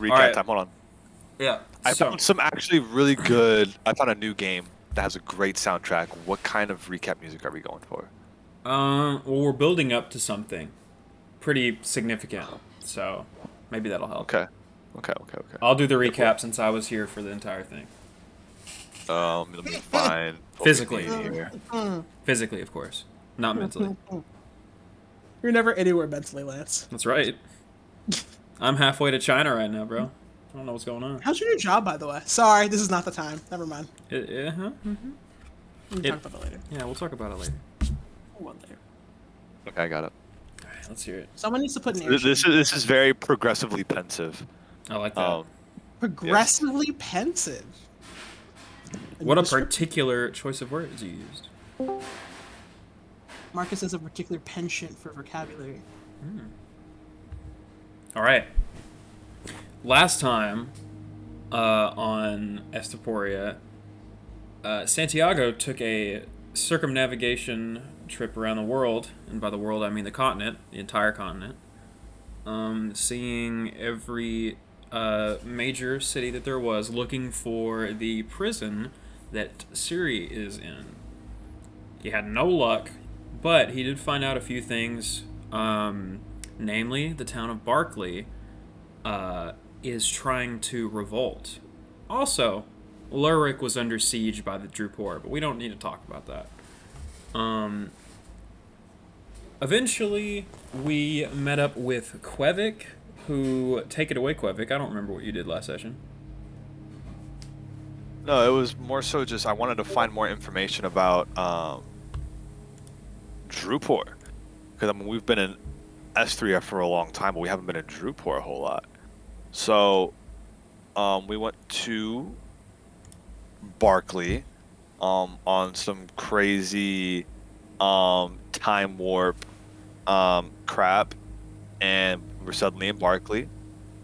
All Recap right. time. Hold on. Yeah. I So, found some actually really good. I found a new game that has a great soundtrack. What kind of recap music are we going for? well, we're building up to something pretty significant. So, maybe that'll help. Okay. Okay. I'll do the Yeah, what? recap since I was here for the entire thing. Let me find what we Physically. need here. Physically, of course. Not mentally. You're never anywhere mentally, Lance. That's right. I'm halfway to China right now, bro. I don't know what's going on. How's your new job, by the way? Sorry, this is not the time. Never mind. Huh? We can talk about that later. Yeah, we'll talk about it later. One later. Okay, I got it. All right, let's hear it. Someone needs to put an air This is very progressively pensive. I like that. progressively pensive. What a particular choice of words you used. Marcus has a particular penchant for vocabulary. All right. Last time on Esthrephoria, Santiago took a circumnavigation trip around the world, and by the world I mean the continent, the entire continent, seeing every major city that there was, looking for the prison that Siri is in. He had no luck, but he did find out a few things. Namely, the town of Barkley is trying to revolt. Also, Lurik was under siege by the Drupor, but we don't need to talk about that. Eventually, we met up with Quevik, who... Take it away, Quevik. I don't remember what you did last session. No, it was more so just I wanted to find more information about Drupor. Because I mean we've been in S3F for a long time, but we haven't been in Drupor a whole lot. So we went to Barkley on some crazy time warp crap, and we're suddenly in Barkley.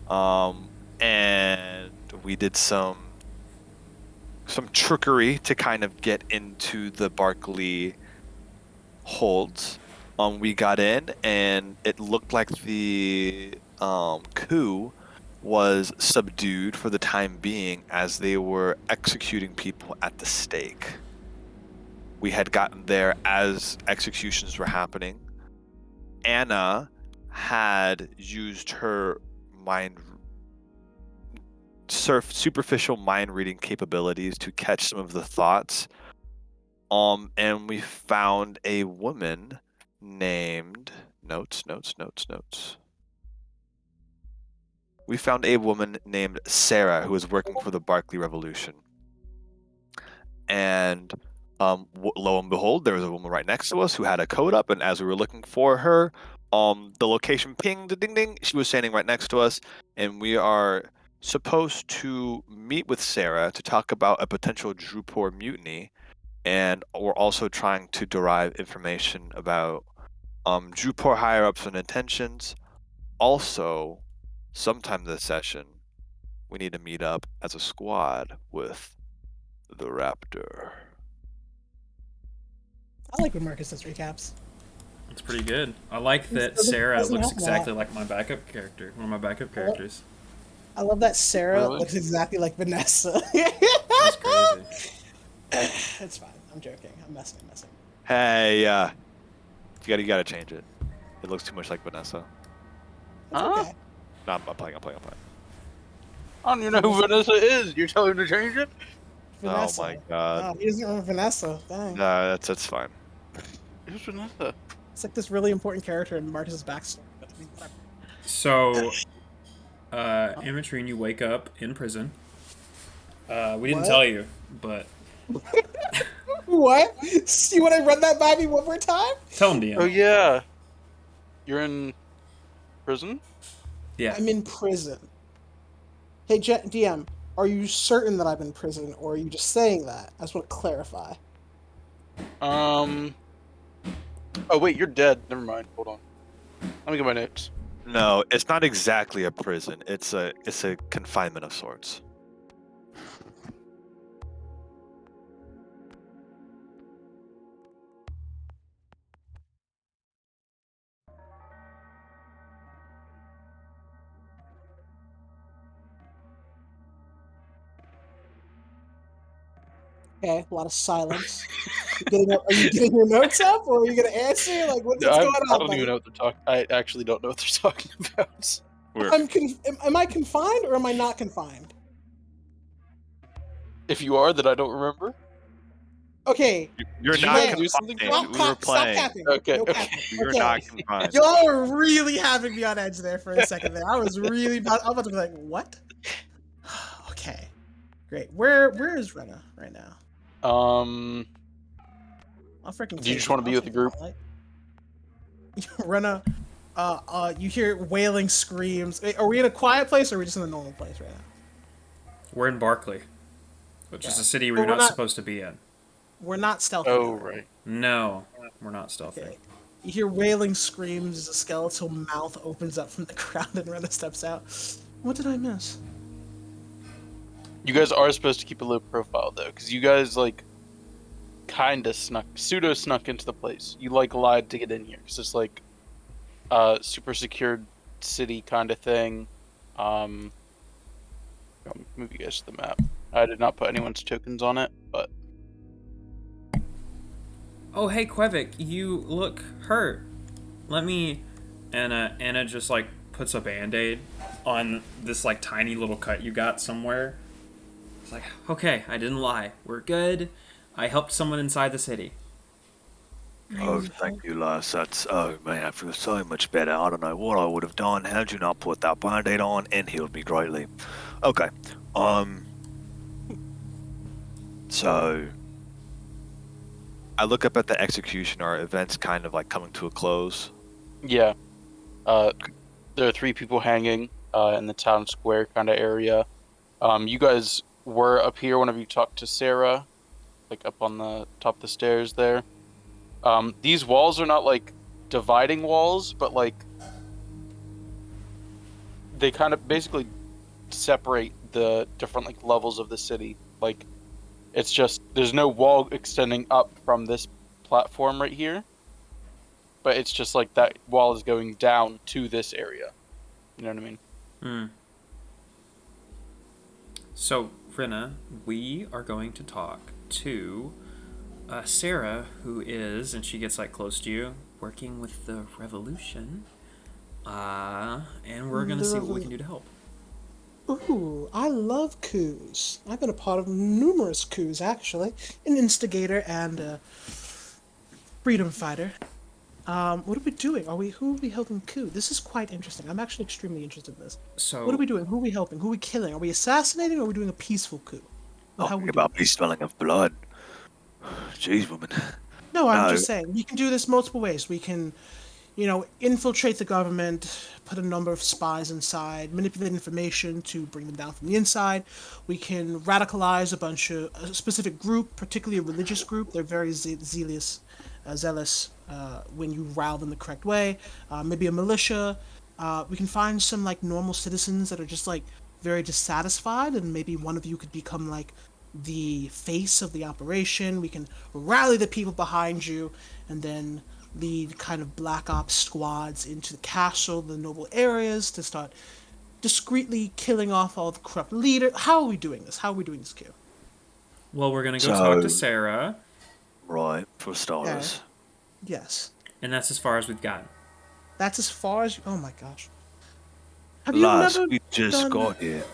And we did some trickery to kind of get into the Barkley holds. We got in, and it looked like the coup was subdued for the time being as they were executing people at the stake. We had gotten there as executions were happening. Anna had used her superficial mind reading capabilities to catch some of the thoughts. And we found a woman named notes. We found a woman named Sarah who was working for the Barkley Revolution. And lo and behold, there was a woman right next to us who had a code up, and as we were looking for her, the location pinged, ding ding. She was standing right next to us, and we are supposed to meet with Sarah to talk about a potential Drupor mutiny, and we're also trying to derive information about Drupor higher-ups and intentions. Also, sometime this session, we need to meet up as a squad with the Raptor. I like when Marcus does recaps. It's pretty good. I like that Sarah looks exactly like my backup character. One of my backup characters. I love that Sarah Really? looks exactly like Vanessa. That's crazy. It's fine. I'm joking. I'm messing. Hey, you gotta change it. It looks too much like Vanessa. It's Huh? okay. No, I'm playing. I don't even know who Vanessa is. You're telling me to change it? Vanessa. Oh my god. Oh, he doesn't remember Vanessa. Dang. No, that's fine. Who's Vanessa? It's like this really important character in Marcus's backstory. But I mean, whatever. So, Amatrine, you wake up in prison. We didn't What? tell you, but What? You want to run that by me one more time? tell him, DM. Oh yeah. You're in prison? Yeah. I'm in prison. Hey, DM, are you certain that I'm in prison, or are you just saying that? I just want to clarify. Oh wait, you're dead. Never mind. Hold on. Let me get my notes. No, it's not exactly a prison. It's a confinement of sorts. Okay, a lot of silence. Are you getting your notes up, or are you gonna answer? Like, what's going I on, don't buddy? even know what they're talking. I actually don't know what they're talking about. Am I confined or am I not confined? If you are, then I don't remember. Okay, You're Did you not guys Lamb, do something confined. fun? We were stop playing. capping. Okay, No okay. capping. You're Okay. not confined. Y'all are really having me on edge there for a second there. I was really I'm about to be like, what? Okay. Great. Where is Rena right now? I'll freaking Do you just want to be with the group? Rena, you hear wailing screams. Are we in a quiet place or are we just in a normal place right now? We're in Barkley, which is Yeah. a city But we're not supposed to be in. We're not stealthy. Oh, now, right. No, we're not stealthy. Okay. You hear wailing screams as a skeletal mouth opens up from the ground and Rena steps out. What did I miss? You guys are supposed to keep a low profile though, because you guys like kind of pseudo snuck into the place. You like lied to get in here, because it's like super secured city kind of thing. I'll move you guys to the map. I did not put anyone's tokens on it, but Oh, hey, Quevik, you look hurt. Let me... Anna just, like, puts a Band-Aid on this, like, tiny little cut you got somewhere. It's like, okay, I didn't lie. We're good. I helped someone inside the city. Oh, thank you, lass. Oh man, I feel so much better. I don't know what I would have done had you not put that band-aid on and healed me greatly. Okay, so I look up at the execution. Our event's kind of like coming to a close. yeah. There are 3 people hanging in the town square kind of area. You guys were up here whenever you talked to Sarah, like up on the top of the stairs there. These walls are not like dividing walls, but like they kind of basically separate the different like levels of the city. Like it's just there's no wall extending up from this platform right here, but it's just like that wall is going down to this area. You know what I mean? Hmm. So, Rena, we are going to talk to Sarah, who is, and she gets like close to you, working with the revolution. And we're gonna see what we can do to help. Ooh, I love coups. I've been a part of numerous coups, actually. An instigator and a freedom fighter. What are we doing? Who are we helping coup? This is quite interesting. I'm actually extremely interested in this. So, What are we doing? Who are we helping? Who are we killing? Are we assassinating or are we doing a peaceful coup? How are Talking we about doing me this? smelling of blood. Jeez, woman. No, I'm No. just saying. We can do this multiple ways. We can, infiltrate the government, put a number of spies inside, manipulate information to bring them down from the inside. We can radicalize a specific group, particularly a religious group. They're very zealous when you rile them the correct way. Maybe a militia. We can find some like normal citizens that are just like very dissatisfied, and maybe one of you could become like the face of the operation. We can rally the people behind you, and then lead kind of black ops squads into the castle, the noble areas, to start discreetly killing off all the corrupt leaders. How are we doing this? How are we doing this, Q? well, we're gonna go talk to Sarah, Right, for starters. Yes. and that's as far as we've gotten. That's as far as. Oh my gosh. Have Lass, you never we just done? got here.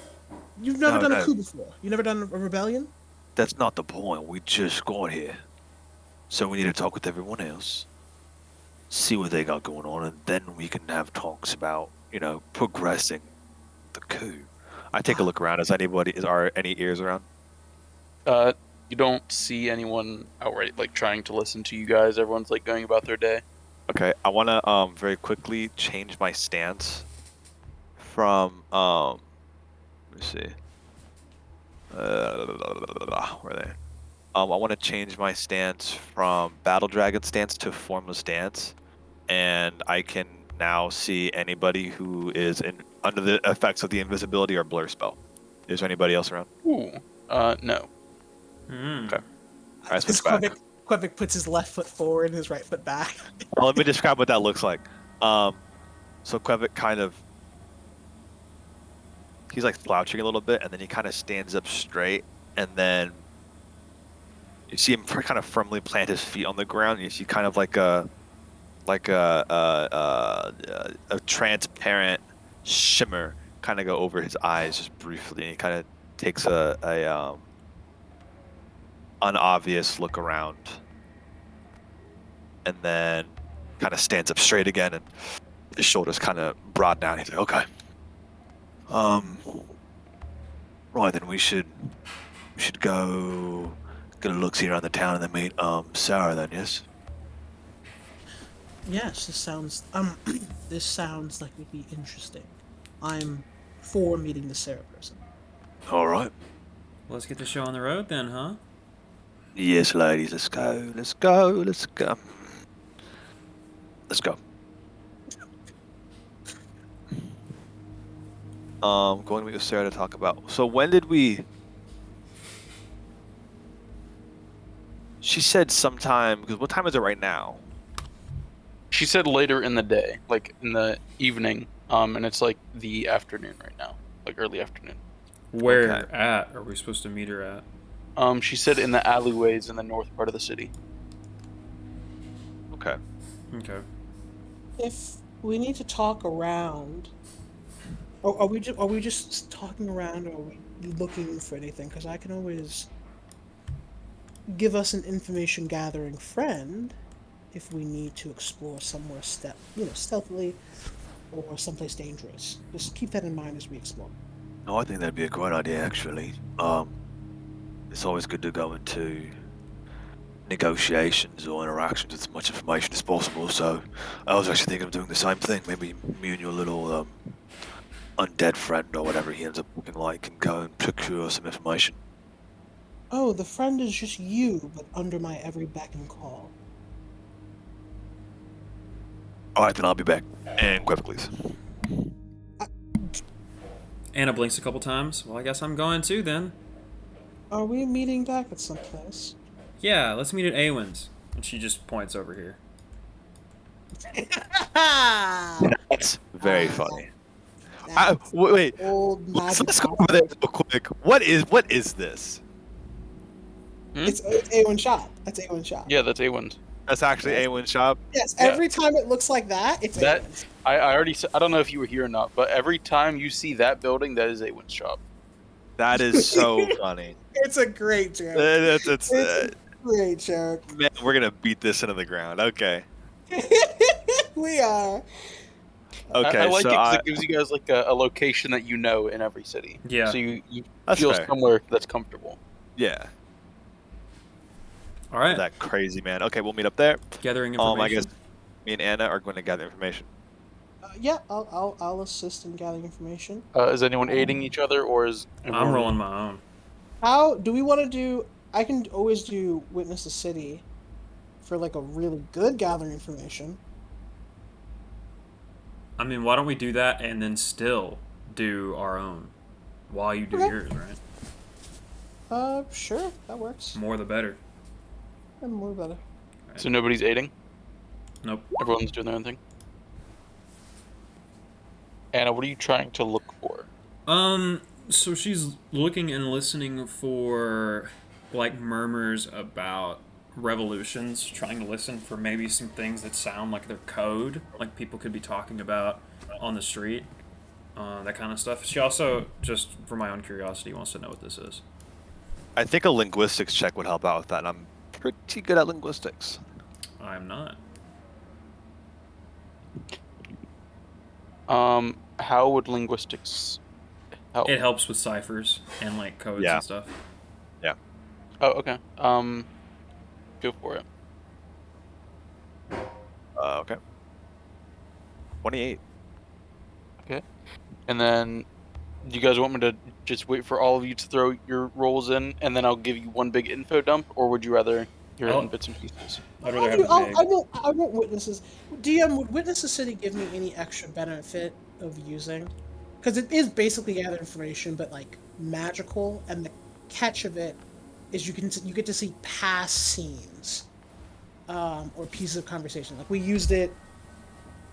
You've never No, done a no. coup before. You never done a rebellion. That's not the point. We just got here. So we need to talk with everyone else, see what they got going on, and then we can have talks about, progressing the coup. I take a look around. Are any ears around? You don't see anyone outright like trying to listen to you guys. Everyone's like going about their day. Okay, I want to very quickly change my stance from let me see. Where are they? I want to change my stance from Battle Dragon stance to Formless stance, and I can now see anybody who is under the effects of the invisibility or blur spell. Is there anybody else around? Ooh. No. Okay. All right, switch back. Quebec puts his left foot forward and his right foot back. Well, let me describe what that looks like. So Quebec he's like slouching a little bit, and then he kind of stands up straight, and then You see him kind of firmly plant his feet on the ground. You see kind of like a transparent shimmer kind of go over his eyes just briefly, and he kind of takes a unobvious look around, and then kind of stands up straight again, and his shoulders kind of broaden out. He's like, okay, right then we should go get a look-see around the town and then meet Sarah then, yes? Yes, this sounds this sounds like it'd be interesting. I'm for meeting the Sarah person. All right. Let's get the show on the road then, huh? Yes, ladies, let's go. Let's go. Let's go. Let's go. Going to meet with Sarah to talk about. So when did we? She said sometime. Because what time is it right now? She said later in the day, like in the evening, and it's like the afternoon right now, like early afternoon. Where Okay. at are we supposed to meet her at? She said in the alleyways in the north part of the city. Okay. Okay. If we need to talk around, are we just talking around, or are we looking for anything? Because I can always give us an information gathering friend if we need to explore somewhere stealthily or someplace dangerous. Just keep that in mind as we explore. No, I think that'd be a great idea, actually. It's always good to go into negotiations or interactions with as much information as possible. So, I was actually thinking of doing the same thing. Maybe me and your little undead friend or whatever he ends up looking like can go and procure some information. Oh, the friend is just you, but under my every beck and call. All right, then I'll be back. And quick, please. Anna blinks a couple times. Well, I guess I'm going too then. Are we meeting back at some place? Yeah, let's meet at Awen's. And she just points over here. That's very funny. That's Wait. old magic. Let's go over there real quick. What is this? It's A1 shop. That's A1 shop. Yeah, that's A1's. That's actually A1 shop. Yes, Yeah. every time it looks like that, it's That A1's. I already said. I don't know if you were here or not, but every time you see that building, that is A1's shop. That is so funny. It's a great joke. It's It's a great joke. man, we're gonna beat this into the ground. Okay. We are. Okay. I like so it because it gives you guys like a location that you know in every city. Yeah. So you That's feel fair. somewhere that's comfortable. yeah, All right. that crazy man. Okay, we'll meet up there. Gathering information. I guess me and Anna are going to gather information. Yeah, I'll assist in gathering information. Is anyone aiding each other, or is I'm everyone- rolling my own. How do we want to do? I can always do Witness the City for like a really good gathering information. I mean, why don't we do that and then still do our own while you do Okay. yours, right? Sure, that works. More the better. And more better. So nobody's aiding. Nope. Everyone's doing their own thing. Anna, what are you trying to look for? So she's looking and listening for like murmurs about revolutions, trying to listen for maybe some things that sound like they're code, like people could be talking about on the street, that kind of stuff. She also, just for my own curiosity, wants to know what this is. I think a linguistics check would help out with that. And I'm pretty good at linguistics. I'm not. How would linguistics help? It helps with ciphers and like codes Yeah. and stuff. Oh, okay. Go for it. Okay. 28. Okay. And then, do you guys want me to just wait for all of you to throw your rolls in, and then I'll give you one big info dump, or would you rather hear it in bits and pieces? I'd rather have it big. I want witnesses. DM, would Witness the City give me any extra benefit of using? Because it is basically gather information, but like magical, and the catch of it is you get to see past scenes, or pieces of conversation. Like we used it.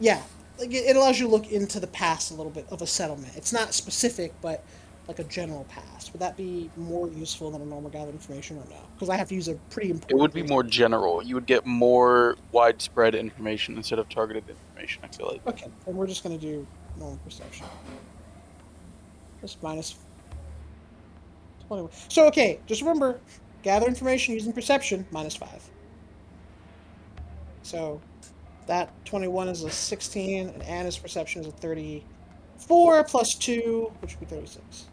Yeah, like it allows you to look into the past a little bit of a settlement. It's not specific, but like a general pass. Would that be more useful than a normal gather information or no? Because I have to use a pretty It important. would be more general. You would get more widespread information instead of targeted information, I feel like. Okay, then we're just gonna do normal perception. Just minus 21. So okay, just remember, gather information using perception -5. So that 21 is a 16, and Anna's perception is a 34 plus 2, which would be 36.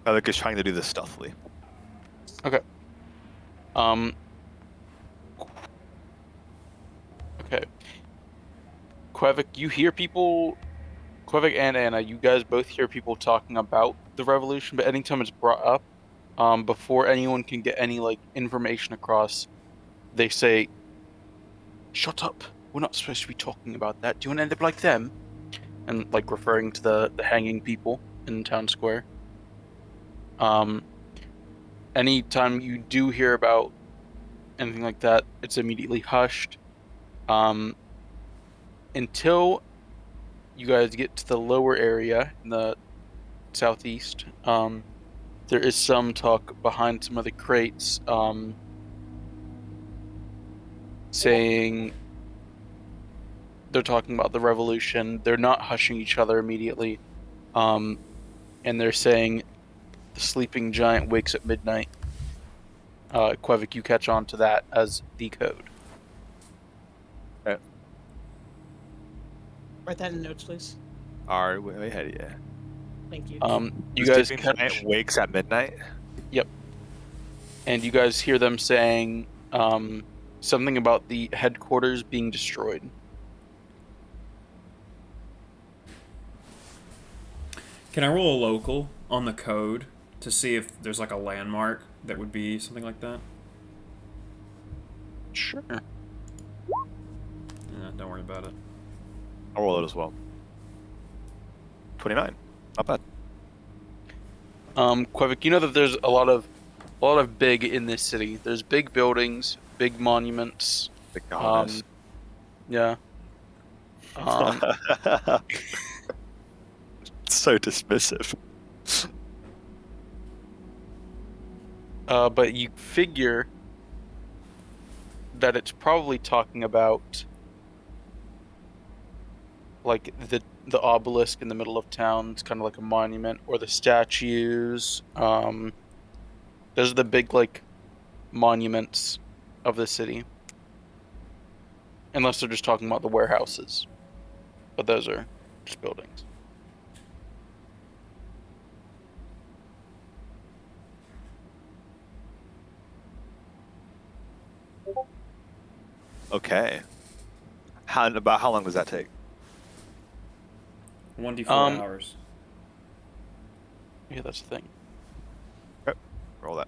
Kvik is trying to do this stealthily. Okay. Okay. Kvik, you hear people. Kvik and Anna, you guys both hear people talking about the revolution, but anytime it's brought up, before anyone can get any like information across, they say, "Shut up! We're not supposed to be talking about that. Do you want to end up like them?" And like referring to the hanging people in town square. Anytime you do hear about anything like that, it's immediately hushed. Until you guys get to the lower area in the southeast, there is some talk behind some of the crates, saying they're talking about the revolution. They're not hushing each other immediately, and they're saying the sleeping giant wakes at midnight. Kvik, you catch on to that as the code. Write that in notes, please. Are way ahead, yeah. Thank you. You The guys sleeping catch, giant wakes at midnight. and you guys hear them saying something about the headquarters being destroyed. Can I roll a local on the code to see if there's like a landmark that would be something like that? Sure. Yeah, don't worry about it. I'll roll it as well. 29. Not bad. Kvik, you know that there's a lot of big in this city. There's big buildings, big monuments. The goddess. Yeah. So dismissive. But you figure that it's probably talking about like the obelisk in the middle of town. It's kind of like a monument, or the statues. Those are the big like monuments of the city. Unless they're just talking about the warehouses, but those are just buildings. Okay. About how long does that take? 1d4 hours. Yeah, that's the thing. Roll that.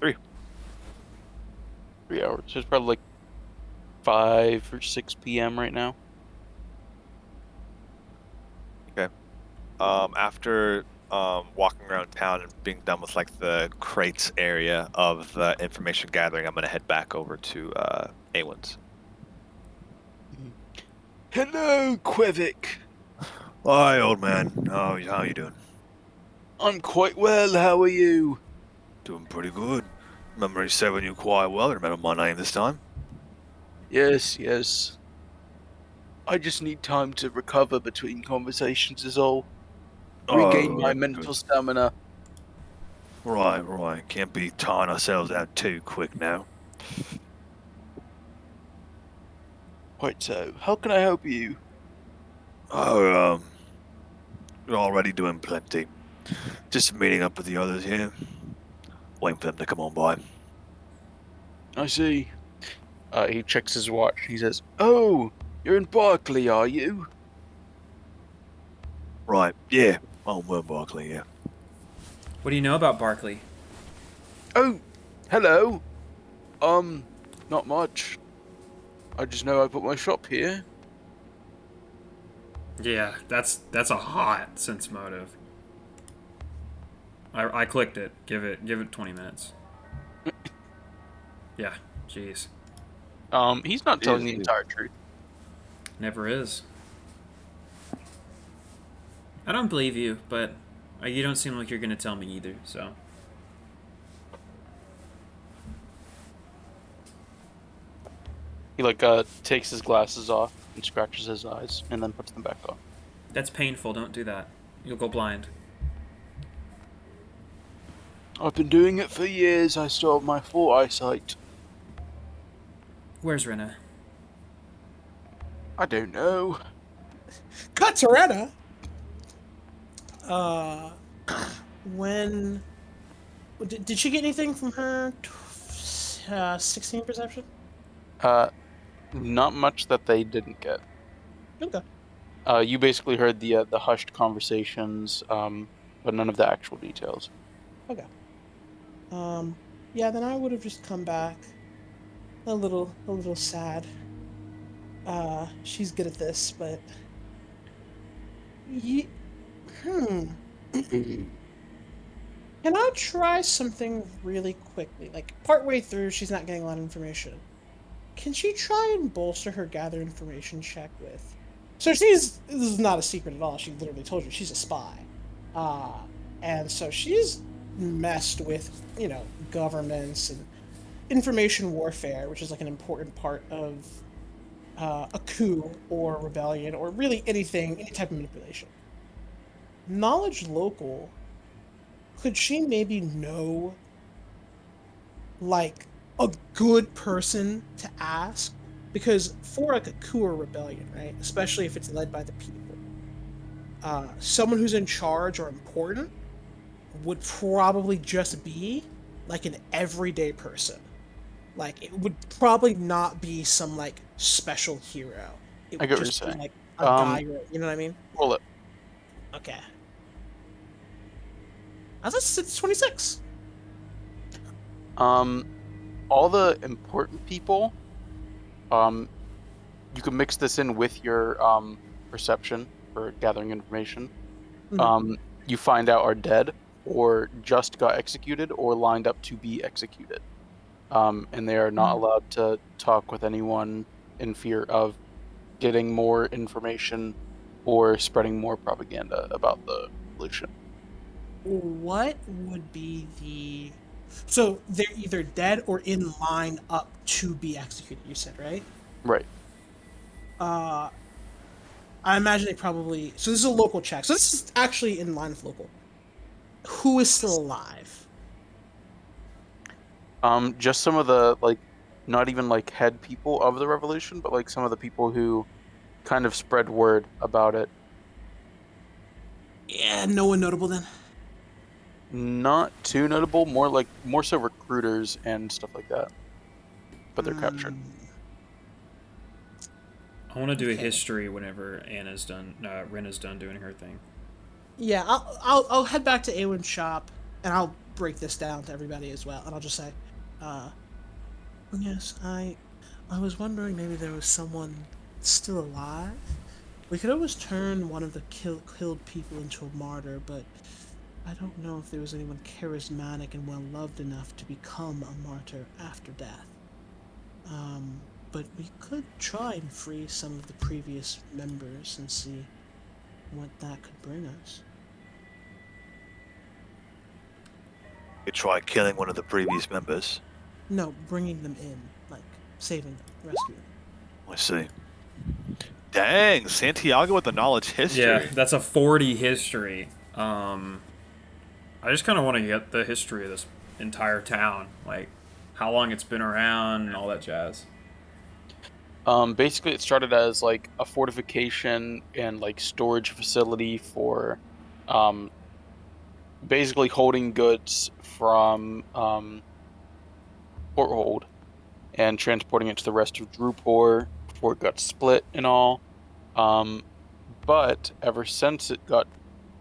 3. 3 hours. So it's probably like 5 or 6 p.m. right now. After walking around town and being done with like the crates area of the information gathering, I'm gonna head back over to Awen's. Hello, Kvik. Hi, old man. How you doing? I'm quite well. How are you? Doing pretty good. Remember, he said when you quite well. Remember my name this time. Yes, yes. I just need time to recover between conversations is all. Regain my mental stamina. Right. Can't be tying ourselves out too quick now. Quite so. How can I help you? Oh, you're already doing plenty. Just meeting up with the others here. Waiting for them to come on by. I see. He checks his watch. He says, "Oh, you're in Barkley, are you?" Right, yeah. We're Barkley, yeah. What do you know about Barkley? Oh, hello. Not much. I just know I put my shop here. Yeah, that's a hot sense motive. I clicked it. Give it 20 minutes. Yeah, jeez. He's not telling the entire truth. Never is. I don't believe you, but you don't seem like you're gonna tell me either. So He takes his glasses off and scratches his eyes and then puts them back on. that's painful. Don't do that. You'll go blind. I've been doing it for years. I still have my full eyesight. Where's Rena? I don't know. Katarina. When did she get anything from her 16 perception? Not much that they didn't get. Okay. You basically heard the hushed conversations, but none of the actual details. Okay. Yeah, then I would have just come back a little sad. She's good at this, but Can I try something really quickly? Like partway through, she's not getting a lot of information. Can she try and bolster her gather information check with? So this is not a secret at all. She literally told you she's a spy, uh, and so she's messed with governments and information warfare, which is like an important part of a coup or rebellion or really any type of manipulation. Knowledge local. Could she maybe know like a good person to ask? Because for like a coup or rebellion, right? Especially if it's led by the people, someone who's in charge or important would probably just be like an everyday person. Like it would probably not be some like special hero. It I would get what you're just be saying. like a guy. You know what I mean? Roll it. Okay. I thought it's 26. All the important people, you can mix this in with your perception for gathering information. Mhm. You find out are dead or just got executed or lined up to be executed. And they are not allowed to talk with anyone in fear of getting more information or spreading more propaganda about the revolution. What would be the... So they're either dead or in line up to be executed, you said, right? Right. I imagine they probably... So this is a local check. So this is actually in line with local. Who is still alive? Just some of the not even head people of the revolution, but some of the people who kind of spread word about it. Yeah, no one notable then. Not too notable, more so recruiters and stuff like that. But they're captured. I want to do a Okay. history whenever Anna's done. Rena's done doing her thing. Yeah, I'll head back to Awen's shop and I'll break this down to everybody as well, and I'll just say, yes, I was wondering maybe there was someone still alive. We could always turn one of the killed people into a martyr, but I don't know if there was anyone charismatic and well loved enough to become a martyr after death. But we could try and free some of the previous members and see what that could bring us. You try killing one of the previous members. No, bringing them in, like saving them, rescuing them. I see. Dang, Santiago with the knowledge history. Yeah, that's a 40 history. I just kind of want to get the history of this entire town, like how long it's been around and all that jazz. Basically, it started as a fortification and storage facility for, basically holding goods from Porthold and transporting it to the rest of Drupor before it got split and all. But ever since it got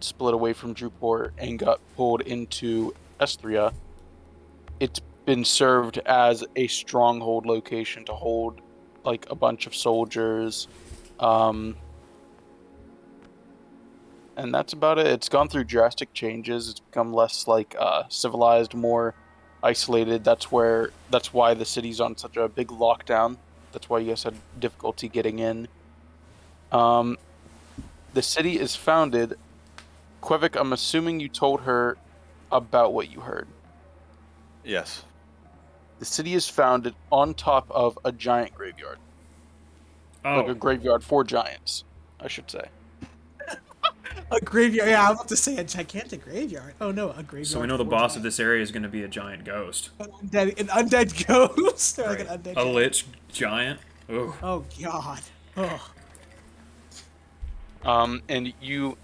split away from Drupor and got pulled into Esthrephoria, it's been served as a stronghold location to hold a bunch of soldiers, and that's about it. It's gone through drastic changes. It's become less civilized, more isolated. That's why the city's on such a big lockdown. That's why you guys had difficulty getting in. The city is founded Quevic, I'm assuming you told her about what you heard. Yes. The city is founded on top of a giant graveyard. Like a Oh, graveyard for giants, I should say. A graveyard. Yeah, I was about to say a gigantic graveyard. Oh no, a graveyard. so we know the for boss of giants. this area is going to be a giant ghost. An undead ghost, or like an Right. undead. A giant. lich giant. Ooh. Oh god. Oh. And you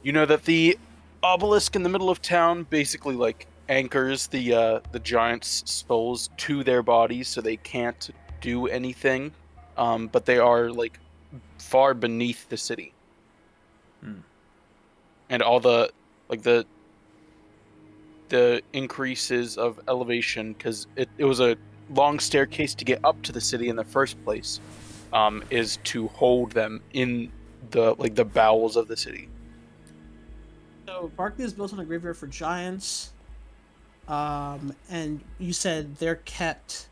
know that the obelisk in the middle of town basically like anchors the giants' souls to their bodies, so they can't do anything. But they are like far beneath the city, and all the like the increases of elevation, because it was a long staircase to get up to the city in the first place, is to hold them in the bowels of the city. So Barkley is built on a graveyard for giants. And you said they're kept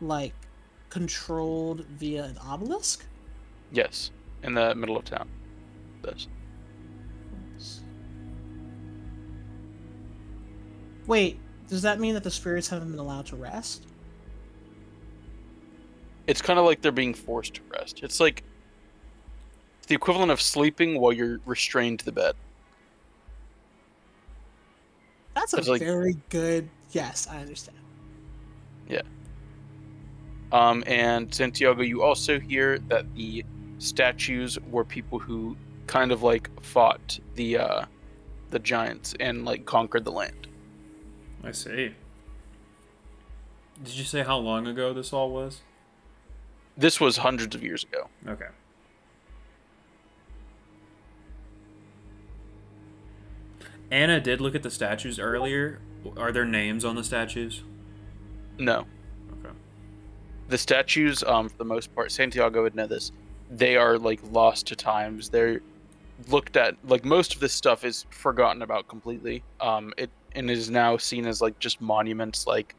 like controlled via an obelisk? Yes, in the middle of town. This. Wait, does that mean that the spirits haven't been allowed to rest? It's kind of like they're being forced to rest. It's like the equivalent of sleeping while you're restrained to the bed. That's a It's like- very good. Yes, I understand. Yeah. And Santiago, you also hear that the statues were people who kind of like fought the giants and like conquered the land. I see. Did you say how long ago this all was? This was hundreds of years ago. Okay. Anna did look at the statues earlier. Are there names on the statues? No. Okay. The statues, for the most part, Santiago would know this. They are like lost to times. They're looked at like most of this stuff is forgotten about completely. It is now seen as like just monuments, like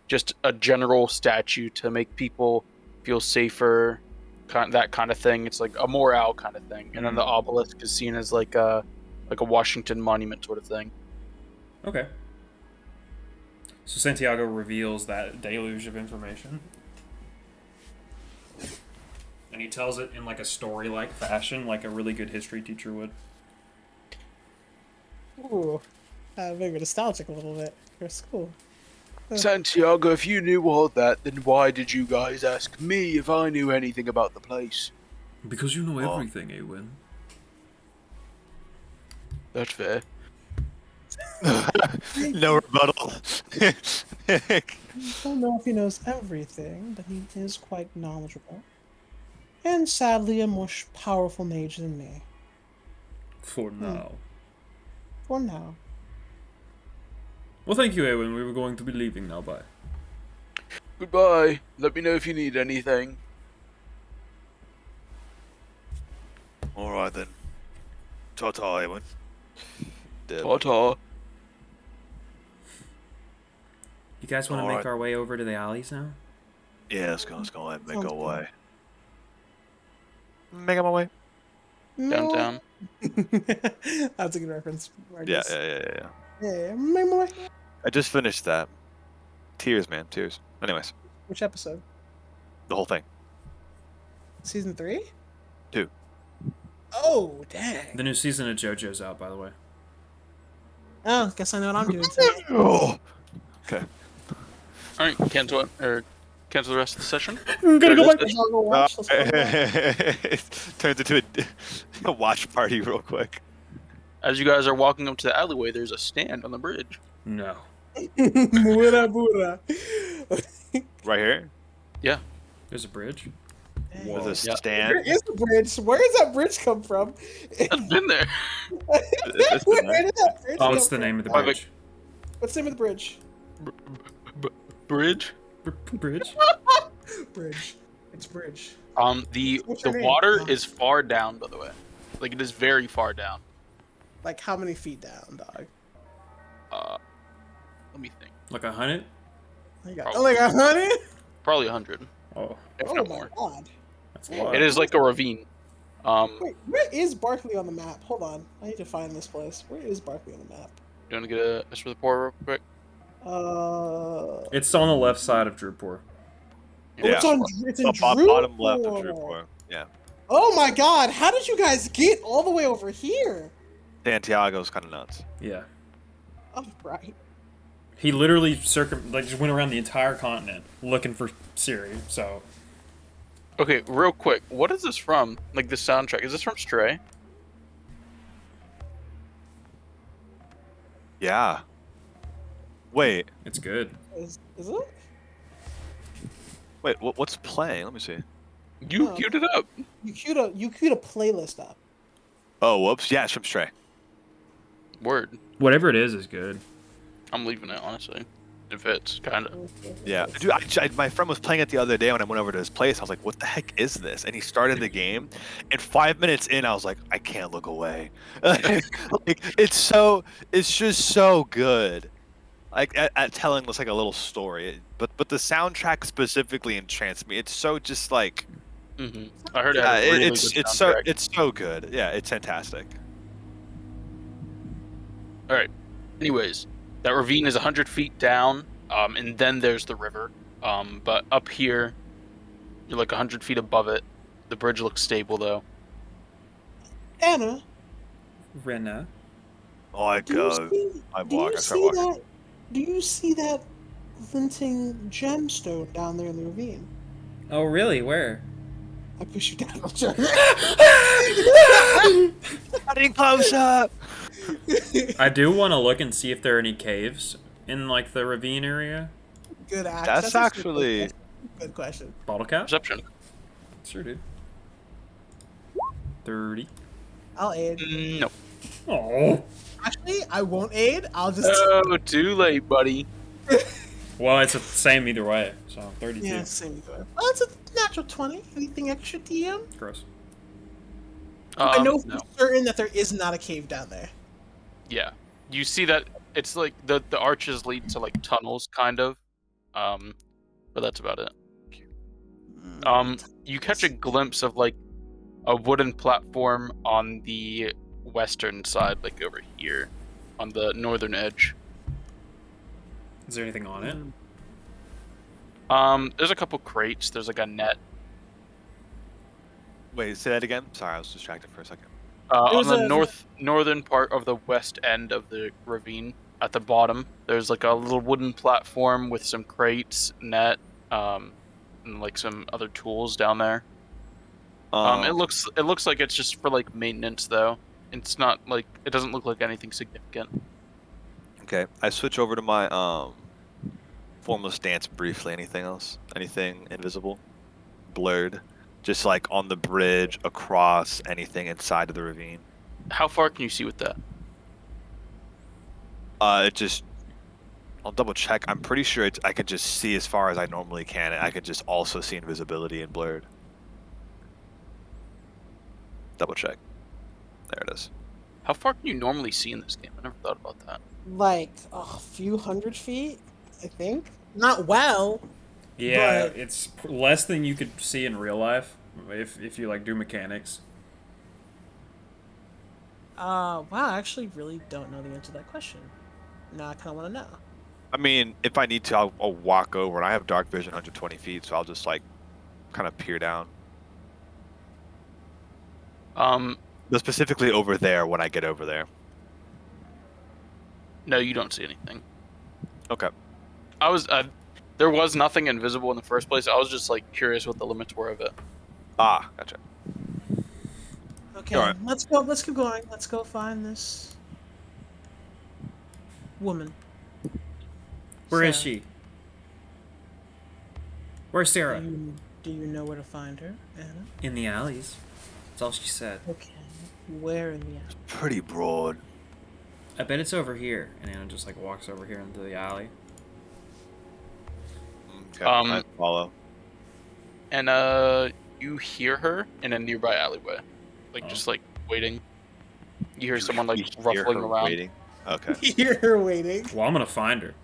just a general statue to make people feel safer, that kind of thing. It's like a morale kind of thing. And then the obelisk is seen as like a Washington monument sort of thing. Okay. So Santiago reveals that deluge of information. And he tells it in like a story-like fashion, like a really good history teacher would. Ooh, maybe nostalgic a little bit for school. Santiago, if you knew all that, then why did you guys ask me if I knew anything about the place? Because you know everything, Awen. That's fair. No rebuttal. I don't know if he knows everything, but he is quite knowledgeable. And sadly, a more powerful mage than me. For now. For now. Well, thank you, Awen. We were going to be leaving now. Bye. Goodbye. Let me know if you need anything. All right then. Ta-ta, Ewan. Ta-ta. You guys want to Alright. make our way over to the alleys now? Yeah, let's go ahead and make Sounds our good. way. Make my way. Downtown. That's a good reference. Yeah. Yeah. Memory. I just finished that. Tears, man, tears. Anyways, Which episode? the whole thing. Season 3? 2. Oh, dang. The new season of JoJo's out, by the way. Oh, guess I know what I'm doing tonight. Oh. Okay. All right, cancel the rest of the session. Gotta go back. Let's all go watch. Let's all go watch. Turns into a watch party real quick. As you guys are walking up to the alleyway, there's a stand on the bridge. No. Mura Mura. Right here. There's a bridge. There's a Yeah. stand. Where is the bridge? Where does that bridge come from? I've been there. It's been Where did that bridge come What's the from? name of the Private- bridge? What's the name of the bridge? Bridge. Bridge? Bridge. It's bridge. The What's your name? water is far down, by the way. Like it is very far down. Like how many feet down, dog? Let me think. Like 100? You got, Probably. oh, like 100? Probably 100, Oh, if Oh not my more. god. that's a lot. It is like a ravine. Wait, where is Barkley on the map? Hold on, I need to find this place. Where is Barkley on the map? You want to get a Esthrephoria real quick? It's on the left side of Drupor. Oh, Yeah. it's in Bottom left of Drupal. Drupal. Yeah. Oh my God! How did you guys get all the way over here? Santiago's kind of nuts. Yeah. Oh, right. He literally just went around the entire continent looking for Siri. So Okay, real quick, what is this from? Like the soundtrack? Is this from Stray? Yeah. Wait. it's good. Is it? Wait. What's playing? Let me see. You Oh. queued it up. You queued a playlist up. Oh, whoops. Yeah, it's from Stray. Word. Whatever it is good. I'm leaving it, honestly. It fits, kind of. Yeah, dude. My friend was playing it the other day when I went over to his place. I was like, "What the heck is this?" And he started the game, and 5 minutes in, I was like, "I can't look away." Like, it's just so good. Like at telling us like a little story, but the soundtrack specifically enchants me. It's so just like I heard it had a really good soundtrack. it's so good. Yeah, it's fantastic. All right. Anyways, that ravine is 100 feet down, and then there's the river. But up here, you're like 100 feet above it. The bridge looks stable, though. Anna, Rena. Oh, I do go. you see, I do walk. you I start see walking. that? Do you see that glinting gemstone down there in the ravine? Oh really? Where? I push you down. I'm joking. Getting closer. I do want to look and see if there are any caves in like the ravine area. Good act. That's a actually good question. Bottle cap? Perception. Sure, dude. 30. I'll aid. No. Oh. Actually, I won't aid. I'll just. Oh, too late, buddy. Well, it's the same either way. So 32. Yeah, same either. Well, it's a natural 20. Anything extra, DM? Gross. I know for No. certain that there is not a cave down there. Yeah. You see that it's like the arches lead to like tunnels, kind of. But that's about it. You catch a glimpse of like a wooden platform on the western side, like over here, on the northern edge. Is there anything on it? There's a couple crates. There's like a net. Wait, say that again. Sorry, I was distracted for a second. On There's the a- northern part of the west end of the ravine, at the bottom, there's like a little wooden platform with some crates, net, and like some other tools down there. It looks like it's just for like maintenance though. It's not like it doesn't look like anything significant. Okay, I switch over to my formless stance briefly. Anything else? Anything invisible? Blurred? Just like on the bridge, across, anything inside of the ravine? How far can you see with that? It just... I'll double check. I'm pretty sure I could just see as far as I normally can, and I could just also see invisibility and blurred. Double check. There it is. How far can you normally see in this game? I never thought about that. Like a few 100 feet, I think. Not well. Yeah, But- it's less than you could see in real life if you like do mechanics. Wow, I actually really don't know the answer to that question. Now I kind of want to know. I mean, if I need to, I'll walk over, and I have dark vision 120 feet, so I'll just like kind of peer down. But specifically over there when I get over there. No, you don't see anything. Okay. There was nothing invisible in the first place. I was just like curious what the limits were of it. Ah, gotcha. Okay, Alright. let's go. Let's keep going. Let's go find this woman. Where is Sarah. she? Where's Do Sarah? do you know where to find her, Anna? In the alleys. That's all she said. Okay. Where in the alley? Pretty broad. I bet it's over here. And Anna just like walks over here into the alley. Okay, Um, I follow. And you hear her in a nearby alleyway, like Oh. just like waiting. You hear someone like You hear ruffling her around. waiting? Okay. You're waiting. Well, I'm gonna find her.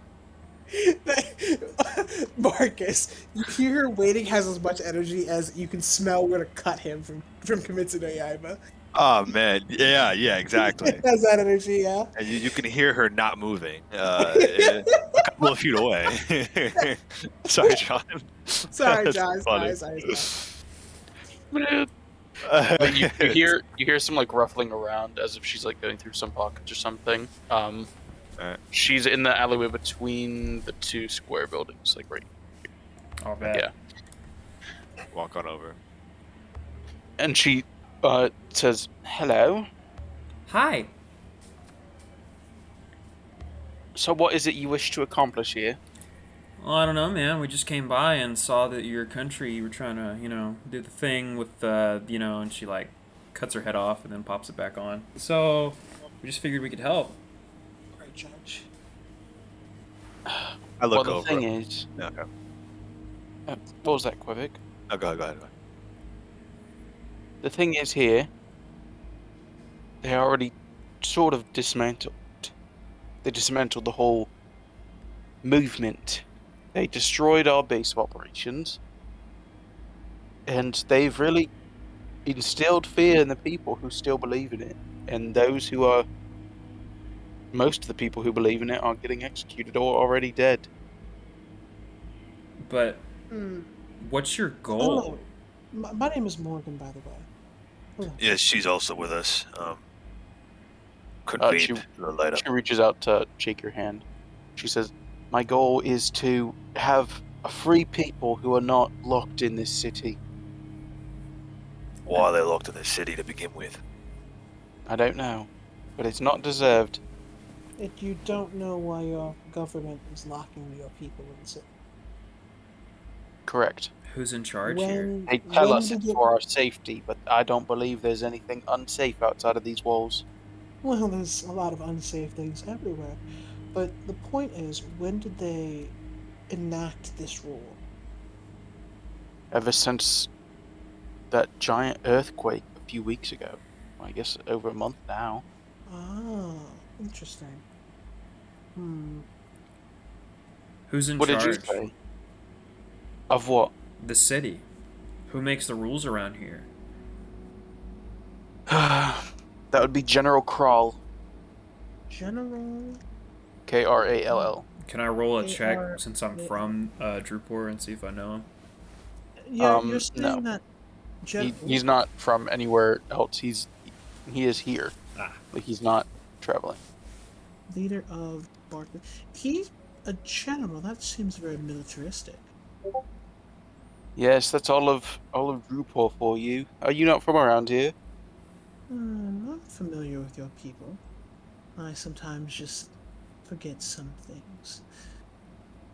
Marcus, you hear her waiting has as much energy as you can smell where to cut him from Kimetsu no Yaiba. Oh man, yeah, exactly. It has that energy, yeah. And you can hear her not moving, a couple of feet away. Sorry, John. Sorry, That's John. funny. Sorry. But you hear some like ruffling around as if she's like going through some pockets or something. Alright. She's in the alleyway between the two square buildings, like right. I'll bet. Yeah. Walk on over. And she says, "Hello. Hi. So what is it you wish to accomplish here?" Well, I don't know, man. We just came by and saw that your country, you were trying to, do the thing with, and she, like, cuts her head off and then pops it back on. So, we just figured we could help. Right, Judge. I look Well, over. the thing is, Okay. what was that, Quivik? Oh, go ahead. The thing is here, they already sort of dismantled. They dismantled the whole movement. They destroyed our base of operations. And they've really instilled fear in the people who still believe in it. And those who are... Most of the people who believe in it are getting executed or already dead. But, Hmm. what's your goal? Oh, my name is Morgan, by the way. Hello. Yes, she's also with us. She- Convened a little later. She reaches out to shake your hand. She says, "My goal is to have a free people who are not locked in this city." Why are they locked in the city to begin with? I don't know, but it's not deserved. You don't know why your government is locking your people in the city. Correct. Who's in charge here? They tell when us did it's you- for our safety, but I don't believe there's anything unsafe outside of these walls. Well, there's a lot of unsafe things everywhere. But the point is, when did they enact this rule? Ever since that giant earthquake a few weeks ago. I guess over a month now. Ah, interesting. Who's in What did you charge? say? Of what? The city. Who makes the rules around here? That would be General Krall. General. Krall. Can I roll a They check are- since I'm they- from Drupor and see if I know him? You're saying no. that. He's not from anywhere else. He is here. Ah. Like he's not traveling. Leader of Barkley. He's a general. That seems very militaristic. Yes, that's all of Drupor for you. Are you not from around here? I'm not familiar with your people. I sometimes just forget some things.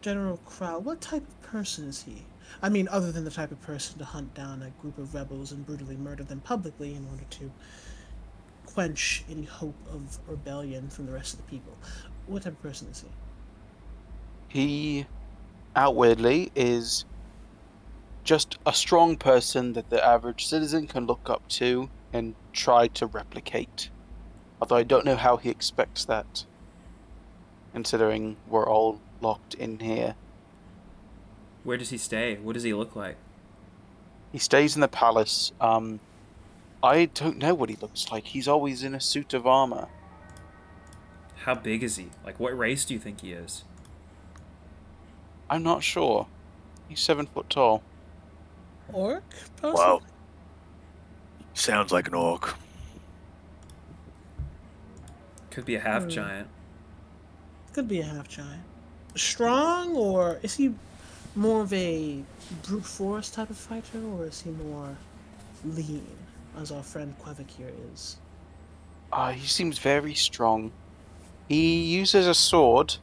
General Crow, what type of person is he? I mean, other than the type of person to hunt down a group of rebels and brutally murder them publicly in order to quench any hope of rebellion from the rest of the people. What type of person is he? He outwardly is just a strong person that the average citizen can look up to and try to replicate. Although I don't know how he expects that, considering we're all locked in here. Where does he stay? What does he look like? He stays in the palace. I don't know what he looks like. He's always in a suit of armor. How big is he? Like, what race do you think he is? I'm not sure. He's 7 foot tall. Orc? Possibly? Wow. Sounds like an orc. Could be a half giant. Could be a half giant. Strong, or is he more of a brute force type of fighter, or is he more lean, as our friend Quevik here is? He seems very strong. He uses a sword,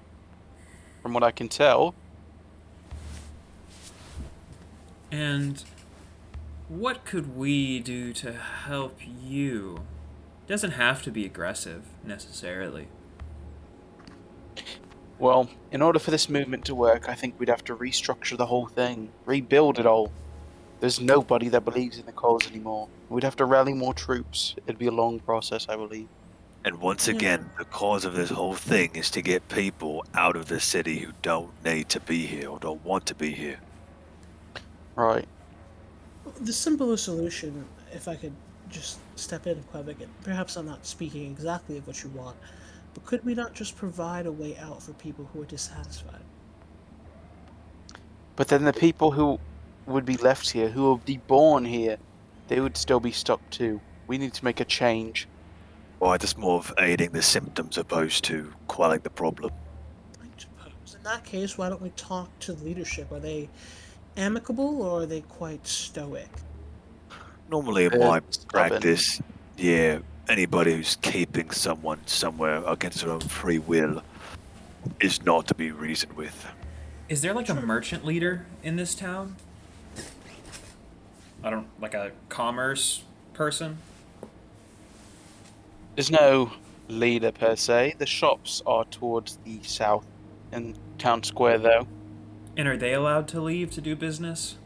from what I can tell. And what could we do to help you? Doesn't have to be aggressive, necessarily. Well, in order for this movement to work, I think we'd have to restructure the whole thing, rebuild it all. There's nobody that believes in the cause anymore. We'd have to rally more troops. It'd be a long process, I believe. And once Yeah. again, the cause of this whole thing is to get people out of the city who don't need to be here or don't want to be here. Right. The simpler solution, if I could just step in, Quebec, and perhaps I'm not speaking exactly of what you want, but could we not just provide a way out for people who are dissatisfied? But then the people who would be left here, who will be born here, they would still be stuck too. We need to make a change. Or just more of aiding the symptoms opposed to quelling the problem. I suppose. In that case, why don't we talk to leadership? Are they amicable or are they quite stoic? Normally, in They're my stubborn. practice, yeah, anybody who's keeping someone somewhere against their own free will is not to be reasoned with. Is there like a Sure. merchant leader in this town? I don't like a commerce person. There's no leader per se. The shops are towards the south in town square, though. And are they allowed to leave to do business?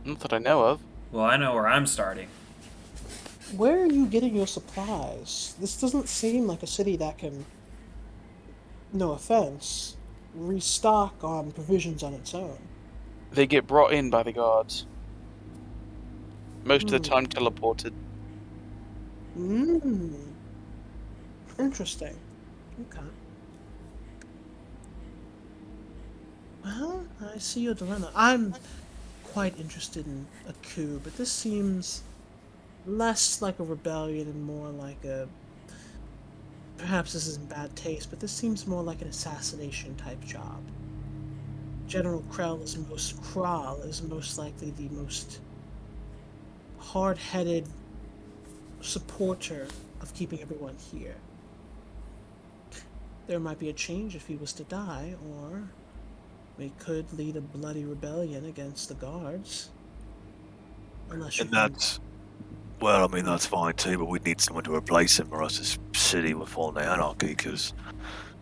Not that I know of. Well, I know where I'm starting. Where are you getting your supplies? This doesn't seem like a city that can, no offense, restock on provisions on its own. They get brought in by the guards. Most of the Hmm. time teleported. Hmm. Interesting. Okay. Well, I see your dilemma. I'm quite interested in a coup, but this seems less like a rebellion and more like a. Perhaps this is in bad taste, but this seems more like an assassination type job. Krall is most likely the most hard-headed supporter of keeping everyone here. There might be a change if he was to die, or we could lead a bloody rebellion against the guards. Unless you And can. that's, well, I mean, that's fine too, but we need someone to replace him or else this city will fall into anarchy because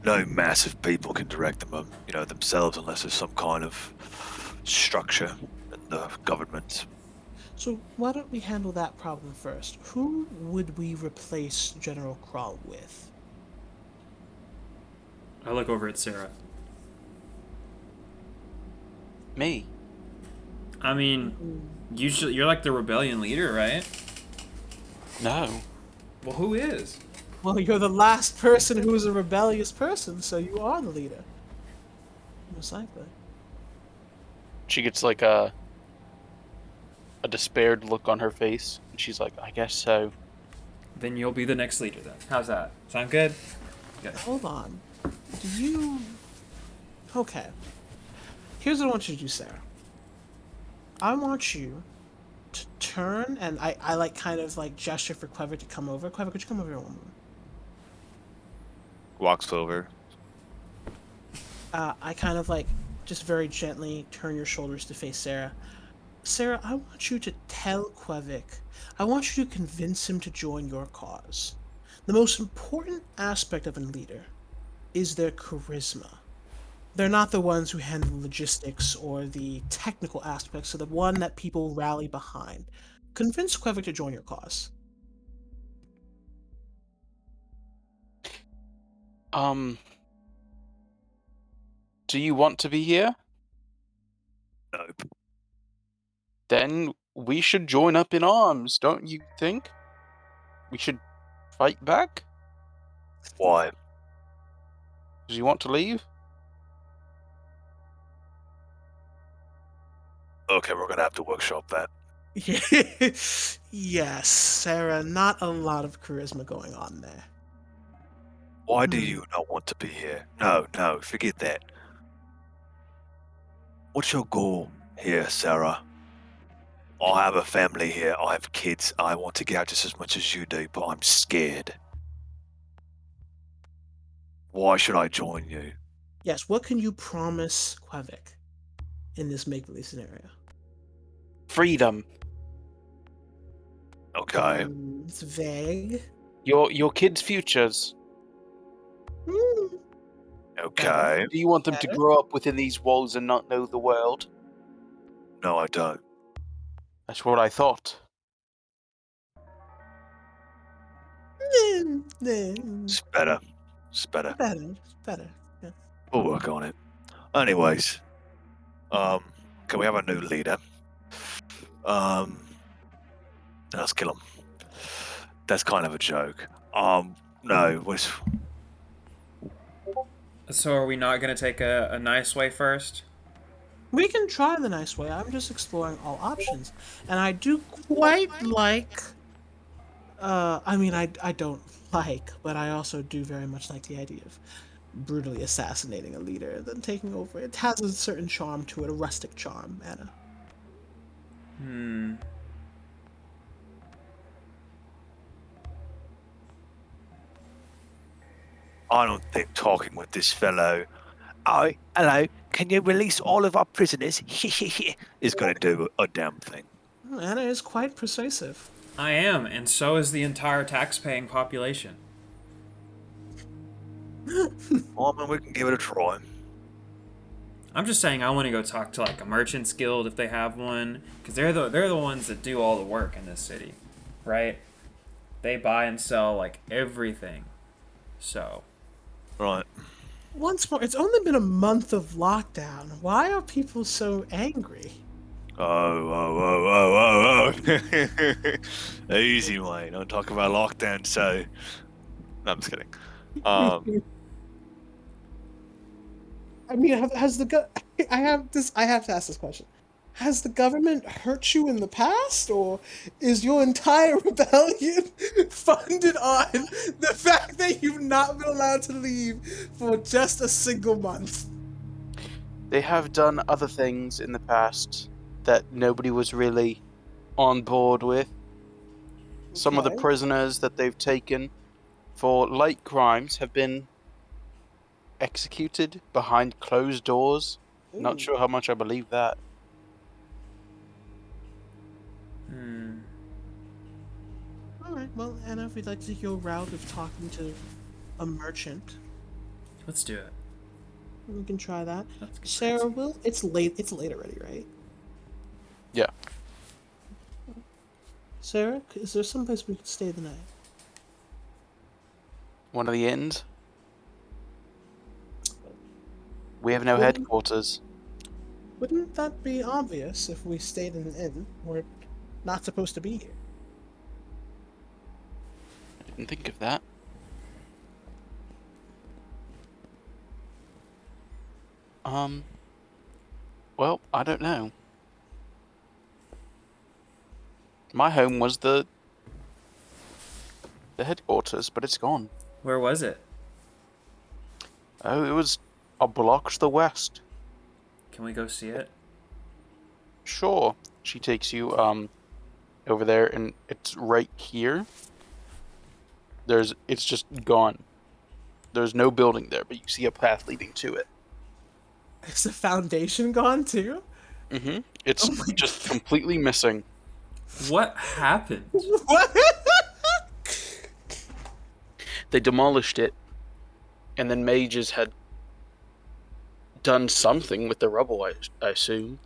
no massive people can direct them, themselves unless there's some kind of structure in the government. So why don't we handle that problem first? Who would we replace General Krall with? I look over at Sarah. Me? I mean, usually you're like the rebellion leader, right? No. Well, who is? Well, you're the last person who is a rebellious person, so you are the leader. Most likely. She gets like a despaired look on her face, and she's like, I guess so. Then you'll be the next leader then. How's that? Sound good? Good. Hold on. Do you... Okay. Here's what I want you to do, Sarah. I want you to turn, and I like kind of like gesture for Clever to come over. Clever, could you come over here one moment? Walks over. I kind of like just very gently turn your shoulders to face Sarah. Sarah, I want you to tell Quevik. I want you to convince him to join your cause. The most important aspect of a leader is their charisma. They're not the ones who handle logistics or the technical aspects, so the one that people rally behind. Convince Quevik to join your cause. Do you want to be here? Nope. Then we should join up in arms, don't you think? We should fight back? Why? Do you want to leave? Okay, we're gonna have to workshop that. Yes, Sarah, not a lot of charisma going on there. Why do you not want to be here? No, forget that. What's your goal here, Sarah? I have a family here. I have kids. I want to get out just as much as you do, but I'm scared. Why should I join you? Yes, what can you promise Quevik in this make-believe scenario? Freedom. Okay. It's vague. Your kids' futures. Hmm, Okay. Do you want them to Better. grow up within these walls and not know the world? No, I don't. That's what I thought. It's better. It's better. Better. Yeah. We'll work on it. Anyways, can we have a new leader? Let's kill him. That's kind of a joke. No, So are we not going to take a nice way first? We can try the nice way. I'm just exploring all options, and I do quite like. I don't like, but I also do very much like the idea of brutally assassinating a leader and then taking over. It has a certain charm to it, a rustic charm, Anna. I don't think talking with this fellow, oh, hello, can you release all of our prisoners? Is going to do a damn thing. Anna is quite persuasive. I am, and so is the entire tax-paying population. Well, I mean, we can give it a try. I'm just saying I want to go talk to like a merchant's guild if they have one, because they're the ones that do all the work in this city, right? They buy and sell like everything. So. Right. Once more, it's only been a month of lockdown. Why are people so angry? Oh. Easy, mate. Don't talk about lockdown, so... No, I'm just kidding. I mean, has the I have to ask this question. Has the government hurt you in the past, or is your entire rebellion funded on the fact that you've not been allowed to leave for just a single month? They have done other things in the past that nobody was really on board with. Some of the Okay. prisoners that they've taken for light crimes have been executed behind closed doors. Not Ooh. sure how much I believe that. All right. Well, Anna, if we'd like to take your route of talking to a merchant, Let's do it. we can try that. Let's get Sarah, crazy. will it's late. It's late already, right? Yeah. Sarah, is there someplace we could stay the night? One of the inns. We have no Well- headquarters. Wouldn't that be obvious if we stayed in an inn? We're not supposed to be here. I didn't think of that. Well, I don't know. My home was the headquarters, but it's gone. Where was it? Oh, it was a block to the west. Can we go see it? Sure. She takes you over there, and it's right here. It's just gone. There's no building there, but you see a path leading to it. Is the foundation gone too? Mm-hmm. It's Oh my just completely missing. What happened? What? They demolished it, and then mages had done something with the rubble, I assume.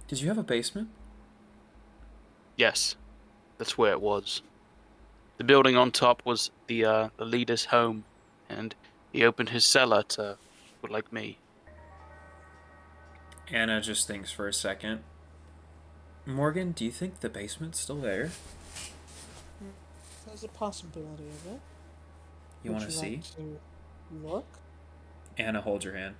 Did you have a basement? Yes, that's where it was. The building on top was the leader's home, and he opened his cellar to people like me. Anna just thinks for a second. Morgan, do you think the basement's still there? There's a possibility of it. You want to see? Like to look? Anna, hold your hand.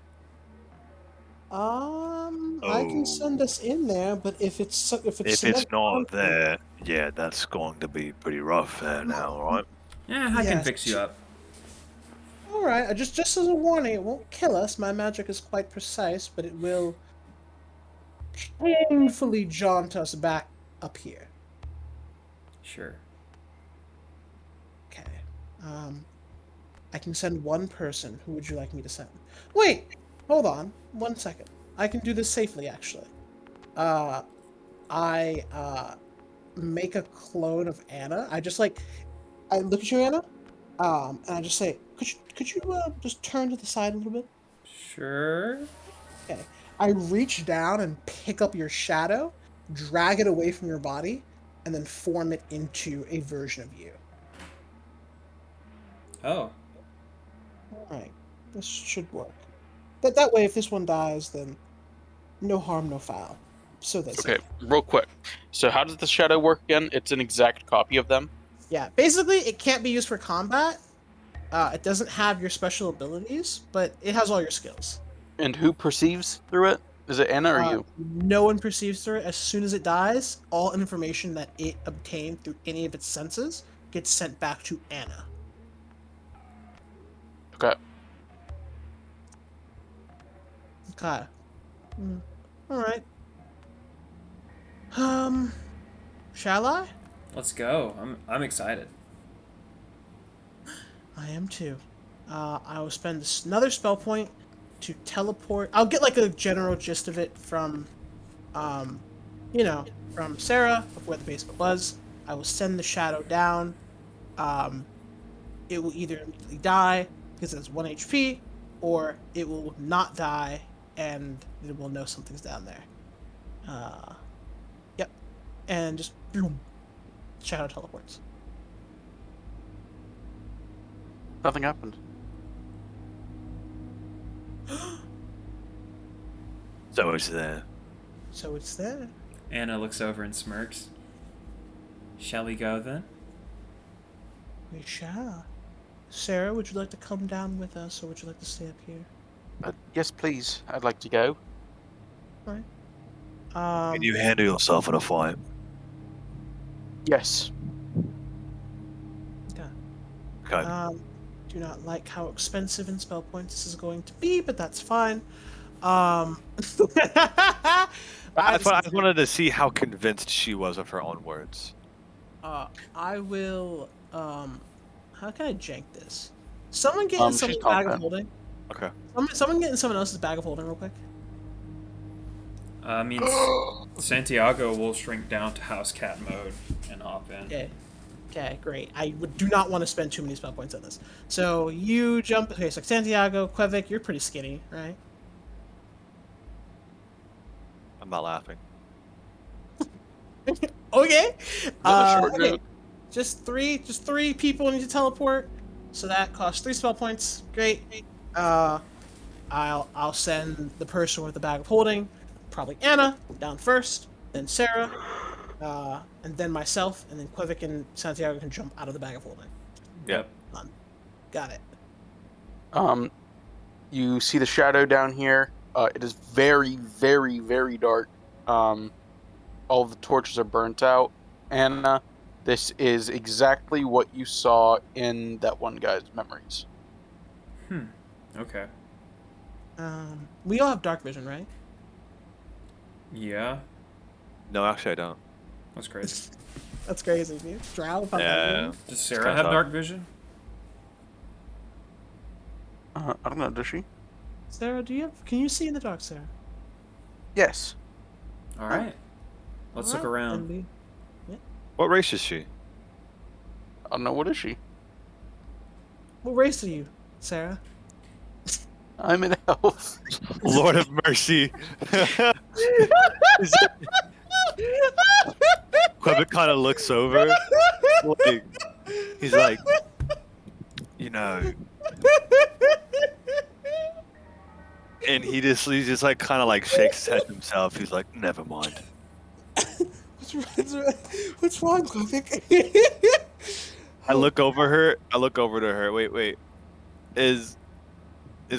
I can send us in there, but if it's If it's cement not concrete- there, yeah, that's going to be pretty rough there now, right? Yeah, I can Yes. fix you up. All right, just as a warning, it won't kill us. My magic is quite precise, but it will painfully jaunt us back up here. Sure. Okay. I can send one person. Who would you like me to send? Wait, hold on. 1 second. I can do this safely, actually. I make a clone of Anna. I look at you, Anna, and I just say, could you just turn to the side a little bit? Sure. Okay. I reach down and pick up your shadow, drag it away from your body, and then form it into a version of you. Oh, Alright, this should work. That way, if this one dies, then no harm, no foul. So they say. Okay, real quick. So how does the shadow work again? It's an exact copy of them. Yeah, basically, it can't be used for combat. It doesn't have your special abilities, but it has all your skills. And who perceives through it? Is it Anna or you? No one perceives through it. As soon as it dies, all information that it obtained through any of its senses gets sent back to Anna. Okay. Okay. All right. Shall I? let's go. I'm excited. I am too. I will spend another spell point to teleport. I'll get like a general gist of it from, um, from Sarah of where the basement was. I will send the shadow down. Um, it will either immediately die because it's 1 HP, or it will not die and it will know something's down there. Yep. And just boom, shadow teleports. Nothing happened. So it's there. So it's there. Anna looks over and smirks. Shall we go then? We shall. Sarah, would you like to come down with us, or would you like to stay up here? Yes, please. I'd like to go. All right. Can you handle yourself in a fight? Yes. Okay. Okay. Do not like how expensive in spell points this is going to be, but that's fine. I I just wanted to see how convinced she was of her own words. I will. How can I jank this? Someone get in She's someone's bag of confident. holding. Okay. Someone get in someone else's bag of holding real quick. I mean, Santiago will shrink down to house cat mode and hop in. Okay. Okay, great. Do not want to spend too many spell points on this. So you jump. Okay, so Santiago, Quevic, you're pretty skinny, right? I'm not laughing. Okay. Another short Okay. joke. Just three people need to teleport. So that costs 3 spell points. Great. I'll send the person with the bag of holding, probably Anna, down first, then Sarah, and then myself, and then Quevic and Santiago can jump out of the bag of holding. Yep. Done. Got it. You see the shadow down here. It is very, very, very dark. All the torches are burnt out. Anna, this is exactly what you saw in that one guy's memories. Okay. We all have dark vision, right? Yeah. No, actually, I don't. That's crazy. That's crazy, dude. Drow without dark Yeah. vision? Does It's Sarah kinda have tough. dark vision? I don't know, does she? Sarah, can you see in the dark, Sarah? Yes. All right. Let's look Alright, around. then What race is she? I don't know, what is she? what race are you, Sarah? I'm an elf. Lord of mercy. Quebec kind of looks over. Like, he's like, you know, and he just like kind of like shakes his head himself. He's like, never mind. What's wrong, Quebec? I look over her. I look over to her. Wait. Is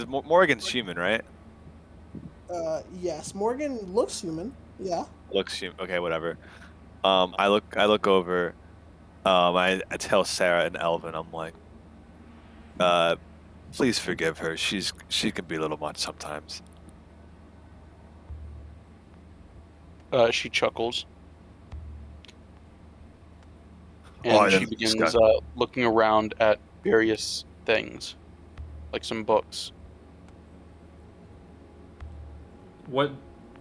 Morgan's human, right? Yes. Morgan looks human. Yeah. Looks human. Okay, whatever. I look over. I tell Sarah and Elvin, I'm like, please forgive her. She can be a little much sometimes. She chuckles. And Oh, she yeah, begins Scott. looking around at various things, like some books. What?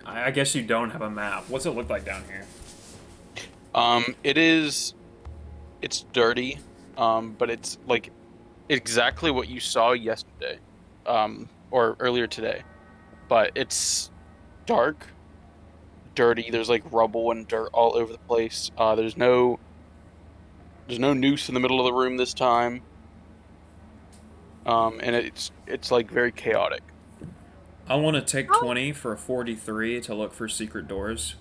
I guess you don't have a map. What's it look like down here? It's dirty, but it's like exactly what you saw yesterday, or earlier today. But it's dark, dirty. There's like rubble and dirt all over the place. There's no noose in the middle of the room this time. And it's like very chaotic. I want to take Oh. 20 for a 43 to look for secret doors.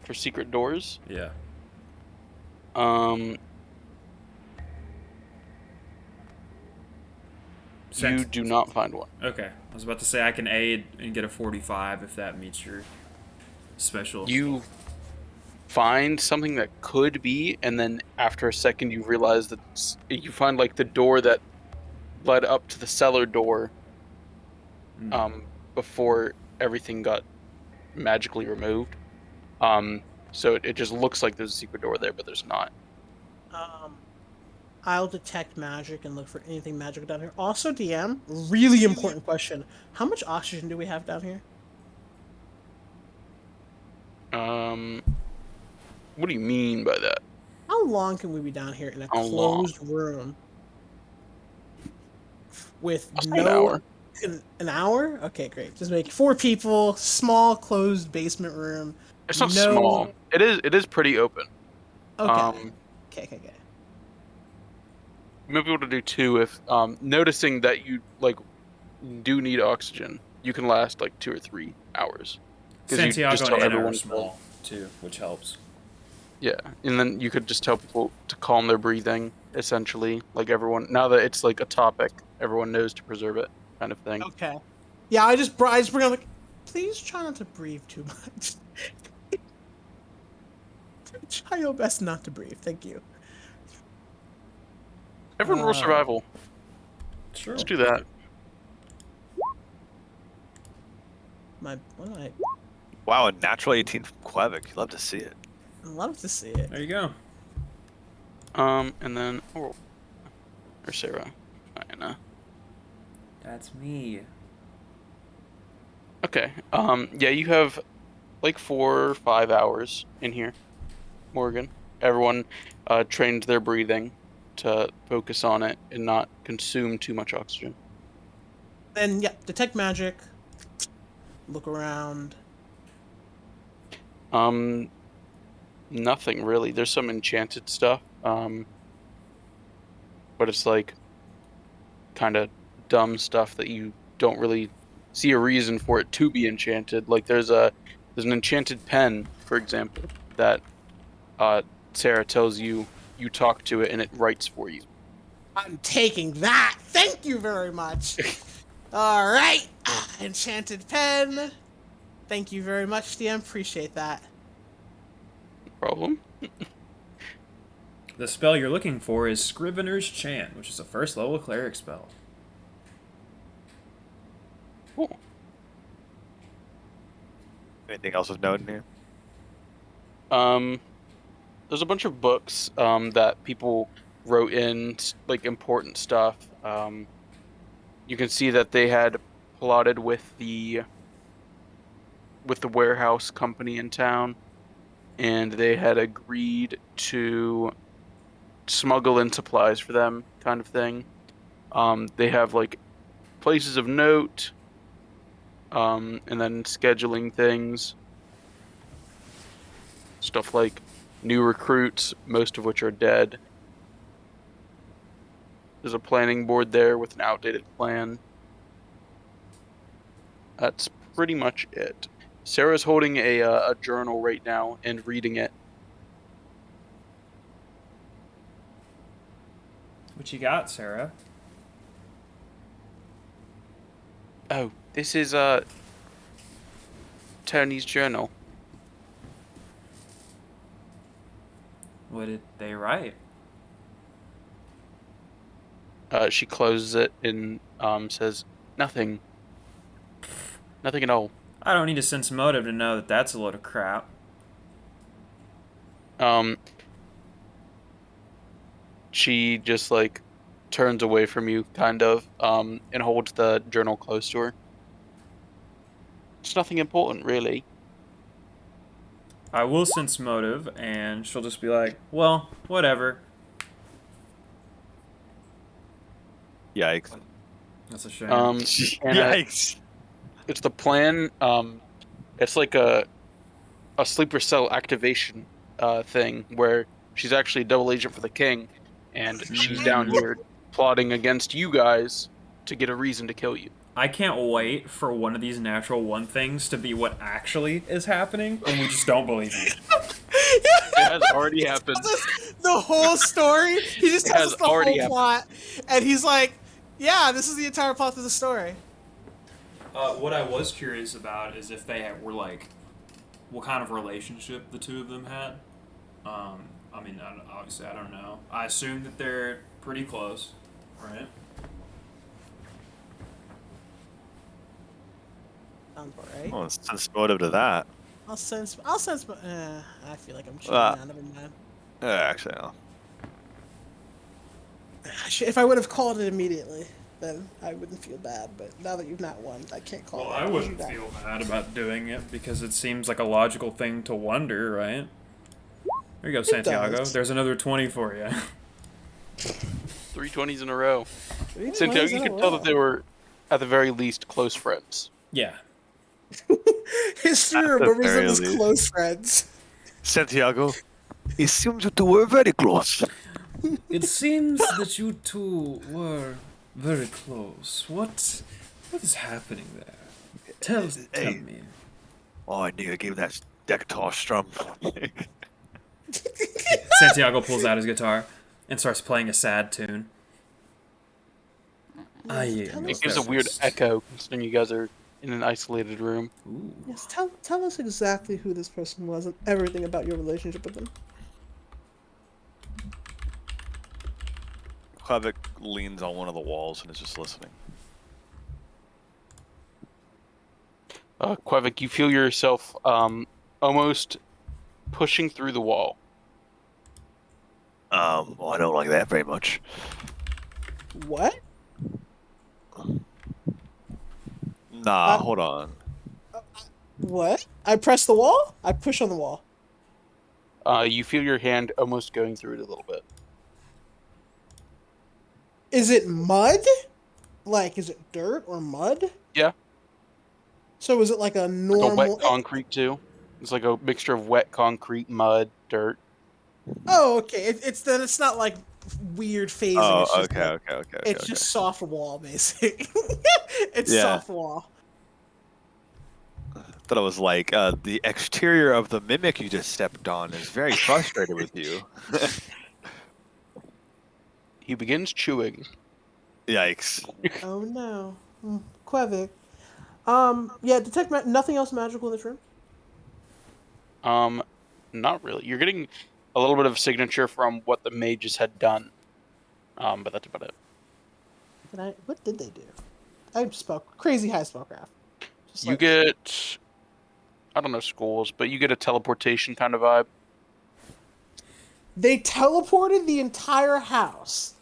For secret doors. Yeah. You Since- do not find one. Okay. I was about to say I can aid and get a 45 if that meets your special. You find something that could be, and then after a second you realize that you find like the door that led up to the cellar door before everything got magically removed. So it just looks like there's a secret door there, but there's not. I'll detect magic and look for anything magical down here. Also, DM, really important question. How much oxygen do we have down here? What do you mean by that? How long can we be down here in a How long? closed room? With I'll say no... an hour. An hour? Okay, great. Just make 4 people, small, closed basement room. It's not No- small. It is pretty open. Okay. Okay. You might be able to do 2 if noticing that you like do need oxygen. You can last like 2 or 3 hours. 'Cause you Santiago just and tell Hannah are everyone small too, which helps. Yeah, and then you could just tell people to calm their breathing, essentially. Like everyone, now that it's like a topic, everyone knows to preserve it, kind of thing. Okay. Yeah, I just bring up like, please try not to breathe too much. Try your best not to breathe. Thank you. Everyone roll survival. Sure. Let's do that. What? Wow, a natural 18 from Quebec. Love to see it. I'd love to see it. There you go. And then or Sarah, Anna. That's me. Okay. Yeah, you have like 4 or 5 hours in here, Morgan. Everyone trained their breathing to focus on it and not consume too much oxygen. Then yeah, detect magic. Look around. Nothing really. There's some enchanted stuff, but it's like kind of dumb stuff that you don't really see a reason for it to be enchanted. Like there's an enchanted pen, for example, that Sarah tells you talk to it and it writes for you. I'm taking that. Thank you very much. All right, enchanted pen. Thank you very much, DM. Appreciate that. Problem? The spell you're looking for is Scrivener's Chant, which is a first level cleric spell. Cool. Anything else of note in here? There's a bunch of books that people wrote in like important stuff. You can see that they had plotted with the warehouse company in town, and they had agreed to smuggle in supplies for them, kind of thing. They have like places of note, and then scheduling things. Stuff like new recruits, most of which are dead. There's a planning board there with an outdated plan. That's pretty much it. Sarah's holding a journal right now and reading it. What you got, Sarah? Oh, this is Tony's journal. What did they write? She closes it and says, "Nothing. Nothing at all." I don't need a sense motive to know that that's a load of crap. She just like turns away from you, kind of, and holds the journal close to her. It's nothing important, really. I will sense motive, and she'll just be like, well, whatever. Yikes. That's a shame. Anna, Yikes. it's the plan. It's like a sleeper cell activation thing where she's actually a double agent for the king, and she's down here plotting against you guys to get a reason to kill you. I can't wait for one of these natural one things to be what actually is happening, and we just don't believe you. It has already happened. The whole story. He just It tells has us the already whole plot, and he's like, "Yeah, this is the entire plot of the story." What I was curious about is if they were like, what kind of relationship the two of them had. I mean, obviously, I don't know. I assume that they're pretty close, right? Sounds about right. Well, sense motive to that. I'll sense. I feel like I'm cheating. Uh, Now, never mind. Actually, no. If I would have called it immediately, then I wouldn't feel bad. But now that you've not won, I can't call Well, it. I wouldn't feel bad about doing it because it seems like a logical thing to wonder, right? There you go, Santiago. does. There's another 20 for you. 3 20s in a row. Santiago, you could tell that they were, at the very least, close friends. Yeah. History At the remembers them very as least. close friends. Santiago, it seems that you were very close. It seems that you two were very close. What is happening there? Tell me. Oh, I knew I gave that guitar strum. Santiago pulls out his guitar and starts playing a sad tune. It gives a weird echo, considering you guys are in an isolated room. Ooh. Yes, tell us exactly who this person was and everything about your relationship with them. Klavik leans on one of the walls and is just listening. Quevik, you feel yourself almost pushing through the wall. Well, I don't like that very much. What? Nah, hold on. What? I press the wall? I push on the wall. You feel your hand almost going through it a little bit. Is it mud? Like, is it dirt or mud? Yeah. So is it like a normal... Like a wet concrete, too. It's like a mixture of wet concrete, mud, dirt. Oh, okay. It's not like weird phasing. Oh, it's just okay, like, okay. It's just soft wall, basically. It's Yeah. soft wall. Thought it was like the exterior of the mimic you just stepped on is very frustrated with you. He begins chewing. Yikes. Oh no. Quevik. Yeah, nothing else magical in this room? Not really. You're getting a little bit of a signature from what the mages had done. But that's about it. What did they do? I spell crazy high spellcraft. Just You like, get, I don't know schools, but you get a teleportation kind of vibe. they teleported the entire house.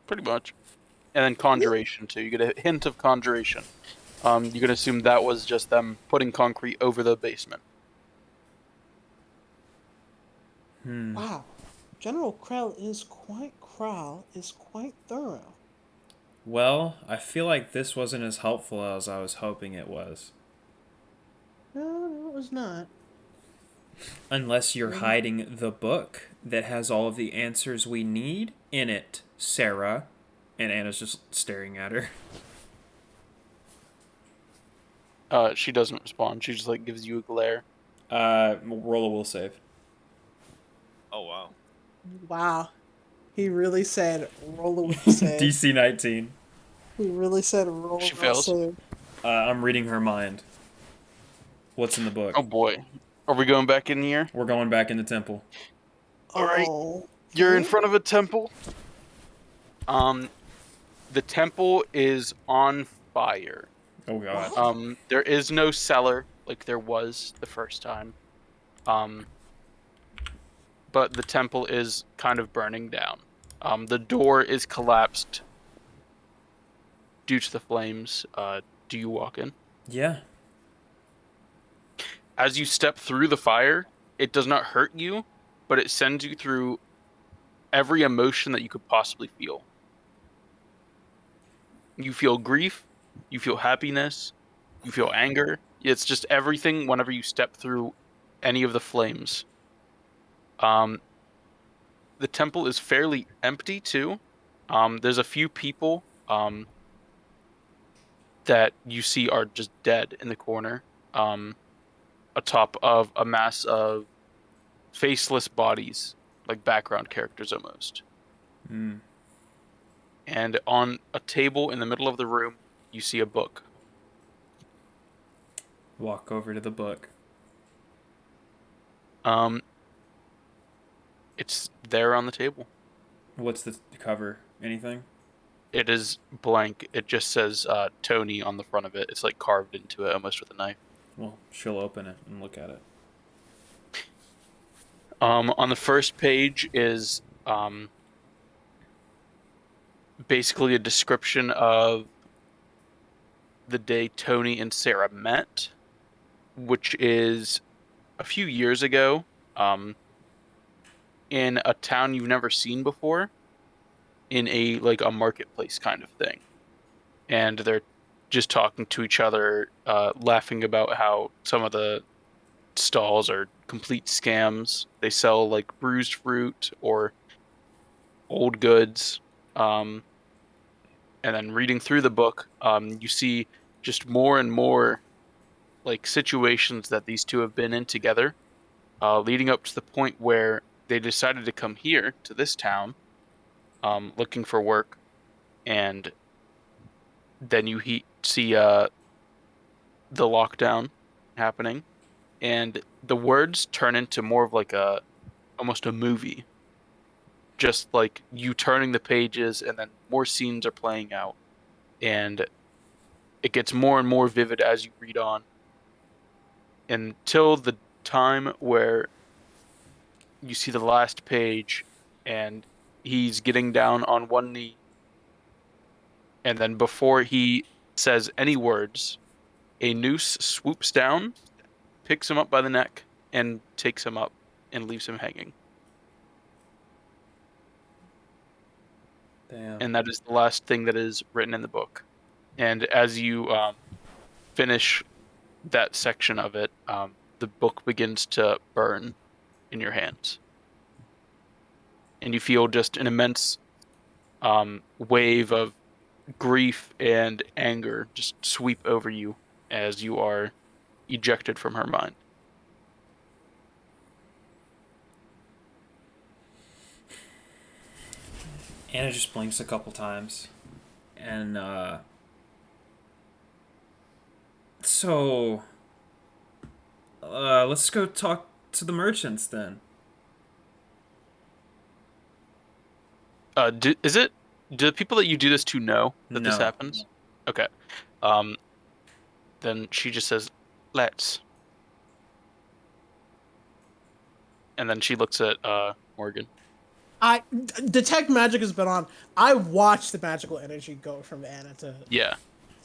Pretty much. And then conjuration, too. You get a hint of conjuration. You can assume that was just them putting concrete over the basement. Wow. General Krell is quite thorough. Well, I feel like this wasn't as helpful as I was hoping it was. No, it was not. Unless you're hiding the book that has all of the answers we need in it, Sarah. And Anna's just staring at her. She doesn't respond. She just like gives you a glare. Roll a will save. Oh, wow. Wow. He really said roll a will save. DC 19. He really said roll a She will fails. save. I'm reading her mind. What's in the book? Oh boy. Are we going back in here? We're going back in the temple. Alright. Oh. You're in front of a temple. The temple is on fire. Oh god. There is no cellar like there was the first time. But the temple is kind of burning down. The door is collapsed due to the flames. Do you walk in? Yeah. As you step through the fire, it does not hurt you, but it sends you through every emotion that you could possibly feel. You feel grief, you feel happiness, you feel anger. It's just everything whenever you step through any of the flames. Um, the temple is fairly empty too. There's a few people that you see are just dead in the corner, um, atop of a mass of faceless bodies, like background characters almost. Hmm. And on a table in the middle of the room, you see a book. Walk over to the book. Um, it's there on the table. What's the cover? Anything? It is blank. It just says Tony on the front of it. It's like carved into it almost with a knife. Well, she'll open it and look at it. On the first page is basically a description of the day Tony and Sarah met, which is a few years ago, in a town you've never seen before, in a like a marketplace kind of thing, and they're just talking to each other, laughing about how some of the stalls are complete scams. They sell like bruised fruit or old goods. Um, and then reading through the book, you see just more and more like situations that these two have been in together, leading up to the point where they decided to come here to this town, looking for work, and then see the lockdown happening, and the words turn into more of like a almost a movie, just like you turning the pages, and then more scenes are playing out, and it gets more and more vivid as you read on, until the time where you see the last page, and he's getting down on one knee, and then before he says any words, a noose swoops down, picks him up by the neck, and takes him up and leaves him hanging. Damn. And that is the last thing that is written in the book. And as you finish that section of it, the book begins to burn in your hands. And you feel just an immense wave of grief and anger just sweep over you as you are ejected from her mind. Anna just blinks a couple times. And, so, let's go talk to the merchants then. Do the people that you do this to know that this No. happens? Okay. Then she just says, "Let's." And then she looks at Morgan. I detect magic has been on. I watched the magical energy go from Anna to. Yeah,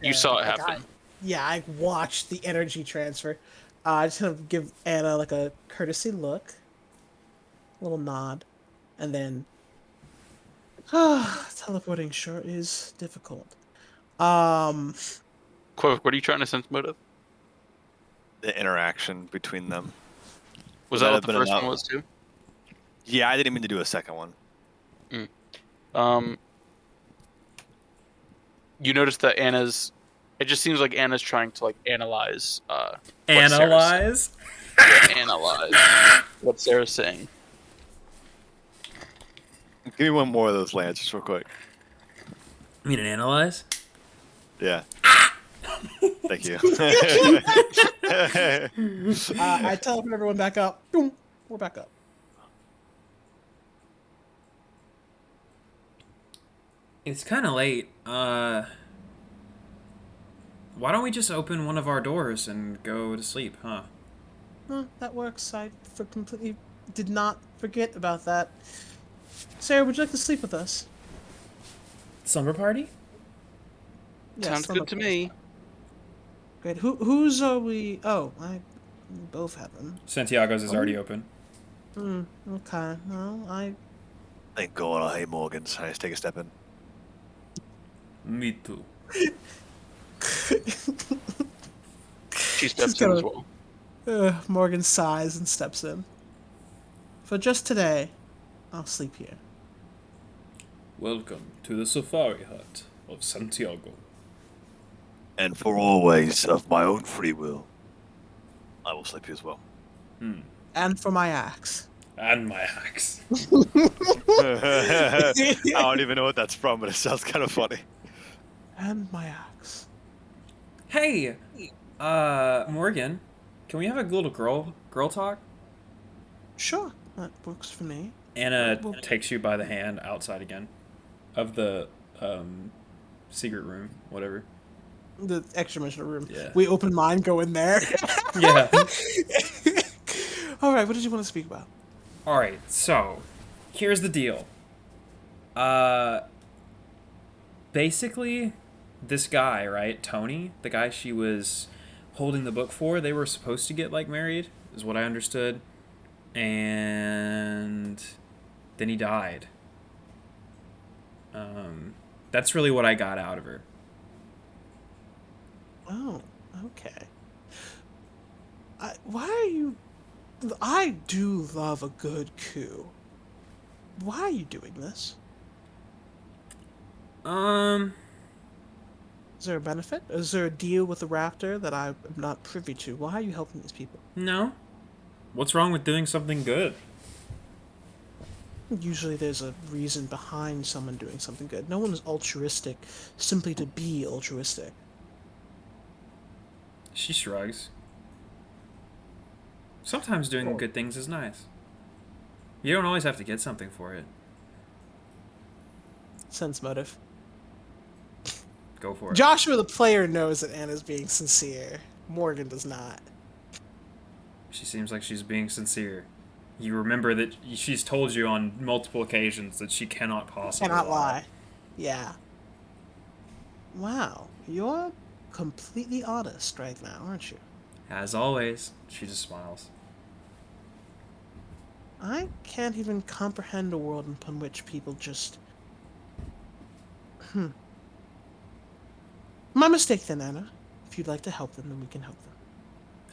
you saw it happen. I watched the energy transfer. I just kind of give Anna like a courtesy look, a little nod, and then. Teleporting sure is difficult. Quote, what are you trying to sense motive? The interaction between them. Was Would that that what have the been first enough? one was too? Yeah, I didn't mean to do a second one. You notice that Anna's. It just seems like Anna's trying to like analyze. Analyze? Analyze what Sarah's saying. Give me one more of those lands, just real quick. You mean an analyze? Yeah. Thank you. I teleport everyone back up. Boom, we're back up. It's kind of late. Why don't we just open one of our doors and go to sleep, huh? That works. I completely did not forget about that. Sarah, would you like to sleep with us? Slumber party? Sounds good to me. Great. Whose are we? Oh, we both have them. Santiago's is already open. Okay. Well, Thank God I hate Morgans. I just take a step in. Me too. She steps She's in as gonna- well. Morgan sighs and steps in. For just today, I'll sleep here. Welcome to the safari hut of Santiago. And for always, of my own free will, I will sleep here as well. And for my axe. And my axe. I don't even know what that's from, but it sounds kind of funny. And my axe. Hey, Morgan, can we have a little girl talk? Sure, that works for me. Anna Well- takes you by the hand outside again of the secret room, whatever. The extra mission room. Yeah. We open mine, go in there. Yeah. All right, what did you want to speak about? All right, so here's the deal. Basically, this guy, right, Tony, the guy she was holding the book for, they were supposed to get like married, is what I understood, and then he died. That's really what I got out of her. Oh, okay. Why are you... I do love a good coup. Why are you doing this? Is there a benefit? Is there a deal with the Raptor that I'm not privy to? Why are you helping these people? No. What's wrong with doing something good? Usually there's a reason behind someone doing something good. No one is altruistic simply to be altruistic. She shrugs. Sometimes doing good things is nice. You don't always have to get something for it. Sense motive. Go for it. Joshua, the player, knows that Anna's being sincere. Morgan does not. She seems like she's being sincere. You remember that she's told you on multiple occasions that she cannot possibly Cannot lie. Yeah. Wow. You're completely honest right now, aren't you? As always, she just smiles. I can't even comprehend a world upon which people just... My mistake then, Anna. If you'd like to help them, then we can help them.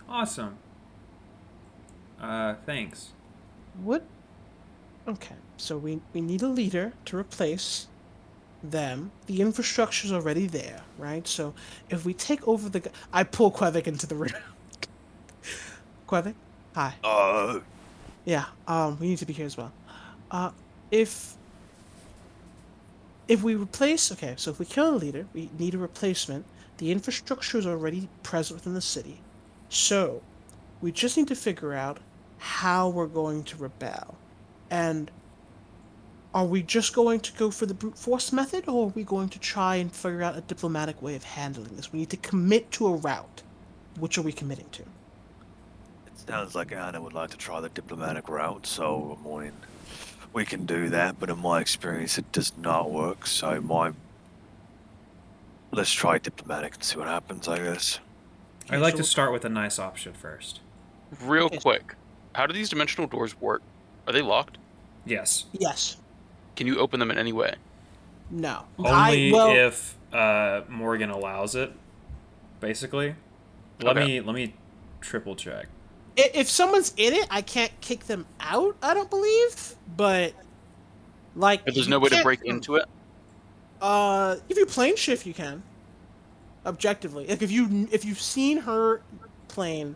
Awesome. Thanks. What? Okay, so we need a leader to replace them. The infrastructure's already there, right? So if we take over the... I pull Quevik into the room. Quevik? Hi. Yeah, we need to be here as well. If we replace... Okay, so if we kill a leader, we need a replacement. The infrastructure is already present within the city. So, we just need to figure out how we're going to rebel. And are we just going to go for the brute force method, or are we going to try and figure out a diplomatic way of handling this? We need to commit to a route. Which are we committing to? It sounds like Anna would like to try the diplomatic route, so I mean, we can do that, but in my experience it does not work, so let's try diplomatic and see what happens, I guess. I'd like to start with a nice option first. Real quick, how do these dimensional doors work? Are they locked? Yes. Yes. Can you open them in any way? No. Only if Morgan allows it, basically. Let me triple check. If someone's in it, I can't kick them out, I don't believe. But, like... But there's you no way to can't- break into it? If you plane shift, you can. Objectively. Like, if you've seen her plane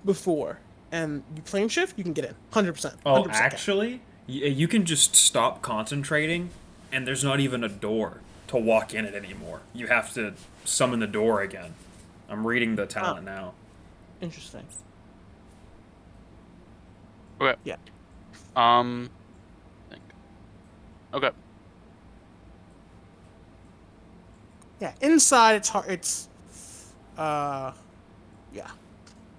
before, and you plane shift, you can get in. 100%. 100% Oh, can. actually, you can just stop concentrating, and there's not even a door to walk in it anymore. You have to summon the door again. I'm reading the talent now. Interesting. Okay. Yeah. Okay. Yeah, inside it's hard. It's, yeah.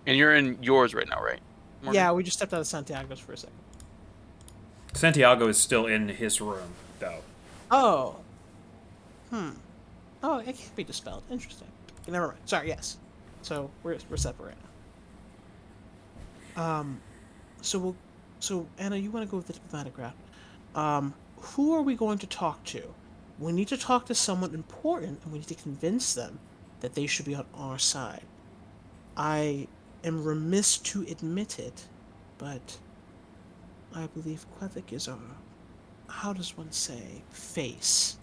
And you're in yours right now, right? Morgan? Yeah, we just stepped out of Santiago's for a second. Santiago is still in his room, though. Oh. Oh, it can't be dispelled. Interesting. Okay, never mind. Sorry, yes. So, we're separate now. So, Anna, you want to go with the diplomatic route. Who are we going to talk to? We need to talk to someone important, and we need to convince them that they should be on our side. I am remiss to admit it, but I believe Quethik is our, how does one say, face.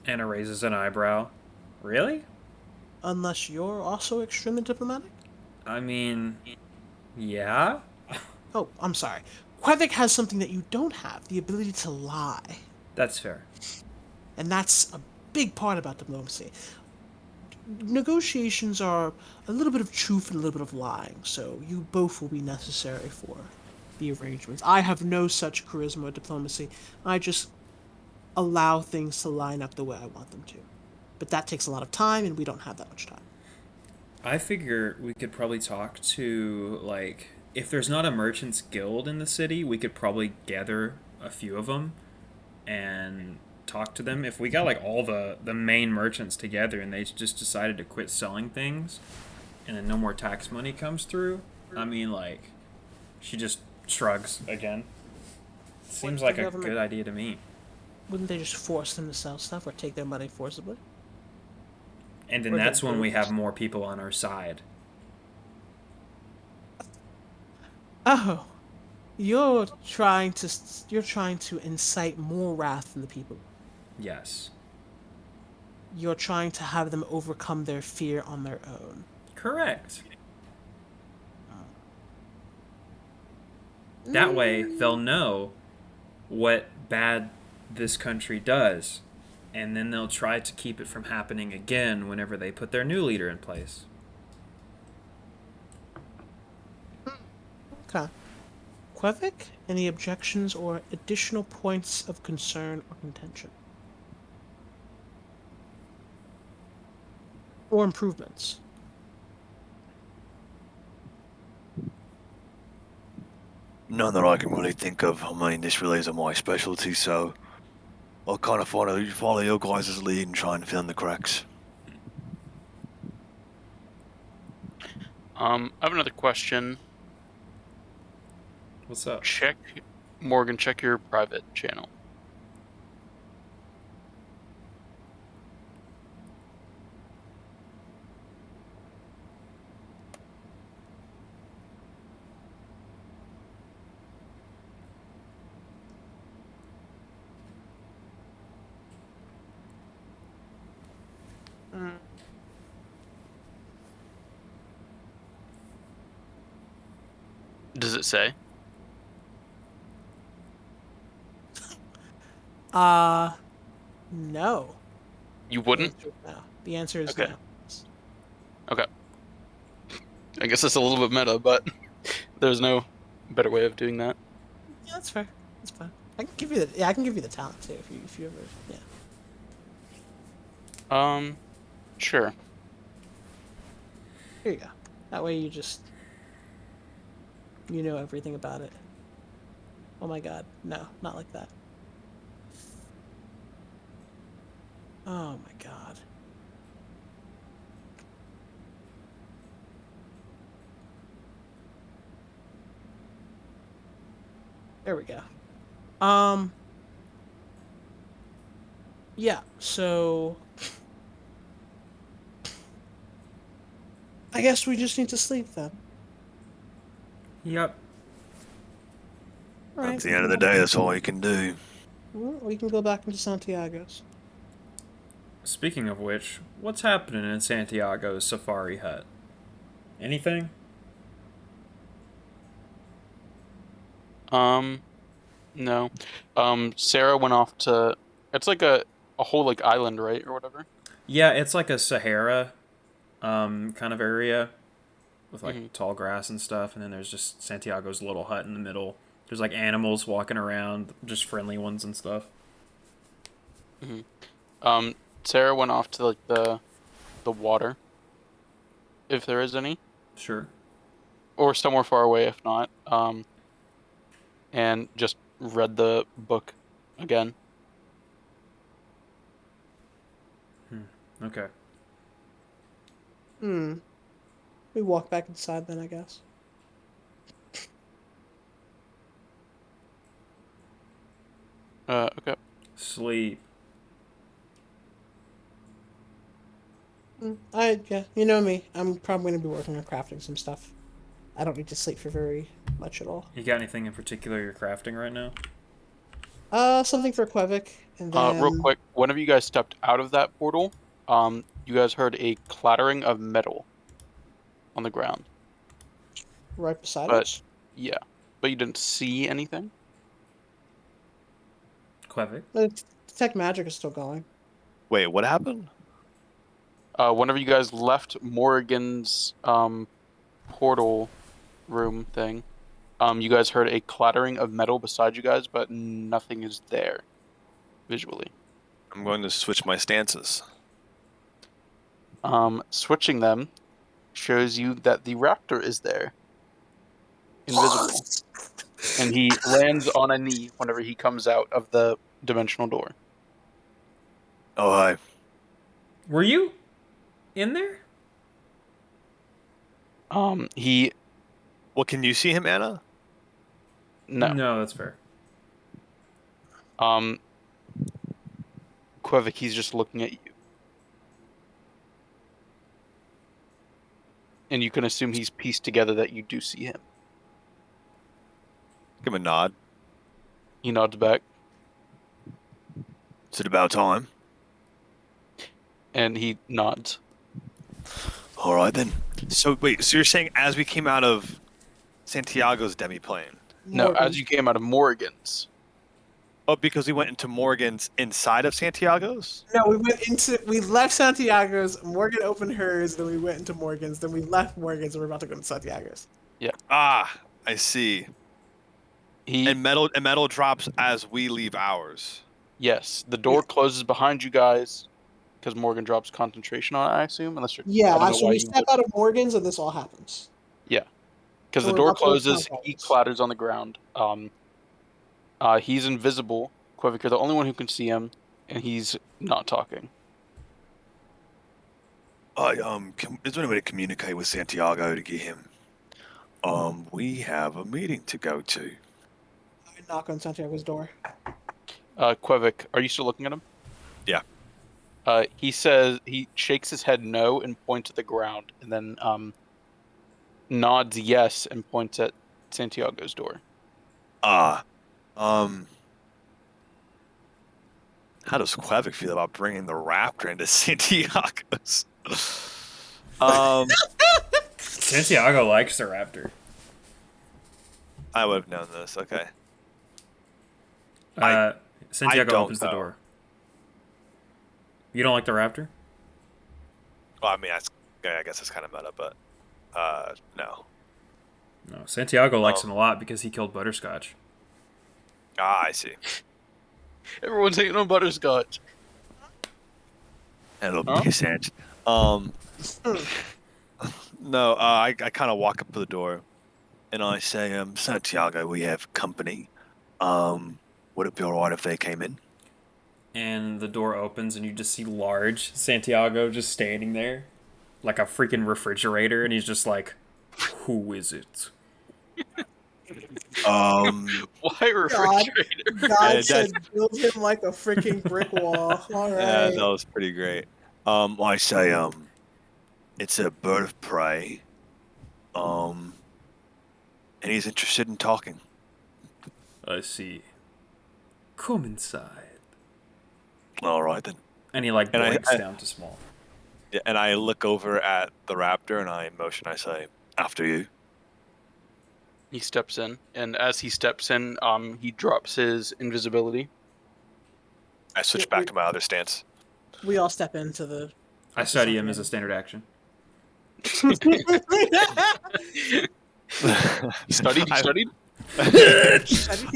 Anna raises an eyebrow. Really? Unless you're also extremely diplomatic? I mean, yeah? Oh, I'm sorry. Quethik has something that you don't have, the ability to lie. That's fair. And that's a big part about diplomacy. Negotiations are a little bit of truth and a little bit of lying, so you both will be necessary for the arrangements. I have no such charisma or diplomacy. I just allow things to line up the way I want them to. But that takes a lot of time, and we don't have that much time. I figure we could probably talk to, like, if there's not a merchants guild in the city, we could probably gather a few of them and talk to them. If we got, like, all the main merchants together and they just decided to quit selling things and then no more tax money comes through, I mean, like, she just shrugs again. Seems like a good idea to me. Wouldn't they just force them to sell stuff or take their money forcibly? And then Or that's the when we have villagers. more people on our side. Oh, you're trying to incite more wrath in the people. Yes. You're trying to have them overcome their fear on their own. Correct. That way, they'll know what bad this country does, and then they'll try to keep it from happening again whenever they put their new leader in place. Okay. Quevik, any objections or additional points of concern or contention? Or improvements? None that I can really think of. I mean, this really isn't my specialty, so I'll kind of follow your guys' lead and try and fill in the cracks. I have another question. What's up? Morgan, check your private channel. Does it say? No. You The wouldn't? answer is no. The answer is Okay. no. Okay. I guess that's a little bit meta, but there's no better way of doing that. Yeah, that's fair. That's fine. I can give you the I can give you the talent too if you ever Sure. Here you go. That way you know everything about it. Oh my god. No, not like that. Oh my god. There we go. Um yeah, so I guess we just need to sleep then. Yep. All right. At the end of the day, that's all you can do. Well, we can go back into Santiago's. Speaking of which, what's happening in Santiago's safari hut? Anything? No. Sarah went off to. It's like a whole like island, right, or whatever. Yeah, it's like a Sahara kind of area with like Mhm. tall grass and stuff, and then there's just Santiago's little hut in the middle. There's like animals walking around, just friendly ones and stuff. Um, Sarah went off to like the water, if there is any, Sure. or somewhere far away if not. And just read the book again. Okay. We walk back inside then, I guess. Okay. Sleep. Yeah, you know me. I'm probably gonna be working on crafting some stuff. I don't need to sleep for very much at all. You got anything in particular you're crafting right now? Something for Quevic, and Real then quick, whenever you guys stepped out of that portal, you guys heard a clattering of metal on the ground. right beside But us. yeah, but you didn't see anything. Quevic? Detect magic is still going. Wait, what happened? Whenever you guys left Morrigan's portal room thing, you guys heard a clattering of metal beside you guys, but nothing is there visually. I'm going to switch my stances. Switching them shows you that the raptor is there, invisible, and he lands on a knee whenever he comes out of the dimensional door. Oh, hi. Were you in there? He Well, can you see him, Anna? no. No, that's fair. Um, Quevic, he's just looking at you, and you can assume he's pieced together that you do see him. Give him a nod. He nods back, Is it about time? and he nods. All right, then. So, wait, so you're saying as we came out of Santiago's demiplane? No, Morgan. as you came out of Morrigan's. Oh, because we went into Morgan's inside of Santiago's? No, we left Santiago's. Morgan opened hers, then we went into Morgan's, then we left Morgan's, and we're about to go to Santiago's. Ah, I see. He And metal drops as we leave ours. Yes, the door closes behind you guys because Morgan drops concentration on it, I assume, unless you're. I Yeah, don't know so why we you step would. out of Morgan's, and this all happens. Yeah, because So the we're door about to go to closes, he Santiago's. clatters on the ground. He's invisible. Quevic, you're the only one who can see him, and he's not talking. Is there any way to communicate with Santiago to get him? We have a meeting to go to. I knock on Santiago's door. Quevic, are you still looking at him? Yeah. He says he shakes his head no and points at the ground, and then nods yes and points at Santiago's door. How does Quevic feel about bringing the raptor into Santiago's? Santiago likes the raptor. I would have known this. Okay. I Santiago don't opens the know. door. You don't like the raptor? Well, I mean, I guess it's kind of meta, but no. No. Santiago likes Oh. him a lot because he killed Butterscotch. Ah, I see. Everyone's hating on butterscotch. And it'll Huh? be Sant. No, I kind of walk up to the door, and I say, Santiago, we have company. Would it be alright if they came in? And the door opens and you just see large Santiago just standing there like a freaking refrigerator, and he's just like, who is it? Why a refrigerator? God Yeah, said, build him like a freaking brick wall. All right. Yeah, that was pretty great. I say, it's a bird of prey. And he's interested in talking. I see. Come inside. All right then. And he like And blinks I- down to small. Yeah, and I look over at the raptor and I motion. I say, "After you." He steps in, and as he steps in, he drops his invisibility. I switch back to my other stance. We all step into the. I study him as a standard action. He studied. He I- studied.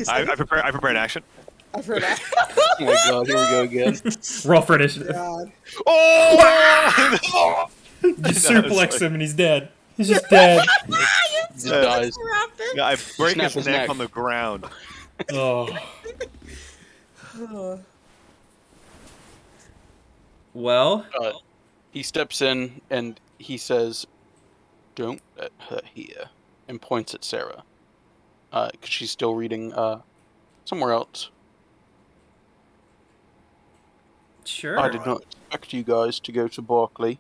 I prepare an action. I've heard that. Oh my god! Here we go again. Roll for initiative. God. Oh! You suplex him and he's dead. He's just dead. He dies. Yeah, I break Snap his his neck neck. on the ground. Oh. Uh, Well, He steps in and he says, "Don't let her hear," and points at Sarah, because she's still reading somewhere else. sure. I did not expect you guys to go to Barkley.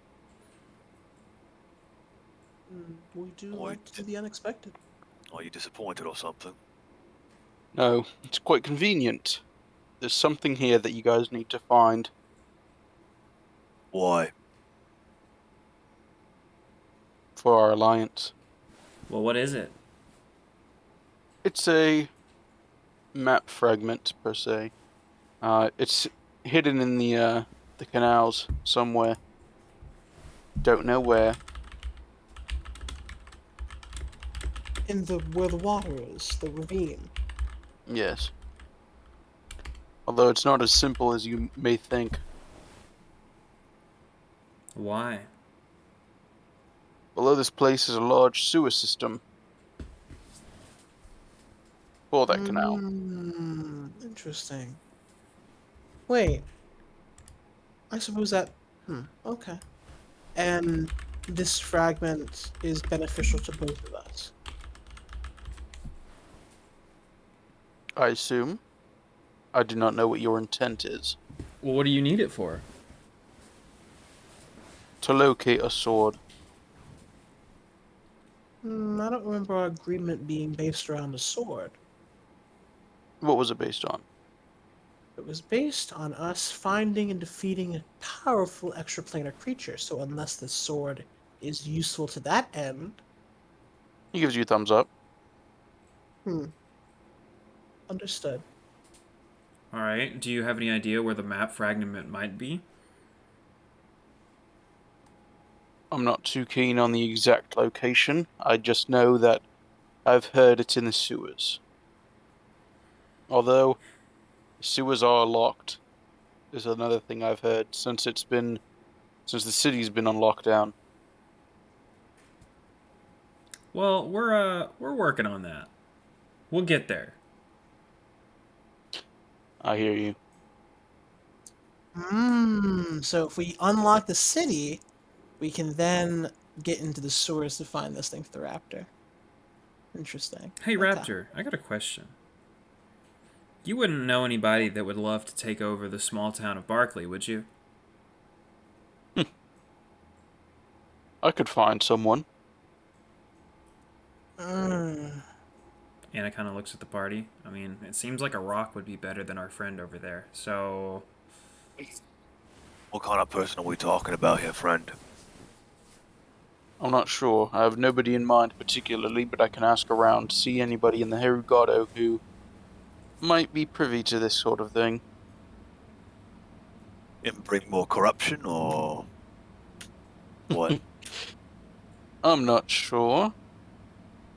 We do Or, like to do the unexpected. are you disappointed or something? No, it's quite convenient. There's something here that you guys need to find. Why? For our alliance. Well, what is it? It's a map fragment per se. It's hidden in the canals somewhere. Don't know where. In the where the water is, the ravine. Yes. Although it's not as simple as you may think. Why? Below this place is a large sewer system for that canal. Interesting. Wait, I suppose that. Okay. And this fragment is beneficial to both of us. I assume. I do not know what your intent is. Well, what do you need it for? To locate a sword. I don't remember our agreement being based around a sword. What was it based on? It was based on us finding and defeating a powerful extraplanar creature. So unless the sword is useful to that end, He gives you a thumbs up. understood. All right. Do you have any idea where the map fragment might be? I'm not too keen on the exact location. I just know that I've heard it's in the sewers. Although, the sewers are locked, is another thing I've heard since the city's been on lockdown. Well, we're working on that. We'll get there. I hear you. So if we unlock the city, we can then get into the sewers to find this thing for the raptor. Interesting. Hey, Okay. Raptor, I got a question. You wouldn't know anybody that would love to take over the small town of Barkley, would you? I could find someone. Mm, Anna kind of looks at the party. I mean, it seems like a rock would be better than our friend over there. So, What kind of person are we talking about here, friend? I'm not sure. I have nobody in mind particularly, but I can ask around, see anybody in the Herugado who might be privy to this sort of thing. And bring more corruption or what? I'm not sure.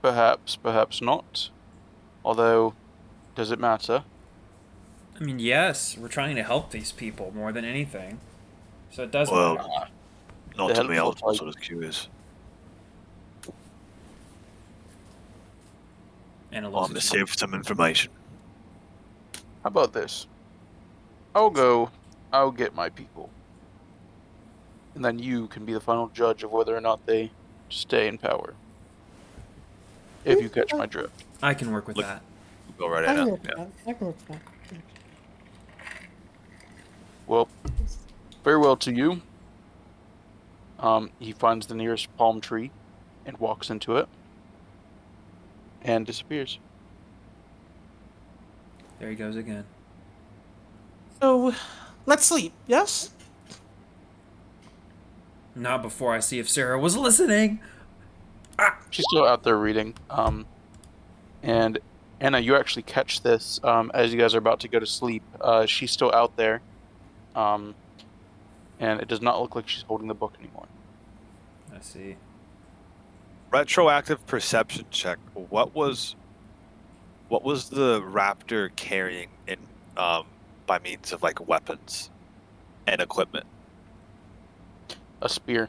Perhaps, perhaps not. Although, does it matter? I mean, yes, we're trying to help these people more than anything. So it does Well, matter. not The to me. I helpful was type. sort of curious. Anna I'm looks to at see you. for some information. How about this? I'll get my people. And then you can be the final judge of whether or not they stay in power. If you catch my drift. I can work with Look- that. Go right I in. can work with Yeah. that. I can work with that. Well, farewell to you. He finds the nearest palm tree and walks into it. And disappears. There he goes again. So, let's sleep. Yes. Not before I see if Sarah was listening. She's still out there reading. And Anna, you actually catch this as you guys are about to go to sleep. She's still out there. And it does not look like she's holding the book anymore. I see. Retroactive perception check. What was the raptor carrying in by means of like weapons and equipment? A spear.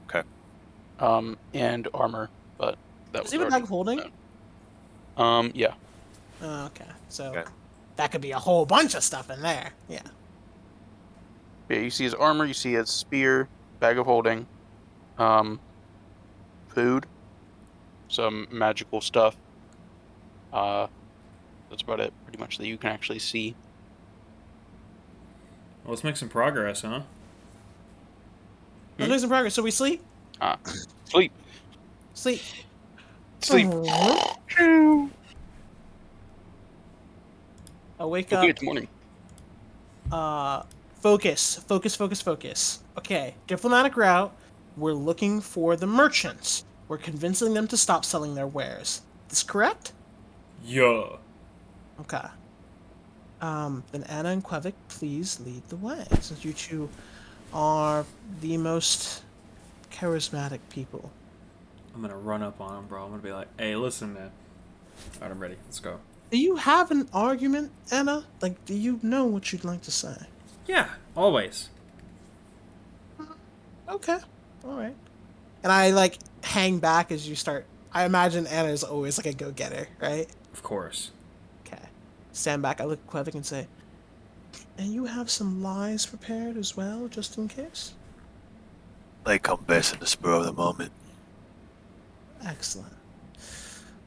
Okay. And armor, but that Is was he already bag holding? known. Yeah. Oh, okay. So Okay. that could be a whole bunch of stuff in there. Yeah. Yeah, you see his armor, you see his spear, bag of holding, food, some magical stuff. That's about it, pretty much, that you can actually see. Well, let's make some progress, huh? Let's make some progress. So we sleep? Sleep. Sleep. Sleep. I'll wake Okay, up. it's morning. Focus. Okay, diplomatic route. We're looking for the merchants. We're convincing them to stop selling their wares. Is this correct? Yeah. Okay. Then Anna and Quevic, please lead the way, since you two are the most charismatic people. I'm gonna run up on him, bro. I'm gonna be like, hey, listen, man. Alright, I'm ready. Let's go. Do you have an argument, Anna? Like, do you know what you'd like to say? Yeah, always. Okay. Alright. And I, like, hang back as you start. I imagine Anna is always, like, a go-getter, right? Of course. Okay. Stand back, I look at Quevic and say, and you have some lies prepared as well, just in case? They come best in the spur of the moment. Excellent.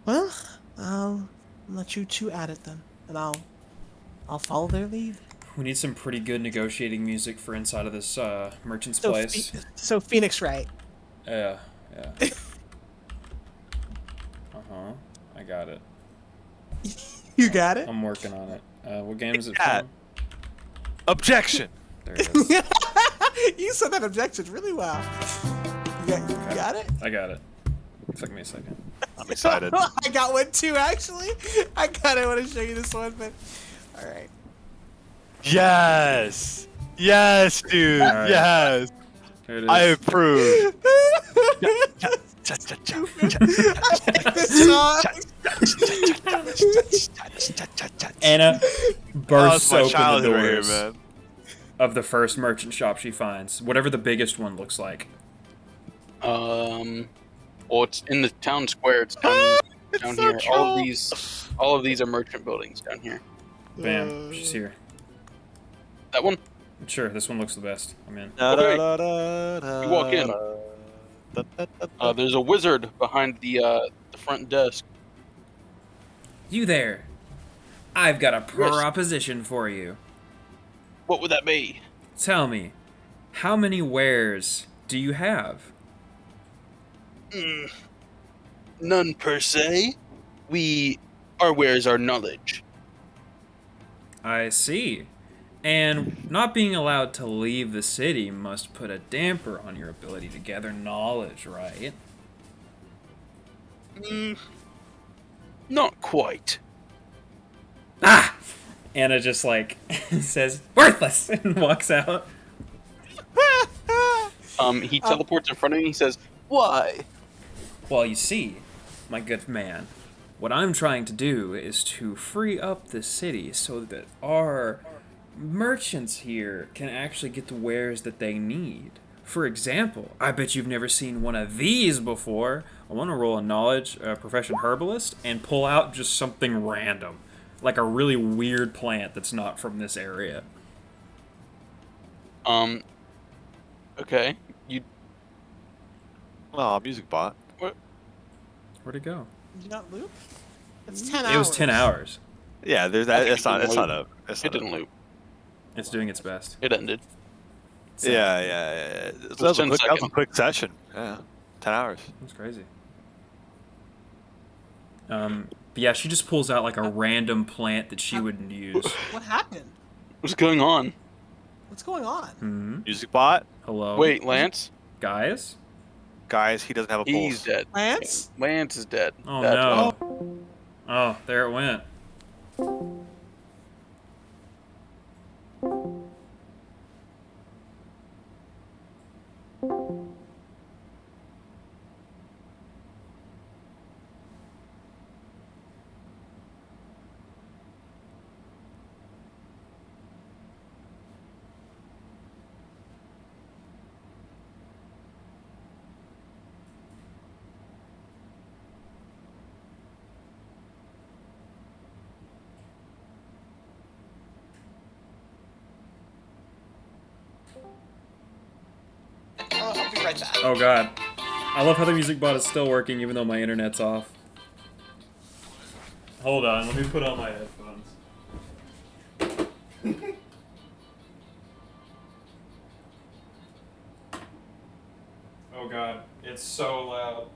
Well, I'll let you two at it then, and I'll follow their lead. We need some pretty good negotiating music for inside of this merchant's So, place. so Phoenix Wright. Yeah. Uh-huh. I got it. You got it? I'm working on it. What game is it Yeah. from? Objection! There it is. You said that objection really well. You got it? I got it. Took me a second. I'm excited. I got one too, actually. I kinda want to show you this one, but alright. Yes! Yes, dude! Alright. Yes! There it is. I approve! This song. Anna bursts my open the child over here, doors man. of the first merchant shop she finds, whatever the biggest one looks like. Well, it's in the town square. It's down so here. troll. All of these are merchant buildings down here. Bam, she's here. That one. Sure, this one looks the best. I'm in. You walk in. There's a wizard behind the front desk. You there. I've got a proposition for you. What would that be? Tell me, how many wares do you have? None per se. Our wares are knowledge. I see. And not being allowed to leave the city must put a damper on your ability to gather knowledge, right? Not quite. Ah! Anna just like says, worthless, and walks out. He teleports in front of me. He says, "Why?" Well, you see, my good man, what I'm trying to do is to free up the city so that our merchants here can actually get the wares that they need. For example, I bet you've never seen one of these before. I want to roll a knowledge profession herbalist and pull out just something random, like a really weird plant that's not from this area. Okay. Oh, music bot. Where'd it go? Did you not loop? It's 10 hours. It was 10 hours. Yeah, there's I that. think It's not. it It's didn't not a. It didn't loop. It's doing its best. It ended. So, Yeah. That was, a 10 quick, that was a seconds. quick session. Yeah, 10 hours. That's crazy. But yeah, she just pulls out like a random plant that she wouldn't use. What happened? What's going on? What's going on? Hmm. Music bot, Hello? Wait, Lance? Guys? guys, he doesn't have a He's pulse. dead. Lance? Lance is dead. Oh That's no. why. Oh, there it went. I'll be right back. Oh god. I love how the music bot is still working even though my internet's off. Hold on, let me put on my headphones. Oh god, it's so loud.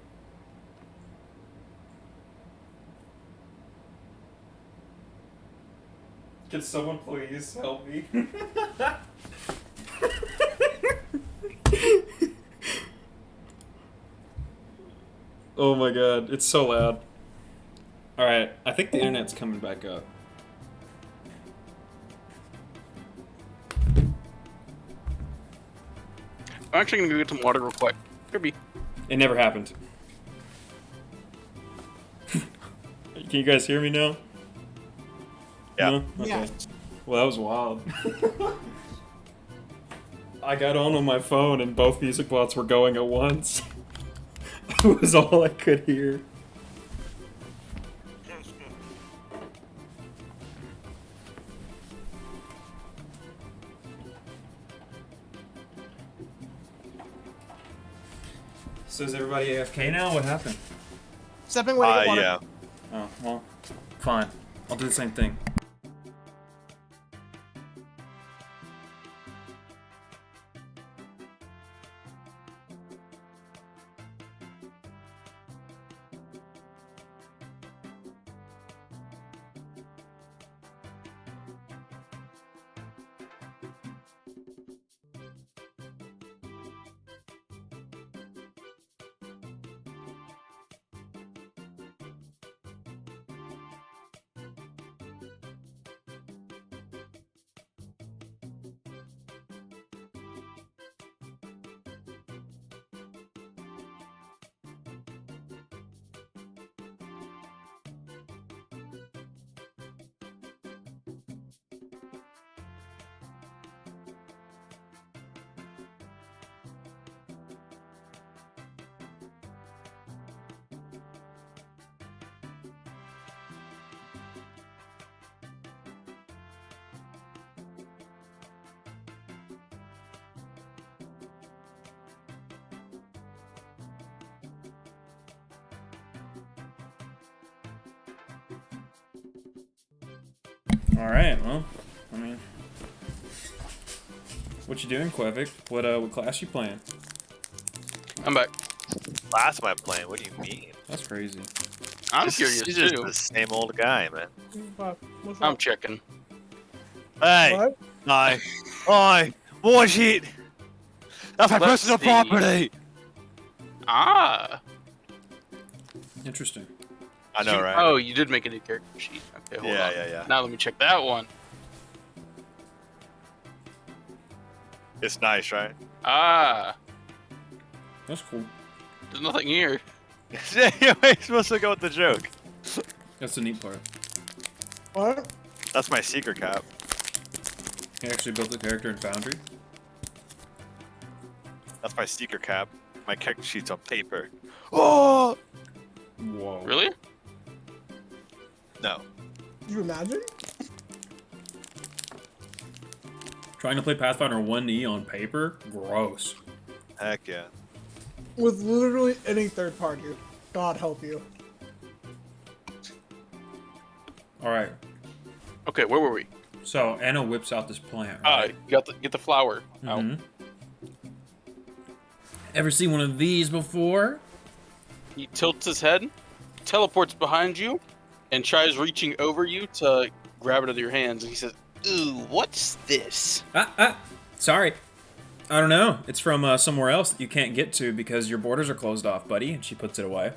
Can someone please help me? Oh my god, it's so loud. Alright, I think the internet's coming back up. I'm actually gonna go get some water real quick. Kirby. It never happened. Can you guys hear me now? Yeah. No? Okay. Yeah. Well, that was wild. I got on my phone and both music bots were going at once. It was all I could hear. So is everybody AFK now? What happened? Stepping away to get water. Yeah. Oh, well, fine. I'll do the same thing. Alright, well, I mean... What you doing, Quevic? What class you playing? I'm back. Last am I playing? What do you mean? That's crazy. I'm He's curious just too. the same old guy, man. What's I'm up? checking. Hey, What? I, watch it. That's my Let's personal see. property. Ah. Interesting. I know, right? Oh, you did make a new character sheet. Okay, hold on. Yeah. Now let me check that one. It's nice, right? Ah. That's cool. There's nothing here. You're supposed to go with the joke. That's the neat part. What? That's my secret cap. You actually built the character in Foundry? That's my secret cap. My character sheet's on paper. Oh! Whoa. Really? No. You imagine? Trying to play Pathfinder 1E on paper? Gross. Heck yeah. With literally any third party. God help you. Alright, Okay, where were we? so Anna whips out this plant, Ah, right? you get the flower. out. Mhm. Ever see one of these before? He tilts his head, teleports behind you, and tries reaching over you to grab it out of your hands. And he says, "Ooh, what's this?" Sorry. I don't know. It's from somewhere else that you can't get to because your borders are closed off, buddy. And she puts it away.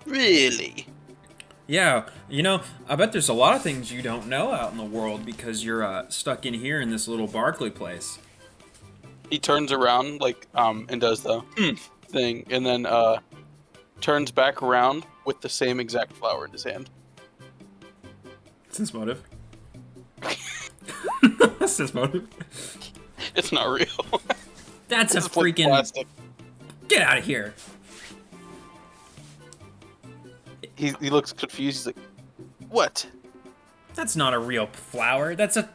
Really? Yeah, you know, I bet there's a lot of things you don't know out in the world because you're stuck in here in this little Barkley place. He turns around, like, and does the thing, and then turns back around with the same exact flower in his hand. Sense motive. Sense motive. It's not real. That's a It's like freaking... plastic. Get out of here. He looks confused. He's like, "What?" That's not a real flower. That's a...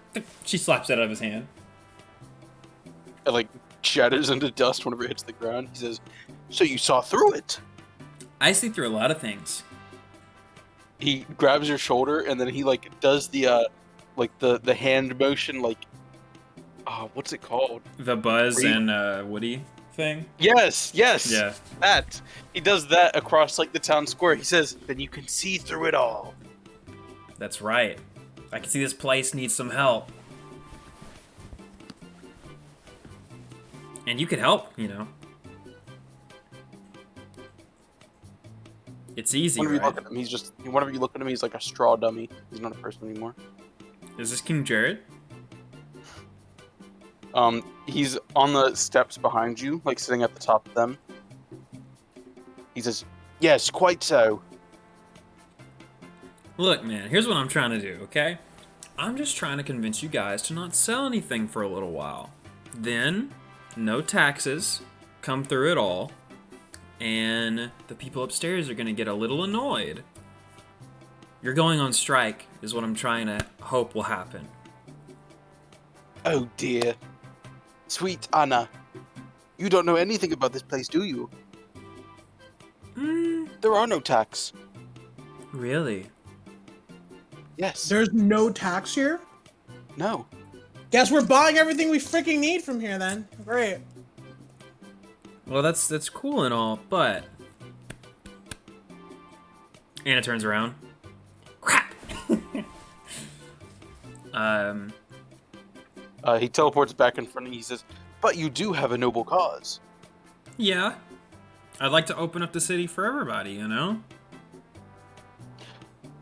She slaps it out of his hand. It like shatters into dust whenever it hits the ground. He says, "So you saw through it?" I see through a lot of things. He grabs your shoulder and then he like does the like the hand motion like what's it called? The Buzz Were you- and Woody thing. Yes, Yeah. that. He does that across like the town square. He says, "Then you can see through it all." That's right. I can see this place needs some help. And you could help, you know. It's easy, Whenever you right? look at him, whenever you look at him, he's like a straw dummy. He's not a person anymore. Is this King Jared? He's on the steps behind you, like sitting at the top of them. He says, "Yes, quite so." Look, man, here's what I'm trying to do, okay? I'm just trying to convince you guys to not sell anything for a little while. Then, no taxes, come through it all, and the people upstairs are gonna get a little annoyed. You're going on strike, is what I'm trying to hope will happen. Oh dear. Sweet Anna. You don't know anything about this place, do you? There are no tax. Really? Yes. There's no tax here? No. Guess we're buying everything we freaking need from here then. Great. Well, that's cool and all, but... Anna turns around. Crap! He teleports back in front of you. He says, "But you do have a noble cause." Yeah. I'd like to open up the city for everybody, you know?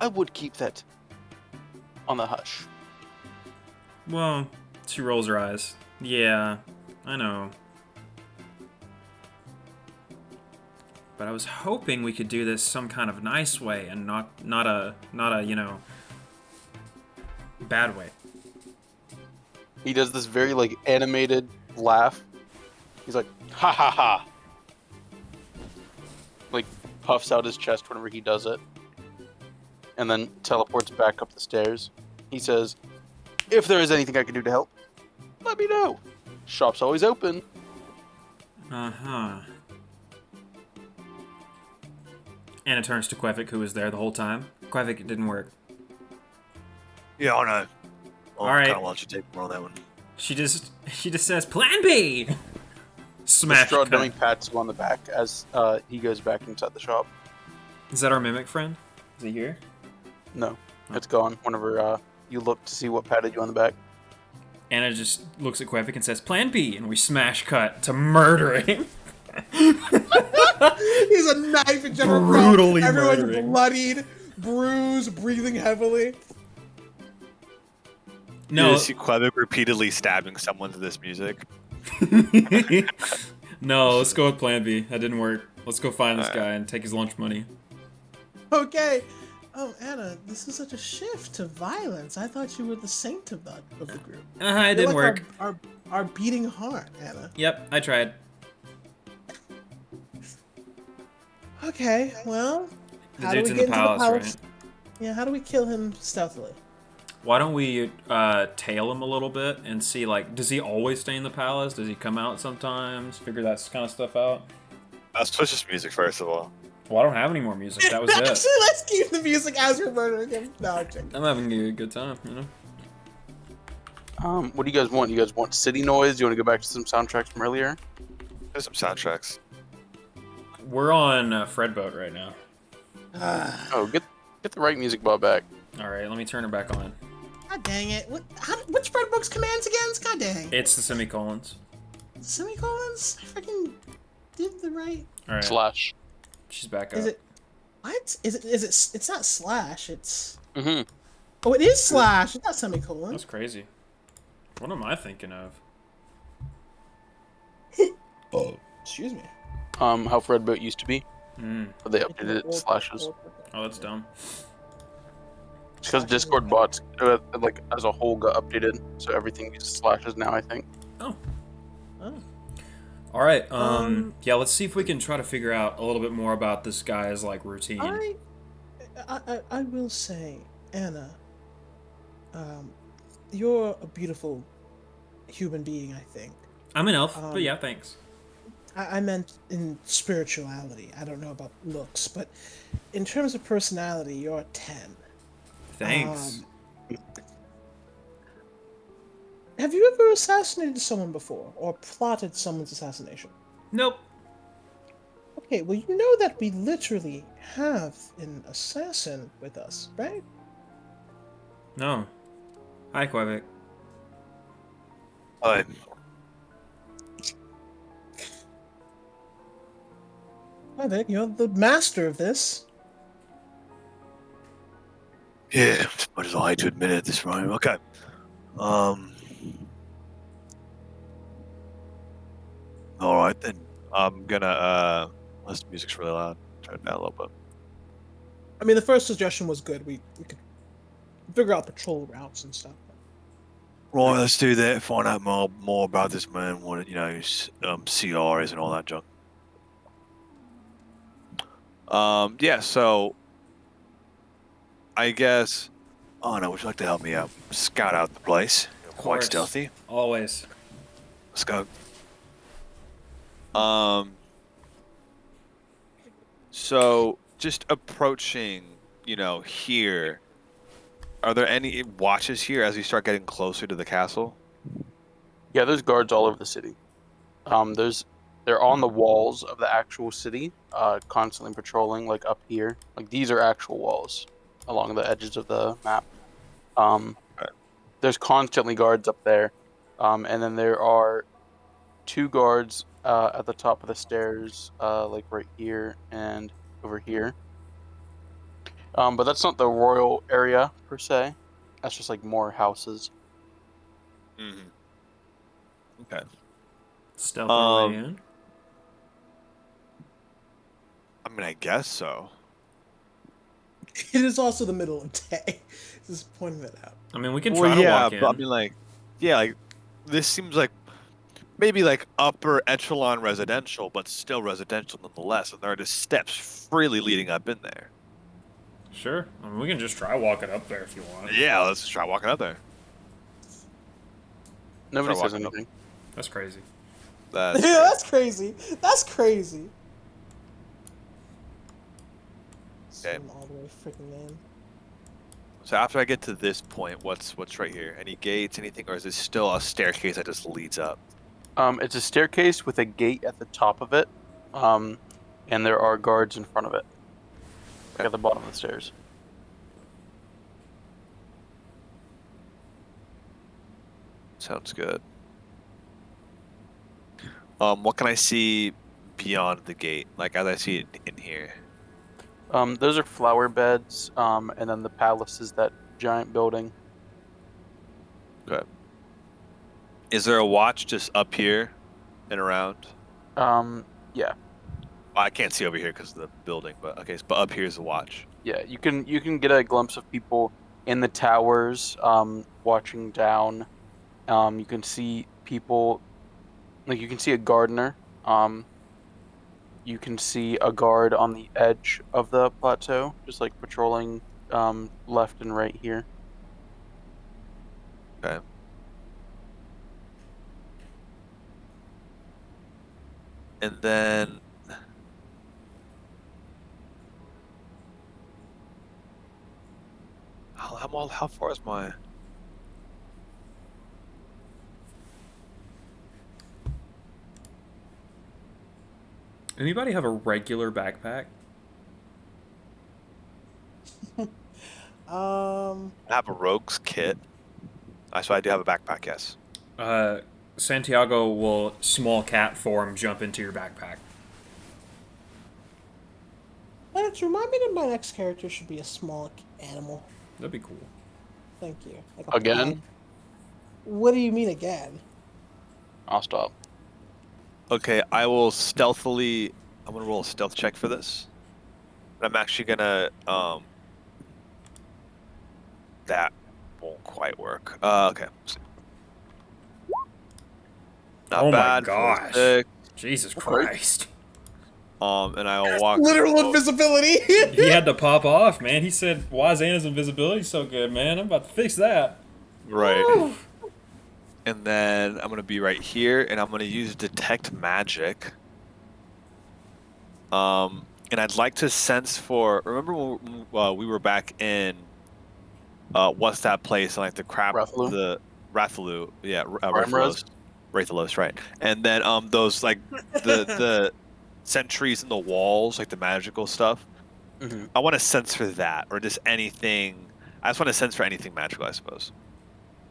I would keep that on the hush. Well, she rolls her eyes. Yeah, I know. But I was hoping we could do this some kind of nice way and not a you know, bad way. He does this very like animated laugh. He's like, "Ha ha ha!" Like puffs out his chest whenever he does it, and then teleports back up the stairs. He says, "If there is anything I can do to help, let me know. Shop's always open." Uh-huh. Anna turns to Quevik, who was there the whole time. Quevik, it didn't work. Yeah, I know. All right. Kind of want you to take more on that one. She just says, Plan B! The Smash straw cut. dummy pats you on the back as he goes back inside the shop. Is that our mimic friend? Is he here? No, it's gone. Whenever you look to see what patted you on the back. Anna just looks at Quevik and says, Plan B! And we smash cut to murdering. He's a knife in general. Brutally Everyone's murdering. bloodied, bruised, breathing heavily. No. You see Quebec repeatedly stabbing someone to this music. No, let's go with Plan B. That didn't work. Let's go find this Alright. guy and take his lunch money. Okay. Oh, Anna, this is such a shift to violence. I thought you were the saint of the group. It You're didn't like work. Our beating heart, Anna. Yep, I tried. Okay, well, The how do dude's we in get the into palace, the palace? right? Yeah, how do we kill him stealthily? Why don't we tail him a little bit and see, like, does he always stay in the palace? Does he come out sometimes? Figure that kind of stuff out? Let's switch this music first of all. Well, I don't have any more music. That was it. Actually, let's keep the music as we're murdering him. No, I'm joking. I'm having a good time, you know? What do you guys want? You guys want city noise? Do you want to go back to some soundtracks from earlier? There's some soundtracks. We're on Fredboat right now. Oh, get the right music ball back. All right, let me turn it back on. God dang it. Which Fredbook's commands again? God dang. It's the semicolons. Semicolons? I freaking did the right. All right, Slash. she's back up. Is it. What? Is it? It's not slash, it's. Mm-hmm. Oh, it is slash. It's not semicolon. That's crazy. What am I thinking of? Excuse me. How Fredboat used to be. Mm. But they updated it to slashes. Oh, that's dumb. It's because Discord bots, like, as a whole got updated. So everything uses slashes now, I think. Oh. All right. Yeah, let's see if we can try to figure out a little bit more about this guy's like routine. I will say, Anna, you're a beautiful human being, I think. I'm an elf, but yeah, thanks. I meant in spirituality. I don't know about looks, but in terms of personality, you're a 10. Thanks. have you ever assassinated someone before, or plotted someone's assassination? Nope. Okay, well, you know that we literally have an assassin with us, right? No. Hi, Quebec. Hi. I think you're the master of this. Yeah, as much as I hate to admit it at this point. Okay. All right then. I'm gonna unless the music's really loud, turn it down a little bit. I mean, the first suggestion was good. We could figure out patrol routes and stuff. Right, let's do that. Find out more about this man. What CR is and all that junk. Yeah. So I guess. Oh no, would you like to help me out? Scout out the place. Quite Course. stealthy. Always. Let's go. So just approaching, here. Are there any watches here as we start getting closer to the castle? Yeah, there's guards all over the city. They're on the walls of the actual city, constantly patrolling, like up here. Like these are actual walls along the edges of the map. Okay. There's constantly guards up there, and then there are 2 guards at the top of the stairs, like right here and over here. But that's not the royal area per se. That's just like more houses. Mm-hmm. Okay. Stealth our way in. I mean, I guess so. It is also the middle of day. Just pointing that out. I mean, we can try to walk in. But I mean, like, this seems like maybe like upper echelon residential, but still residential nonetheless. And there are just steps freely leading up in there. Sure. I mean, we can just try walking up there if you want. Yeah, let's try walking up there. Nobody Try says walking up. anything. That's crazy. Yeah, that's crazy. That's crazy. Okay. Zoom all the way freaking in. So after I get to this point, what's right here? Any gates, anything, or is this still a staircase that just leads up? It's a staircase with a gate at the top of it, and there are guards in front of it, like at the bottom of the stairs. Sounds good. What can I see beyond the gate? Like as I see it in here. Those are flower beds, and then the palace is that giant building. Okay. Is there a watch just up here and around? Yeah, Well, I can't see over here because of the building, but okay. But up here is the watch. yeah. You can get a glimpse of people in the towers, watching down. You can see people, like you can see a gardener. You can see a guard on the edge of the plateau, just like patrolling left and right here. Okay. And then how far is my? Anybody have a regular backpack? I have a rogue's kit. So I do have a backpack, yes. Santiago will small cat form jump into your backpack. Let's remind me that my next character should be a small animal. That'd be cool. Thank you. Like a Again? pug. What do you mean again? I'll stop. Okay, I will stealthily. I'm gonna roll a stealth check for this. I'm actually gonna That won't quite work. Okay. Not Oh my bad. gosh. 46. Jesus Christ. And I will walk. Literal invisibility. He had to pop off, man. He said, why is Anna's invisibility so good, man? I'm about to fix that. Right. Woo. And then I'm gonna be right here, and I'm gonna use detect magic. And I'd like to sense for. Remember when we were back in. What's that place? Like the crap. Ruffalo? Rathalu, yeah, Armorers? Rathalos, right? And then those like the sentries in the walls, like the magical stuff. Mm-hmm. I want to sense for that, or just anything. I just want to sense for anything magical, I suppose.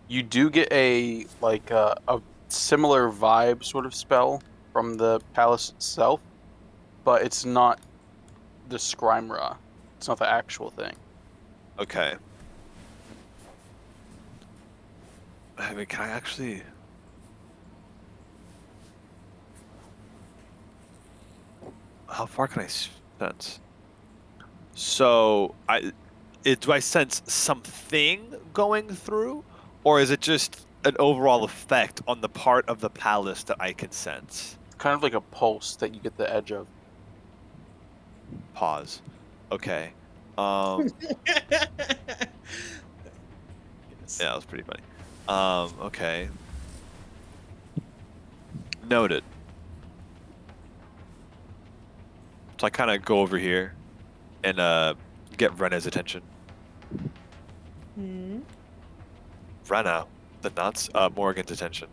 You do get a similar vibe sort of spell from the palace itself, but it's not the Scrimera. It's not the actual thing. Okay. I mean, can I actually? How far can I sense? So do I sense something going through, or is it just an overall effect on the part of the palace that I can sense? Kind of like a pulse that you get the edge of. Pause. Okay. Yeah, that was pretty funny. Okay. Noted. So I kind of go over here and get Rena's attention. Hmm. Rena, the nuts. Morgan's attention.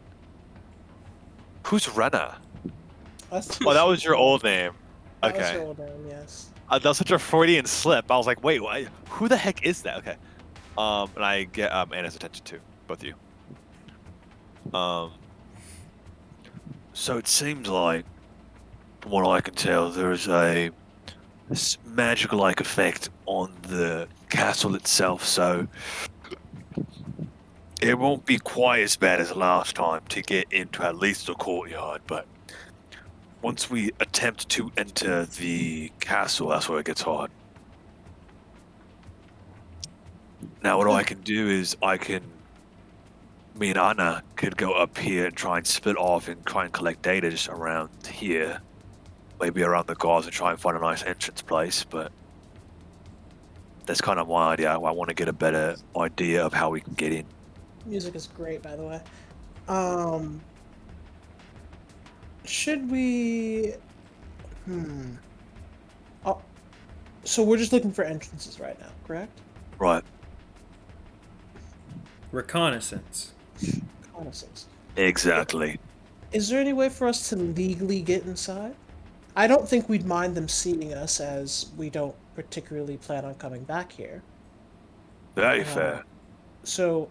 Who's Rena? Oh, that was your old name. That was Okay. her old name, yes. That was such a Freudian slip. I was like, wait, what? Who the heck is that? Okay. And I get Anna's attention too, both of you. So it seems like, from what I can tell, there's a magical-like effect on the castle itself. So it won't be quite as bad as last time to get into at least the courtyard, but once we attempt to enter the castle, that's where it gets hard. Now, what I can do is me and Anna could go up here and try and split off and try and collect data just around here. Maybe around the guards and try and find a nice entrance place, but that's kind of my idea. I want to get a better idea of how we can get in. Music is great, by the way. Should we? Oh, so we're just looking for entrances right now, correct? Right. Reconnaissance. Reconnaissance. Exactly. Is there any way for us to legally get inside? I don't think we'd mind them seeing us, as we don't particularly plan on coming back here. Very fair. So,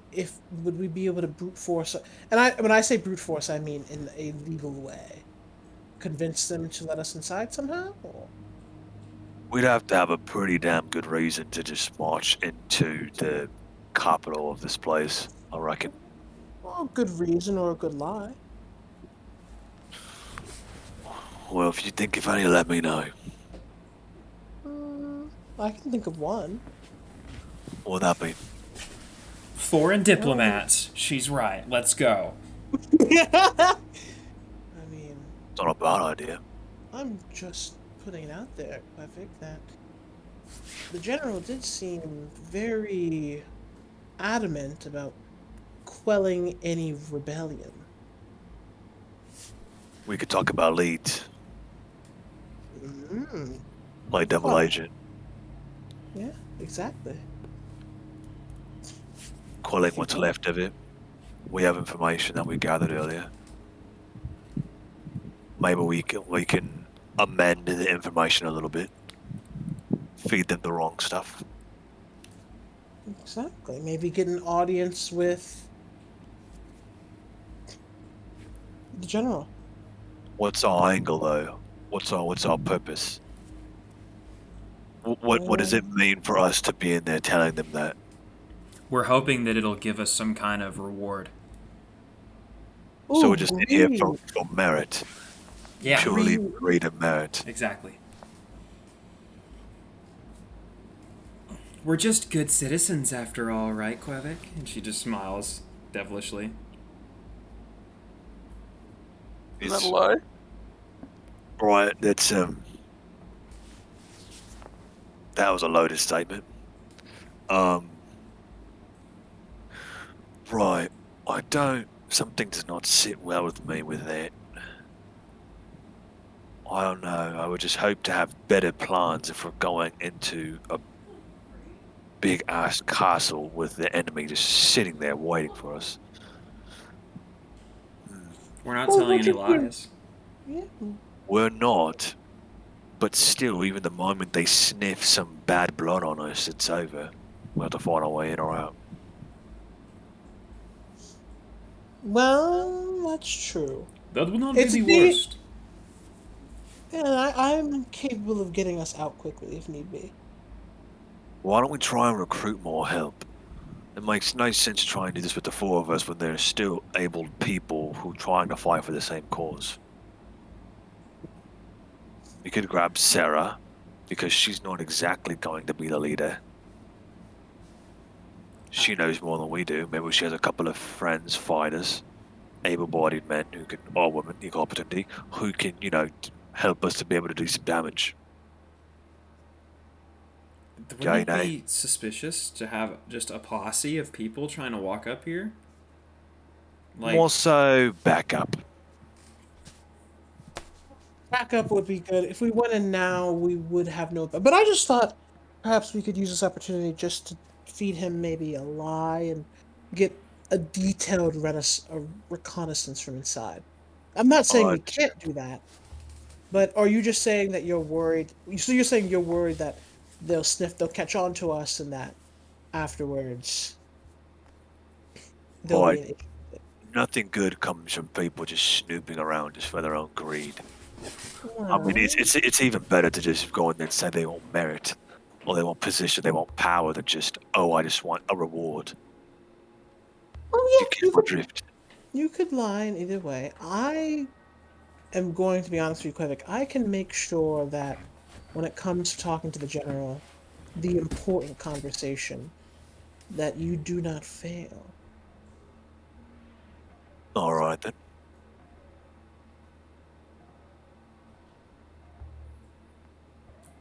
would we be able to brute force? And when I say brute force, I mean in a legal way. Convince them to let us inside somehow? Or? We'd have to have a pretty damn good reason to just march into the capital of this place, I reckon. Well, a good reason or a good lie. Well, if you think of any, let me know. I can think of one. What would that be? Foreign diplomats. She's right. Let's go. I mean, It's not a bad idea. I'm just putting it out there, Kvik, that the general did seem very adamant about quelling any rebellion. We could talk about leads, Mm, like double Well- agent, yeah, exactly. quelling what's left of it. We have information that we gathered earlier. Maybe we can amend the information a little bit. Feed them the wrong stuff. Exactly. Maybe get an audience with the general. What's our angle, though? What's our purpose? What does it mean for us to be in there telling them that? We're hoping that it'll give us some kind of reward. So Ooh, we're just in here greed. for merit, Yeah, purely greed and merit. exactly. We're just good citizens after all, right, Kvik? And she just smiles devilishly. Is that It's- a lie? Right, that was a loaded statement. Right, something does not sit well with me with that. I don't know, I would just hope to have better plans if we're going into a big ass castle with the enemy just sitting there waiting for us. We're not Well, telling what any you're doing- lies. Yeah. We're not. But still, even the moment they sniff some bad blood on us, it's over. We'll have to find our way in or out. Well, that's true. That would not It's be a the de- worst. And I'm capable of getting us out quickly if need be. Why don't we try and recruit more help? It makes no sense trying to do this with the four of us when there are still able people who are trying to fight for the same cause. We could grab Sarah, because she's not exactly going to be the leader. She knows more than we do. Maybe she has a couple of friends, fighters, able-bodied men who can, or women, equal opportunity, who can, help us to be able to do some damage. Wouldn't Yeah, it be suspicious to have just a posse of people trying to walk up here? Like, More so backup. Backup would be good. If we went in now, we would have no. But I just thought perhaps we could use this opportunity just to feed him maybe a lie and get a detailed reconnaissance from inside. I'm not saying we Alright. can't do that, but are you just saying that you're worried? So you're saying you're worried that they'll catch on to us, and that afterwards there'll be Alright. an issue. Nothing good comes from people just snooping around just for their own greed. I mean, Well, it's even better to just go in there and say they want merit, or they want position, they want power, than just, oh, I just want a reward. oh You yeah, get my drift. you could lie in either way. I am going to be honest with you, Quevic. I can make sure that when it comes to talking to the general, the important conversation, that you do not fail. Alright then.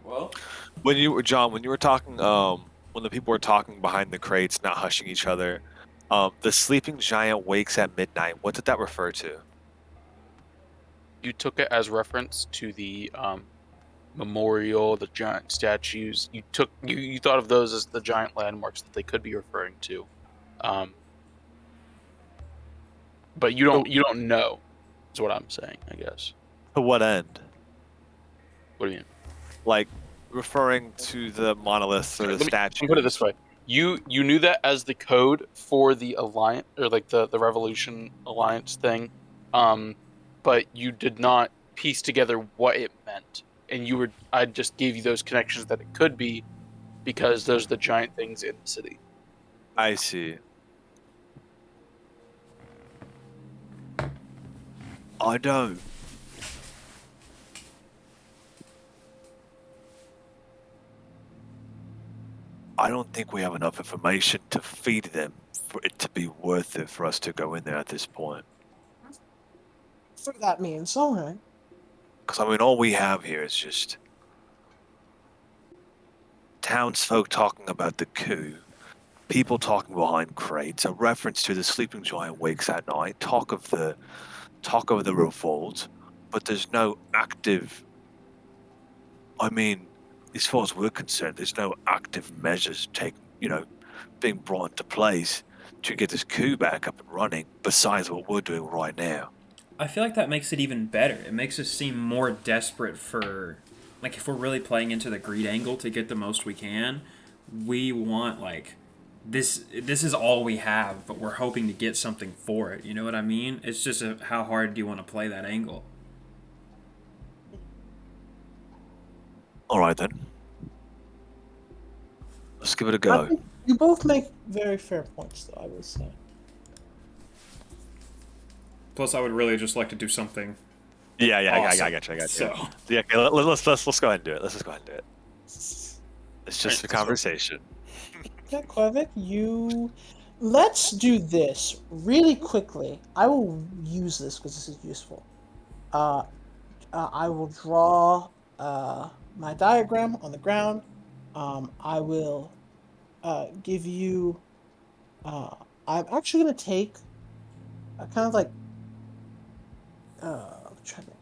well, When you were talking, when the people were talking behind the crates, not hushing each other, the sleeping giant wakes at midnight. What did that refer to? You took it as reference to the memorial, the giant statues. You thought of those as the giant landmarks that they could be referring to, but you don't know. Is what I'm saying, I guess. To what end? What do you mean? Like referring to the monoliths or the Let statues. me put it this way: you knew that as the code for the alliance, or like the Revolution Alliance thing, but you did not piece together what it meant, and I just gave you those connections that it could be, because those are the giant things in the city. I see. I don't. I don't think we have enough information to feed them for it to be worth it for us to go in there at this point. So that means, all right. Because, I mean, all we have here is just townsfolk talking about the coup, people talking behind crates, a reference to the sleeping giant wakes at night, talk of the revolt, but there's no active. I mean, as far as we're concerned, there's no active measures being brought into place to get this coup back up and running. Besides what we're doing right now. I feel like that makes it even better. It makes us seem more desperate for, like, if we're really playing into the greed angle to get the most we can, we want, like, this is all we have, but we're hoping to get something for it. You know what I mean? It's just how hard do you want to play that angle? All right then. Let's give it a I go. think you both make very fair points, though, I would say. Plus, I would really just like to do something. Yeah, Awesome. I got you. So, Yeah, okay, let's go ahead and do it. Let's just go ahead and do it. It's just a conversation. Yeah, Quevic, let's do this really quickly. I will use this because this is useful. I will draw my diagram on the ground. I will give you. I'm actually going to take a kind of like. Trying to think.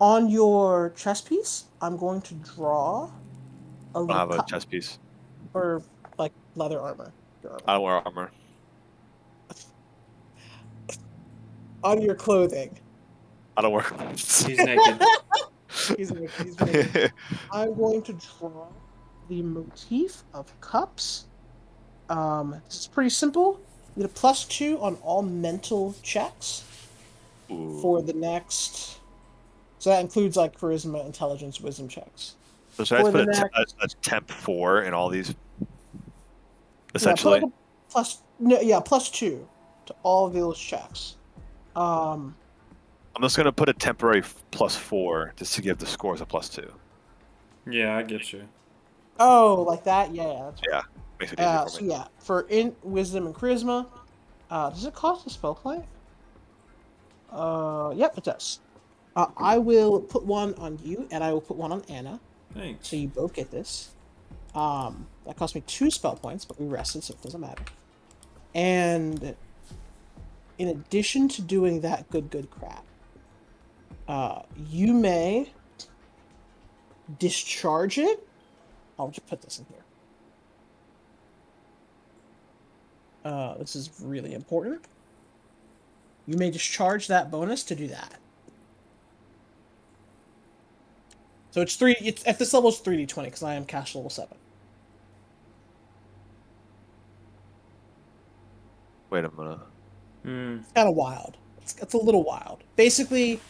On your chess piece, I'm going to draw a I little have a chest piece. or like leather armor. Your armor. I don't wear armor. on your clothing. I don't work. He's naked. He's naked. I'm going to draw the motif of cups. This is pretty simple. You get a +2 on all mental checks for the next. So that includes like charisma, intelligence, wisdom checks. So should I For just the put next, a temp 4 in all these? yeah, put Essentially. like a +2 to all of those checks. Um, I'm just gonna put a temporary +4 just to give the scores a +2. Yeah, I get you. oh, like that? Yeah, that's right. Yeah, makes it easier for So me. yeah, for in wisdom and charisma, does it cost a spell point? Yep, it does. I will put one on you, and I will put one on Anna, Thanks. so you both get this. That cost me 2 spell points, but we rested, so it doesn't matter. And in addition to doing that good crap, you may discharge it. I'll just put this in here. This is really important. You may discharge that bonus to do that. So it's 3. It's at this level it's 3d20 because I am cash level 7. Wait a minute. It's kind of wild. It's a little wild. Basically,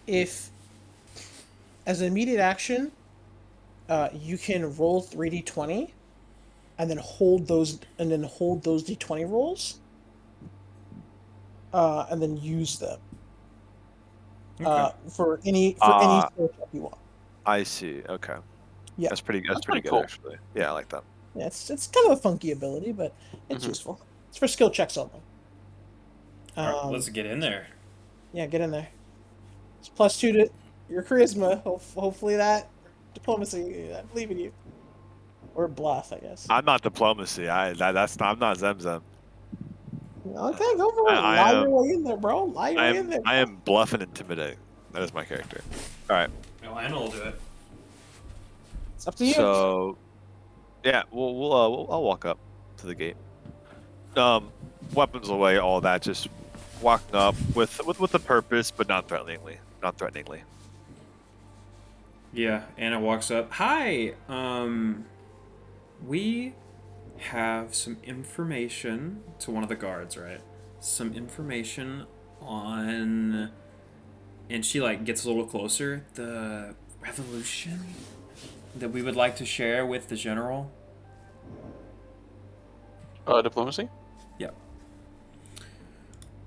if as an immediate action, you can roll 3d20, and then hold those d20 rolls, and then use them Okay. for any skill check you want. I see. Okay. Yeah. That's pretty That's pretty pretty good cool. actually. Yeah, I like that. Yeah, it's kind of a funky ability, but it's useful. It's for skill checks only. All right, let's get in there. Yeah, get in there. It's +2 to your charisma. Hopefully that diplomacy. I believe in you. Or bluff, I guess. I'm not diplomacy. I'm not Zemzem. Okay, go for it. Lie your way in there, bro. Lie your way in there. I am bluff and intimidate. That is my character. All right. Oh, Anna will do it. It's up to you. So, yeah, I'll walk up to the gate. Weapons away, all that. Just walking up with a purpose, but not threateningly. Not threateningly. Yeah, Anna walks up. Hi. We have some information to one of the guards, right? Some information on, and she like gets a little closer. The revolution that we would like to share with the general. Diplomacy? Yep.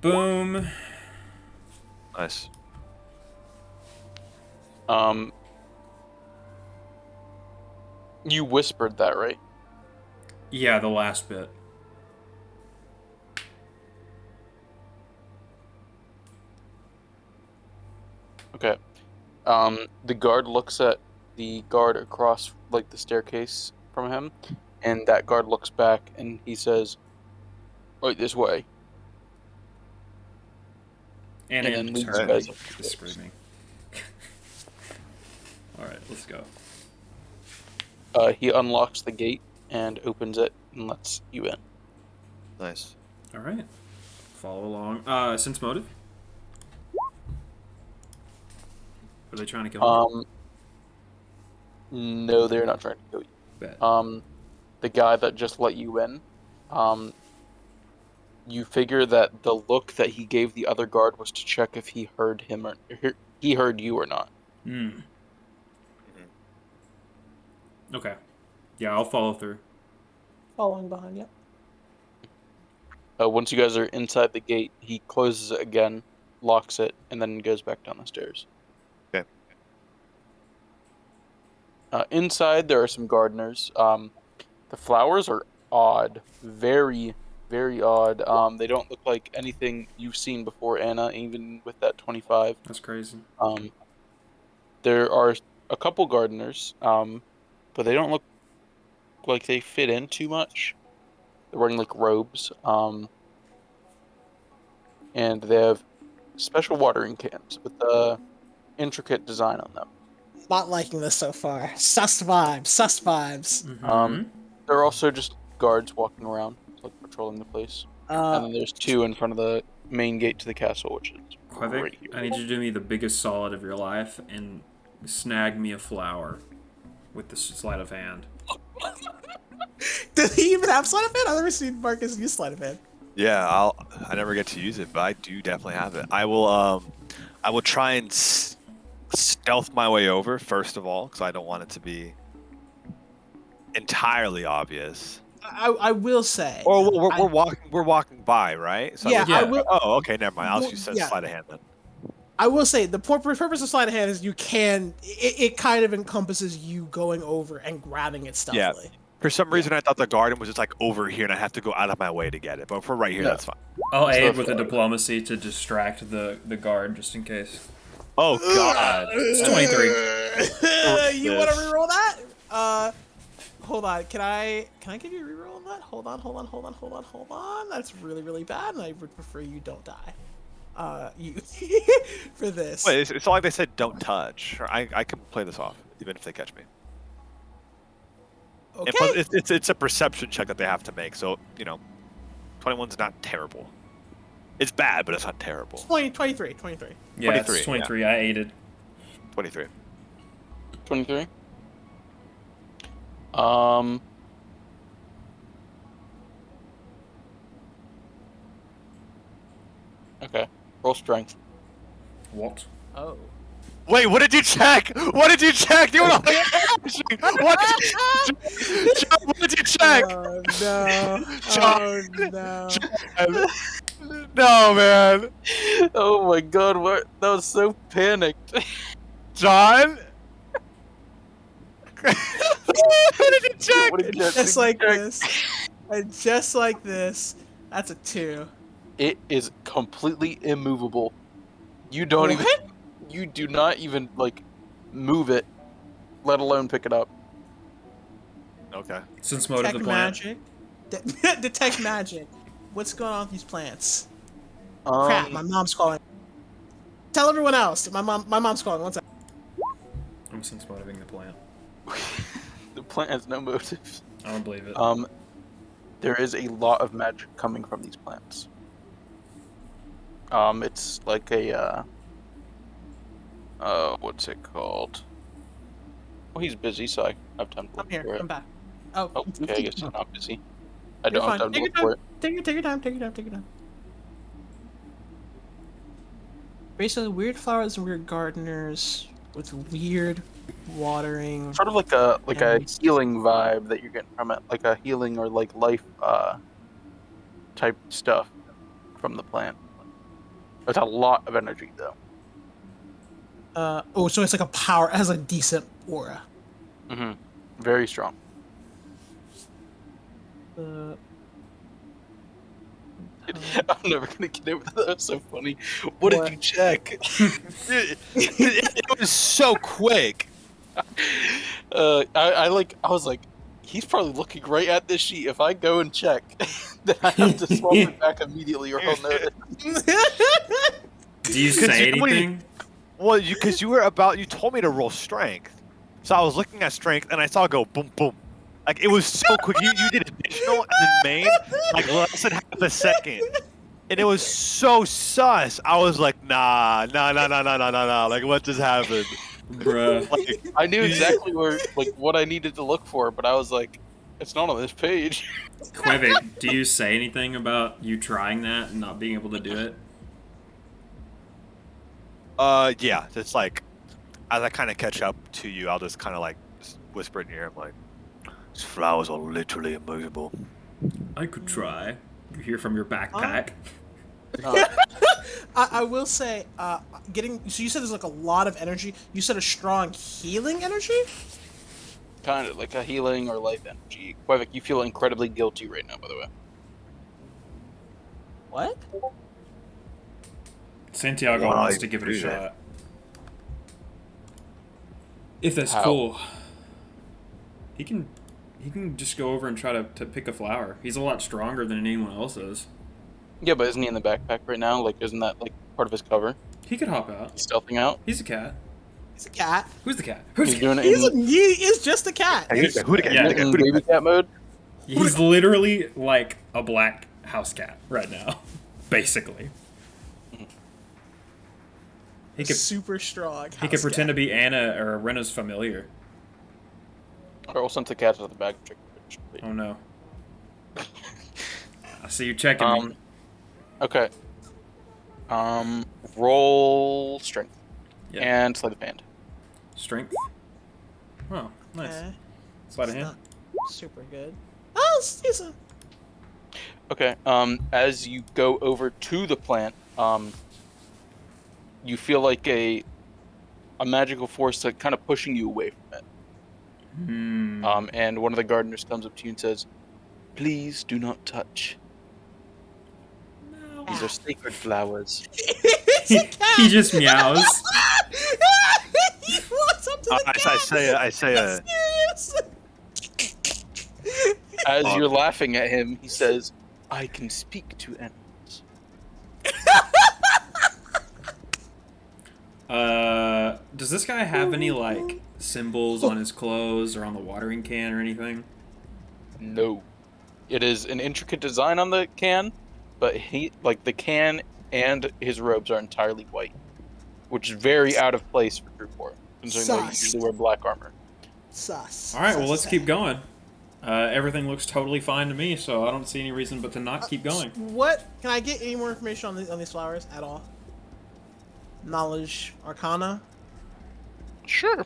Boom. Nice. You whispered that, right? Yeah, the last bit. Okay. The guard looks at the guard across, like, the staircase from him, and that guard looks back, and he says, "Right this way." Anna And then and leads her you guys up the is stairs. screaming. All right, let's go. He unlocks the gate and opens it and lets you in. Nice. All right, follow along. Sense motive. Are they trying to kill me? No, they're not trying to kill you. Bet. The guy that just let you in, you figure that the look that he gave the other guard was to check if he heard him or he heard you or not. Okay. Yeah, I'll follow through. Following behind, yep. Once you guys are inside the gate, he closes it again, locks it, and then goes back down the stairs. Okay. Inside, there are some gardeners. The flowers are odd. Very, very odd. They don't look like anything you've seen before, Anna, even with that 25. That's crazy. There are a couple gardeners, but they don't look like they fit in too much. They're wearing, like, robes. And they have special watering cans with intricate design on them. Not liking this so far. Sus vibes. Mm-hmm. There are also just guards walking around, like, patrolling the place. and then there's 2 in front of the main gate to the castle, which is Quevik, right here. I need you to do me the biggest solid of your life and snag me a flower with the sleight of hand. Does he even have sleight of hand? I've never seen Marcus use sleight of hand. Yeah, I never get to use it, but I do definitely have it. I will try and stealth my way over first of all, because I don't want it to be entirely obvious. I will say. Or we're walking by, right? So Yeah, I Yeah. will. Oh, okay, never mind. I'll Well, use yeah. sleight of hand then. I will say the purpose of sleight of hand is you can. It kind of encompasses you going over and grabbing it stealthily. For some reason, I thought the garden was just like over here, and I have to go out of my way to get it. But if we're right here, No. that's fine. I'll So aid with a far. diplomacy to distract the guard just in case. Oh God! It's 23. You want to reroll that? Hold on. Can I give you a reroll on that? Hold on. That's really bad, and I would prefer you don't die. You for this. Wait, it's not like they said don't touch. I can play this off even if they catch me. Okay. And plus, it's a perception check that they have to make. So 21's not terrible. It's bad, but it's not terrible. 23. Yeah, 23, it's 23. I aided. 23. 23. Okay. Roll strength. What? Oh. Wait, what did you check? What did you check? You were like, what did you check? Oh no. John. Oh no. No, man. Oh my god, what? That was so panicked. John? What did you check? What did you Just like check? this. And just like this. That's a 2. It is completely immovable. You don't even. What? You do not even move it, let alone pick it up. Okay. Since mode of the Detect plant. magic. Detect magic. What's going on with these plants? Um, Crap, my mom's calling. Tell everyone else. My mom's calling. One second. I'm sense motiving the plant. The plant has no motive. I don't believe it. There is a lot of magic coming from these plants. It's like a what's it called? Well, he's busy, so I have time to look I'm here. for it. I'm back. Oh. Oh, okay, I guess he's not busy. I You're don't have fine. time to Take look your for time. it. Take your time. Basically, weird flowers and weird gardeners with weird watering. Sort of like a And- healing vibe that you're getting from it, like a healing or like life type stuff from the plant. It's a lot of energy though. So it's like a power. It has a decent aura. Mm-hmm. Very strong. Uh, I'm never gonna get over that. That's so funny. What What? did you check? It was so quick. I was like, he's probably looking right at this sheet. If I go and check, then I have to swap it back immediately, or he'll notice. Do you 'cause say you- anything? Well, because you told me to roll strength, so I was looking at strength and I saw it go boom boom, like it was so quick. You did additional and then main like less than half a second, and it was so sus. I was like, nah, like what just happened? Bruh. Like, I knew exactly where, what I needed to look for, but I was like, it's not on this page. Quevik, do you say anything about you trying that and not being able to do it? yeah, it's like as I kind of catch up to you, I'll just kind of like just whisper in your ear. I'm like, these flowers are literally immovable. I could try. You hear from your backpack. I will say, so you said there's like a lot of energy. You said a strong healing energy. Kind of like a healing or life energy. Quevik, you feel incredibly guilty right now, by the way. What? Santiago Why wants to give it a do that? shot. If that's How? cool. He can just go over and try to pick a flower. He's a lot stronger than anyone else is. Yeah, but isn't he in the backpack right now? Like, isn't that part of his cover? He could hop out. He's stealthing out. He's a cat. He's a cat. Who's the cat? Who's He's the cat? doing it He is just a cat. Hey, who the Yeah. in baby cat mode. He's literally like a black house cat right now, basically. He could Super strong. he could pretend to be Anna or Rena's familiar. Or we'll send the cat to the bag. Oh no. I see you checking me. Okay. Roll strength. Yeah. And sleight of hand. Strength. Oh, nice. Okay. Sleight of It's hand. not super good. Oh, it's decent. Okay. As you go over to the plant, you feel like a magical force that kind of pushing you away from it. And one of the gardeners comes up to you and says, "Please do not touch. No. These are sacred flowers." He just meows. He walks up to the cat. I say Serious? As you're laughing at him, he says, "I can speak to animals." Does this guy have any like symbols on his clothes or on the watering can or anything? No. It is an intricate design on the can, but the can and his robes are entirely white, which is very out of place for Group 4, considering they Sus. usually wear black armor. Sus. All right, well, Sus. let's keep going. Everything looks totally fine to me, so I don't see any reason but to not keep going. What? Can I get any more information on these flowers at all? Knowledge, Arcana? Sure.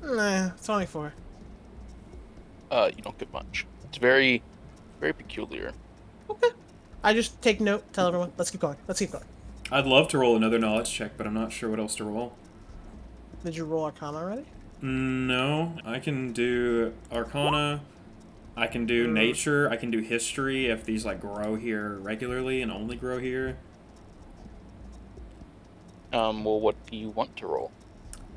Nah, 24. You don't get much. It's very, very peculiar. Okay. I just take note, tell everyone, let's keep going. Let's keep going. I'd love to roll another knowledge check, but I'm not sure what else to roll. Did you roll Arcana already? No, I can do Arcana. I can do Nature. I can do History if these like grow here regularly and only grow here. Well, what do you want to roll?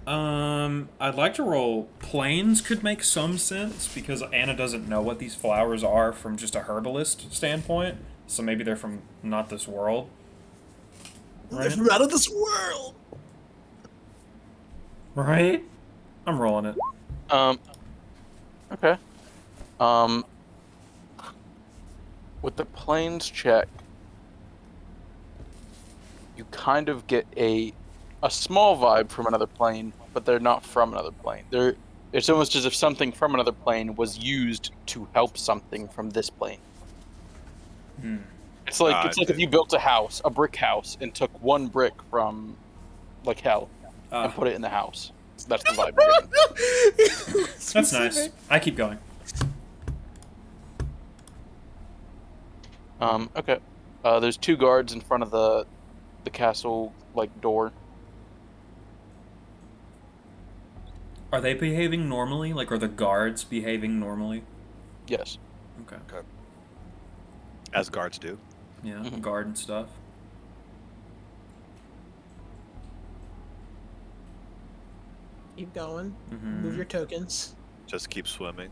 I'd like to roll Plains. Could make some sense because Anna doesn't know what these flowers are from just a herbalist standpoint. So maybe they're from not this world. They're from out of this world! Right? I'm rolling it. Okay. With the planes check, you kind of get a small vibe from another plane, but they're not from another plane. It's almost as if something from another plane was used to help something from this plane. It's like if you built a brick house, and took one brick from like hell and put it in the house. So that's the vibe you're getting. That's nice. I keep going. Okay. There's 2 guards in front of the castle door. Are they behaving normally? Like, are the guards behaving normally? Yes. Okay. as guards do. Yeah, Mhm. guard and stuff. Keep going. Mhm. Move your tokens. Just keep swimming.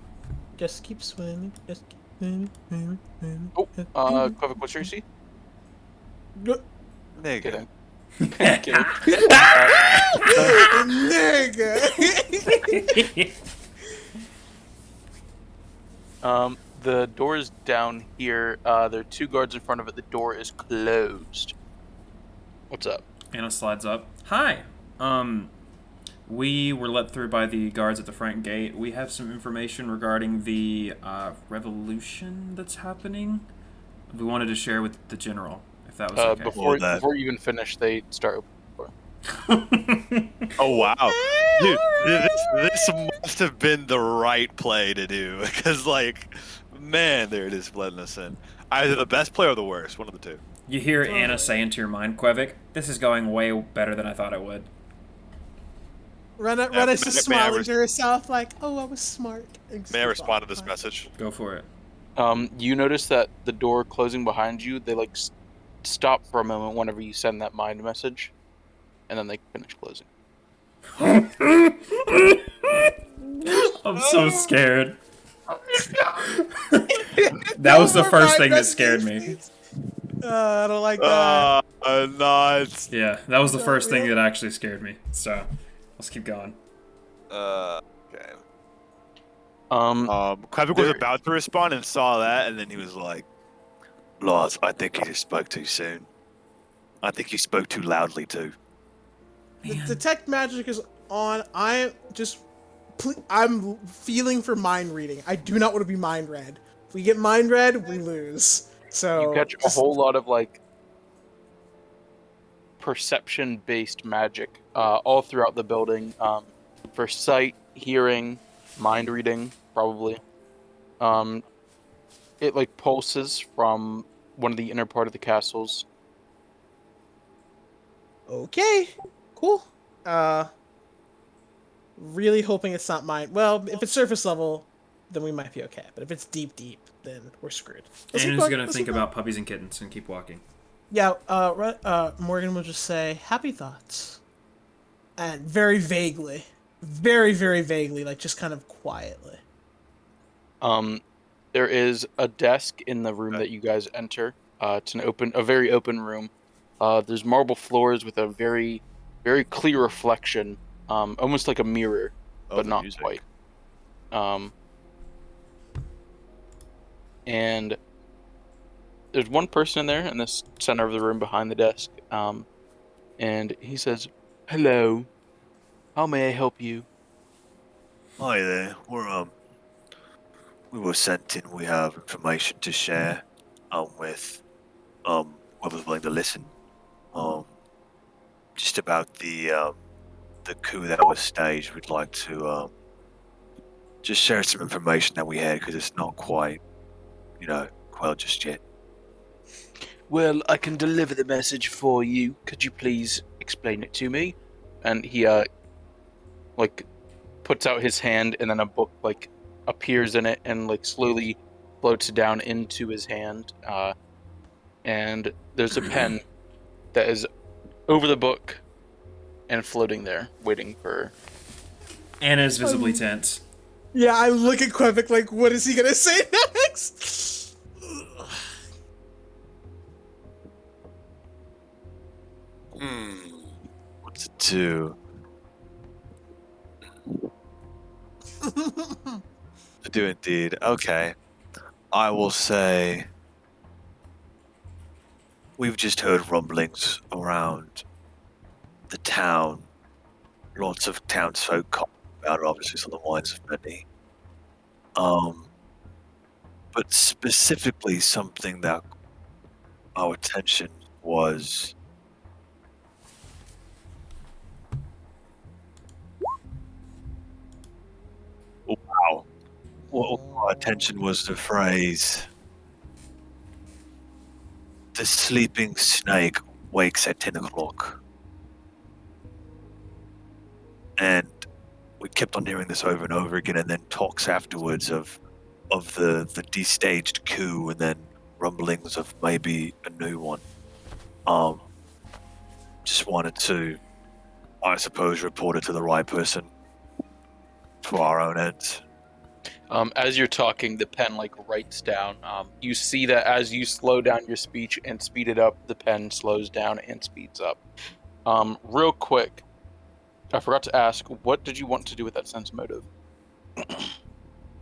Just keep swimming. Just keep swimming. Swimming, swimming, Oh, just Quevic, what's your AC? Good. Nigga. Kidding. Kidding. Nigga. The door is down here. There are 2 guards in front of it. The door is closed. What's up? Anna slides up. Hi. We were let through by the guards at the front gate. We have some information regarding the revolution that's happening. We wanted to share with the general, if that was okay. Before that. before you even finish, they start opening Oh wow, dude, this must have been the right play to do because, like, man, there it is, letting us in. Either the best play or the worst, one of the two. You hear Anna say into your mind, Quevic, this is going way better than I thought it would. Rena's just may I smiling to herself like, oh, I was smart. May I respond to this message? Go for it. You notice that the door closing behind you, they stop for a moment whenever you send that mind message, and then they finish closing. I'm so scared. That was the first thing that scared me. I don't like that. Nuts. Yeah, that was the So first thing real. that actually scared me. So, let's keep going. Okay. Um, Quevic was There- about to respond and saw that, and then he was like, Lars, I think he just spoke too soon. I think he spoke too loudly too. The Man. detect magic is on. I'm feeling for mind reading. I do not want to be mind read. If we get mind read, we lose. So You catch a just- whole lot of like perception-based magic all throughout the building, for sight, hearing, mind reading, probably. It like pulses from one of the inner part of the castles. Okay, cool. Really hoping it's not mine. Well, if it's surface level, then we might be okay. But if it's deep, deep, then we're screwed. Let's keep Anna's going, gonna let's think keep going. about puppies and kittens and keep walking. Yeah. Morgan will just say happy thoughts, and very vaguely, very vaguely, like just kind of quietly. There is a desk in the room that you guys enter. It's a very open room. There's marble floors with a very, very clear reflection, almost like a mirror, but not quite. And there's one person in there in the center of the room behind the desk. And he says, "Hello, how may I help you?" Hi there. We were sent in. We have information to share with whoever's willing to listen. Just about the coup that was staged. We'd like to just share some information that we had because it's not quite, quite just yet. Well, I can deliver the message for you. Could you please explain it to me? And he like puts out his hand, and then a book like appears in it and like slowly floats down into his hand. And there's a pen that is over the book and floating there, waiting for. Anna's visibly tense. Yeah, I look at Quebec like, what is he gonna say next? What to do? To do indeed. Okay. I will say we've just heard rumblings around the town. Lots of townsfolk comment about it, obviously, it's on the minds of many. But specifically something that our attention was wow. What our attention was the phrase "the sleeping snake wakes at 10 o'clock." And we kept on hearing this over and over again, and then talks afterwards of the destaged coup, and then rumblings of maybe a new one. Just wanted to, I suppose, report it to the right person for our own ends. As you're talking, the pen like writes down. You see that as you slow down your speech and speed it up, the pen slows down and speeds up. Real quick, I forgot to ask, what did you want to do with that sense motive?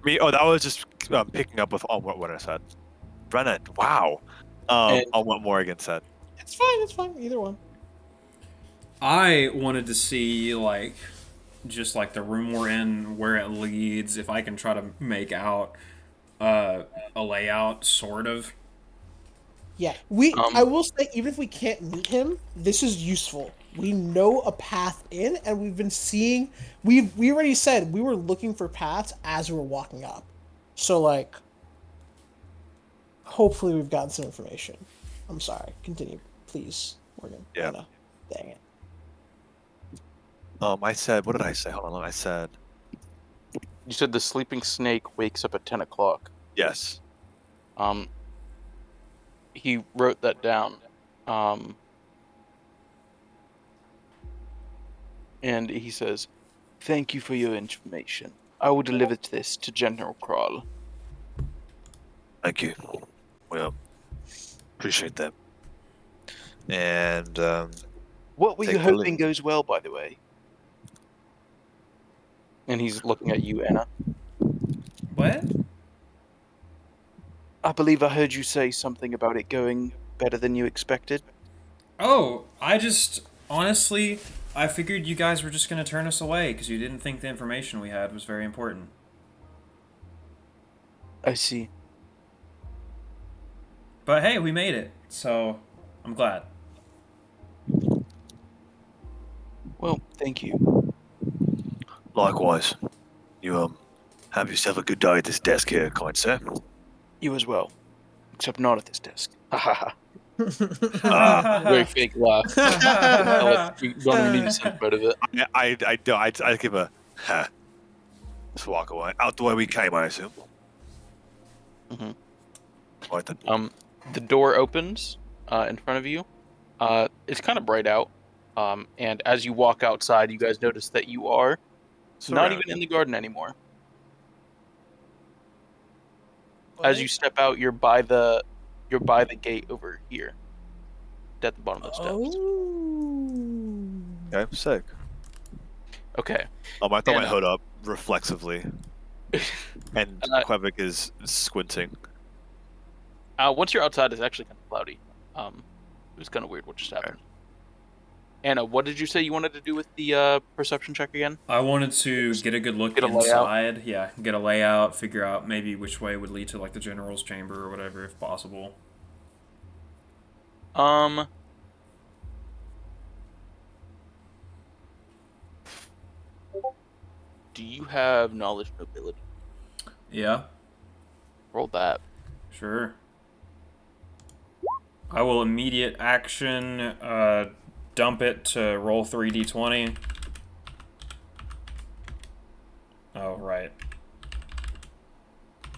Me? Oh, that was just picking up with what I said. Brennan, wow. And- On what Morgan said. It's fine, either one. I wanted to see just like the room we're in, where it leads. If I can try to make out a layout, sort of. Yeah, I will say, even if we can't meet him, this is useful. We know a path in, and we've been seeing. We already said we were looking for paths as we were walking up, so like, hopefully we've gotten some information. I'm sorry. Continue, please, Morgan. Yeah. Anna. Dang it. I said, what did I say? Hold on, I said You said the sleeping snake wakes up at 10 o'clock. yes. He wrote that down. And he says, "Thank you for your information. I will deliver this to General Kral." Thank you. Well, appreciate that. And What were Take you the hoping goes well, by the way? And he's looking at you, Anna. What? I believe I heard you say something about it going better than you expected. Oh, honestly, I figured you guys were just going to turn us away because you didn't think the information we had was very important. I see. But hey, we made it, so I'm glad. Well, thank you. Likewise. You have yourself a good day at this desk here, kind sir. You as well. Except not at this desk. Ha ha ha. Very Ah, fake laugh. You don't even need to see part of it. I don't. I give a. Huh. Let's walk away. Out the way we came, I assume. Mhm. Right then. The door opens in front of you. It's kind of bright out. And as you walk outside, you guys notice that you are not even in the garden anymore. As you step out, you're by the gate over here, at the bottom of the steps. Oh. Okay, sick. Okay. I throw my And, hood up reflexively, and Uh, Quebec is squinting. Once you're outside, it's actually kind of cloudy. It was kind of weird what just happened. Anna, what did you say you wanted to do with the perception check again? I wanted to get a good look Get a layout. inside. Yeah, get a layout, figure out maybe which way would lead to like the general's chamber or whatever, if possible. Do you have knowledge nobility? Yeah, Roll that. sure. I will immediate action dump it to roll 3d20. Oh, right.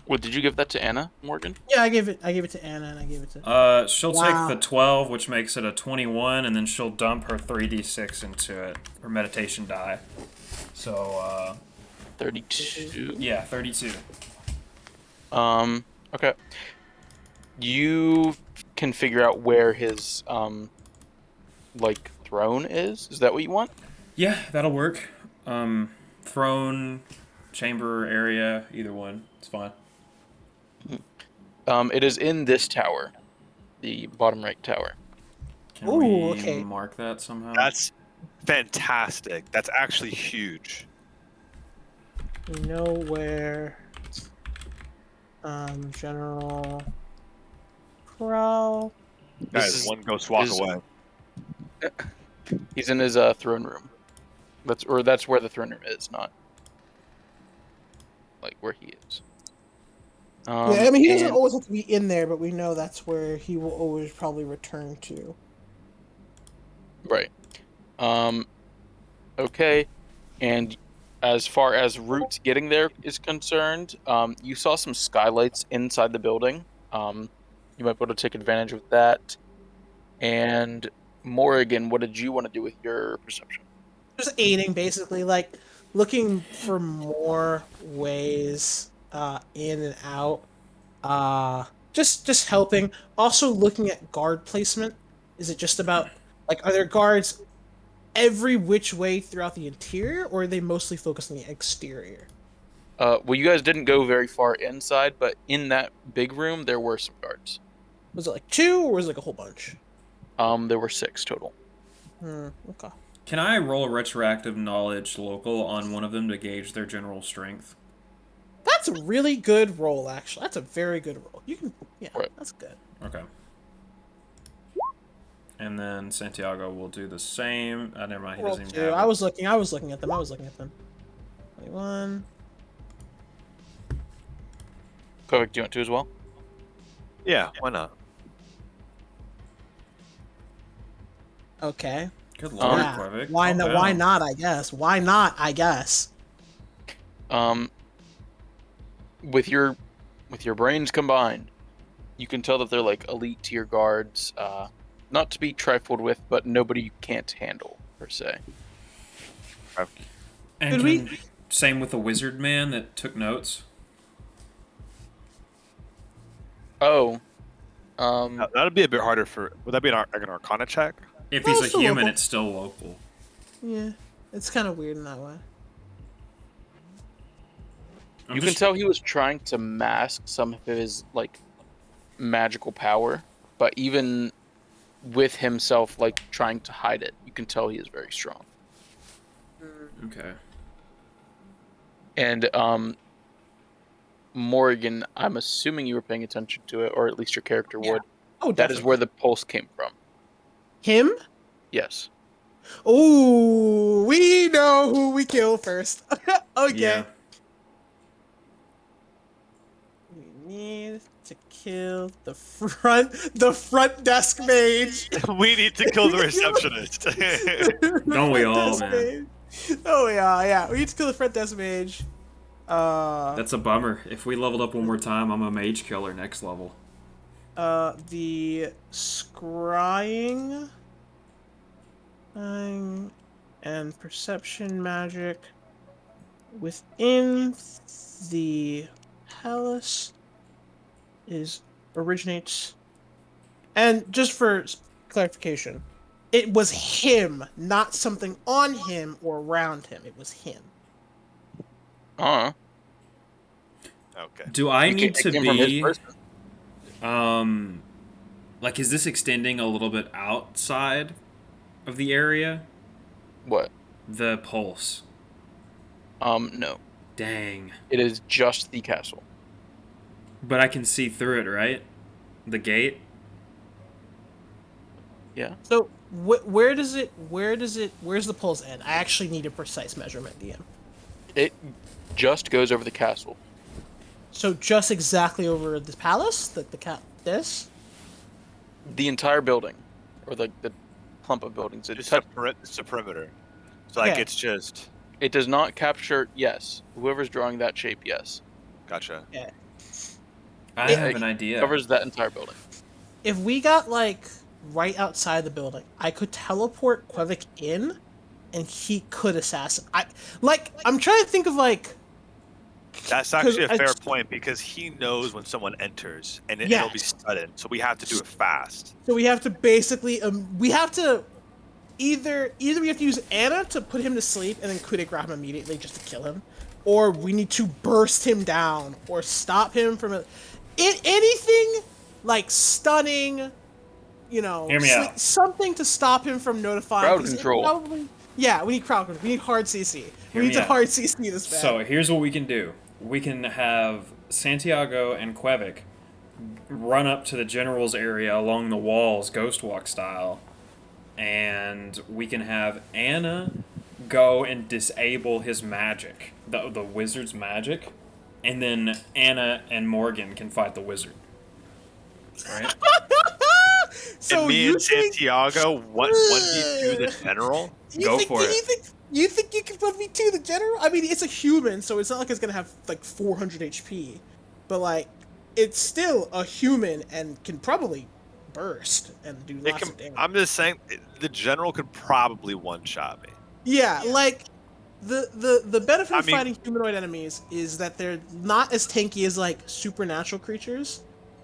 What did you give that to Anna, Morgan? Yeah, I gave it to Anna, and I gave it to. She'll Wow. take the 12, which makes it a 21, and then she'll dump her 3d6 into it, her meditation die. So, 32. yeah, 32. Okay. You can figure out where his like throne is. Is that what you want? Yeah, that'll work. Throne, chamber area, either one. It's fine. It is in this tower, the bottom right tower. Can Ooh, we okay. mark that somehow? That's fantastic. That's actually huge. We know where. General. Crow. Guys, is- one ghost walk is- away. He's in his throne room. That's where the throne room is, not like where he is. Yeah, I mean, he doesn't and- always have to be in there, but we know that's where he will always probably return to. Right. Okay. And as far as routes getting there is concerned, you saw some skylights inside the building. You might be able to take advantage of that. And Morrigan, what did you want to do with your perception? Just aiding, basically, like looking for more ways in and out. Just helping. Also looking at guard placement. Is it just about like are there guards every which way throughout the interior, or are they mostly focused on the exterior? Well, you guys didn't go very far inside, but in that big room, there were some guards. Was it like two, or was it like a whole bunch? There were 6 total. Okay. Can I roll a retroactive knowledge local on one of them to gauge their general strength? That's a really good roll, actually. That's a very good roll. You can, yeah, Right. that's good. Okay. And then Santiago will do the same. Never mind, he Roll doesn't even two. have I it. was looking at them. 21. Kovic, do you want to as well? Yeah, why not? Okay. Good lord, Yeah. Quebec. Why calm not? down. Why not? I guess. Why not? I guess. With your brains combined, you can tell that they're like elite tier guards. Not to be trifled with, but nobody you can't handle per se. And Could we- same with the wizard man that took notes. Oh, That'd be a bit harder for. Would that be like an Arcana check? If No, he's a still human, local. it's still local. Yeah. It's kind of weird in that way. I'm you can just- tell he was trying to mask some of his like magical power, but even with himself like trying to hide it, you can tell he is very strong. Okay. And Morgan, I'm assuming you were paying attention to it, or at least your character Yeah. would. Oh, That is definitely. where the pulse came from. Him? Yes. Ooh, we know who we kill first. Okay. Yeah. We need to kill the front desk mage. We need to kill the receptionist. Don't we Front all, desk man? mage. Oh yeah. We need to kill the front desk mage. That's a bummer. If we leveled up one more time, I'm a mage killer next level. The scrying and perception magic within the palace originates. And just for clarification, it was him, not something on him or around him. It was him. Uh-huh. Okay. Do I It need to came from his be person. like, is this extending a little bit outside of the area? What? The pulse. No. Dang. It is just the castle. But I can see through it, right? The gate? Yeah. So where's the pulse end? I actually need a precise measurement, DM. It just goes over the castle. So just exactly over the palace, this. The entire building, or like the clump of buildings. It's a perimeter. So like Okay. it's just. It does not capture. Yes, whoever's drawing that shape. Yes, Gotcha. Yeah. I have an idea. covers that entire building. If we got like right outside the building, I could teleport Quevik in, and he could assassin. I'm trying to think of like. That's actually a 'cause fair point because he knows when someone enters and it'll be Yes. sudden. So we have to do it fast. So we have to basically either we have to use Anna to put him to sleep and then coup de grace him immediately just to kill him, or we need to burst him down or stop him from anything like stunning, Hear me out. something to stop him from notifying. Crowd 'cause it control. Probably, yeah, we need crowd control. We need hard CC. Hear We need me to out. hard CC this bad. So here's what we can do. We can have Santiago and Quevik run up to the general's area along the walls, ghost walk style, and we can have Anna go and disable his magic, the wizard's magic, and then Anna and Morgan can fight the wizard. Right? So and me you and think Santiago, one v two the general. Go for it. You think you can put me to the general? I mean, it's a human, so it's not like it's gonna have like 400 HP, but like, it's still a human and can probably burst and do lots of damage. I'm just saying, the general could probably one-shot me. Yeah, like the benefit of fighting humanoid enemies is that they're not as tanky as like supernatural creatures,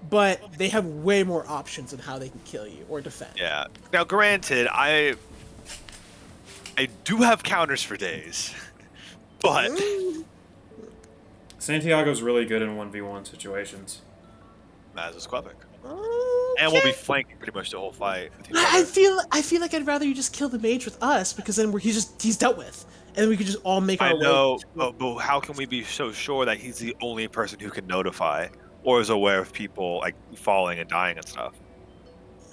but they have way more options in how they can kill you or defend. Yeah. Now, granted, I do have counters for days, but Santiago's really good in 1v1 situations. as is Quebec. Okay. And we'll be flanking pretty much the whole fight. I feel like I'd rather you just kill the mage with us because then he's dealt with, and then we could just all make our I way. know, but how can we be so sure that he's the only person who can notify or is aware of people like falling and dying and stuff?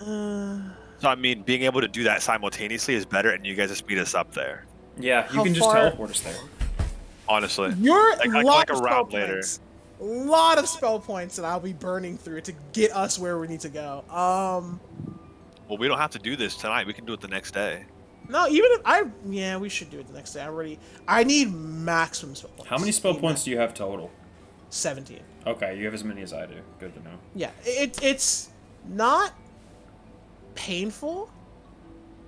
So I mean, being able to do that simultaneously is better, and you guys just meet us up there. Yeah, you How can just far- teleport us there. Honestly, You're like of a spell round later. points. Lot of spell points that I'll be burning through to get us where we need to go. Well, we don't have to do this tonight. We can do it the next day. No, even if we should do it the next day. I need maximum spell points. How many spell points do you have total? 17. Okay, you have as many as I do. Good to know. Yeah, it's not painful.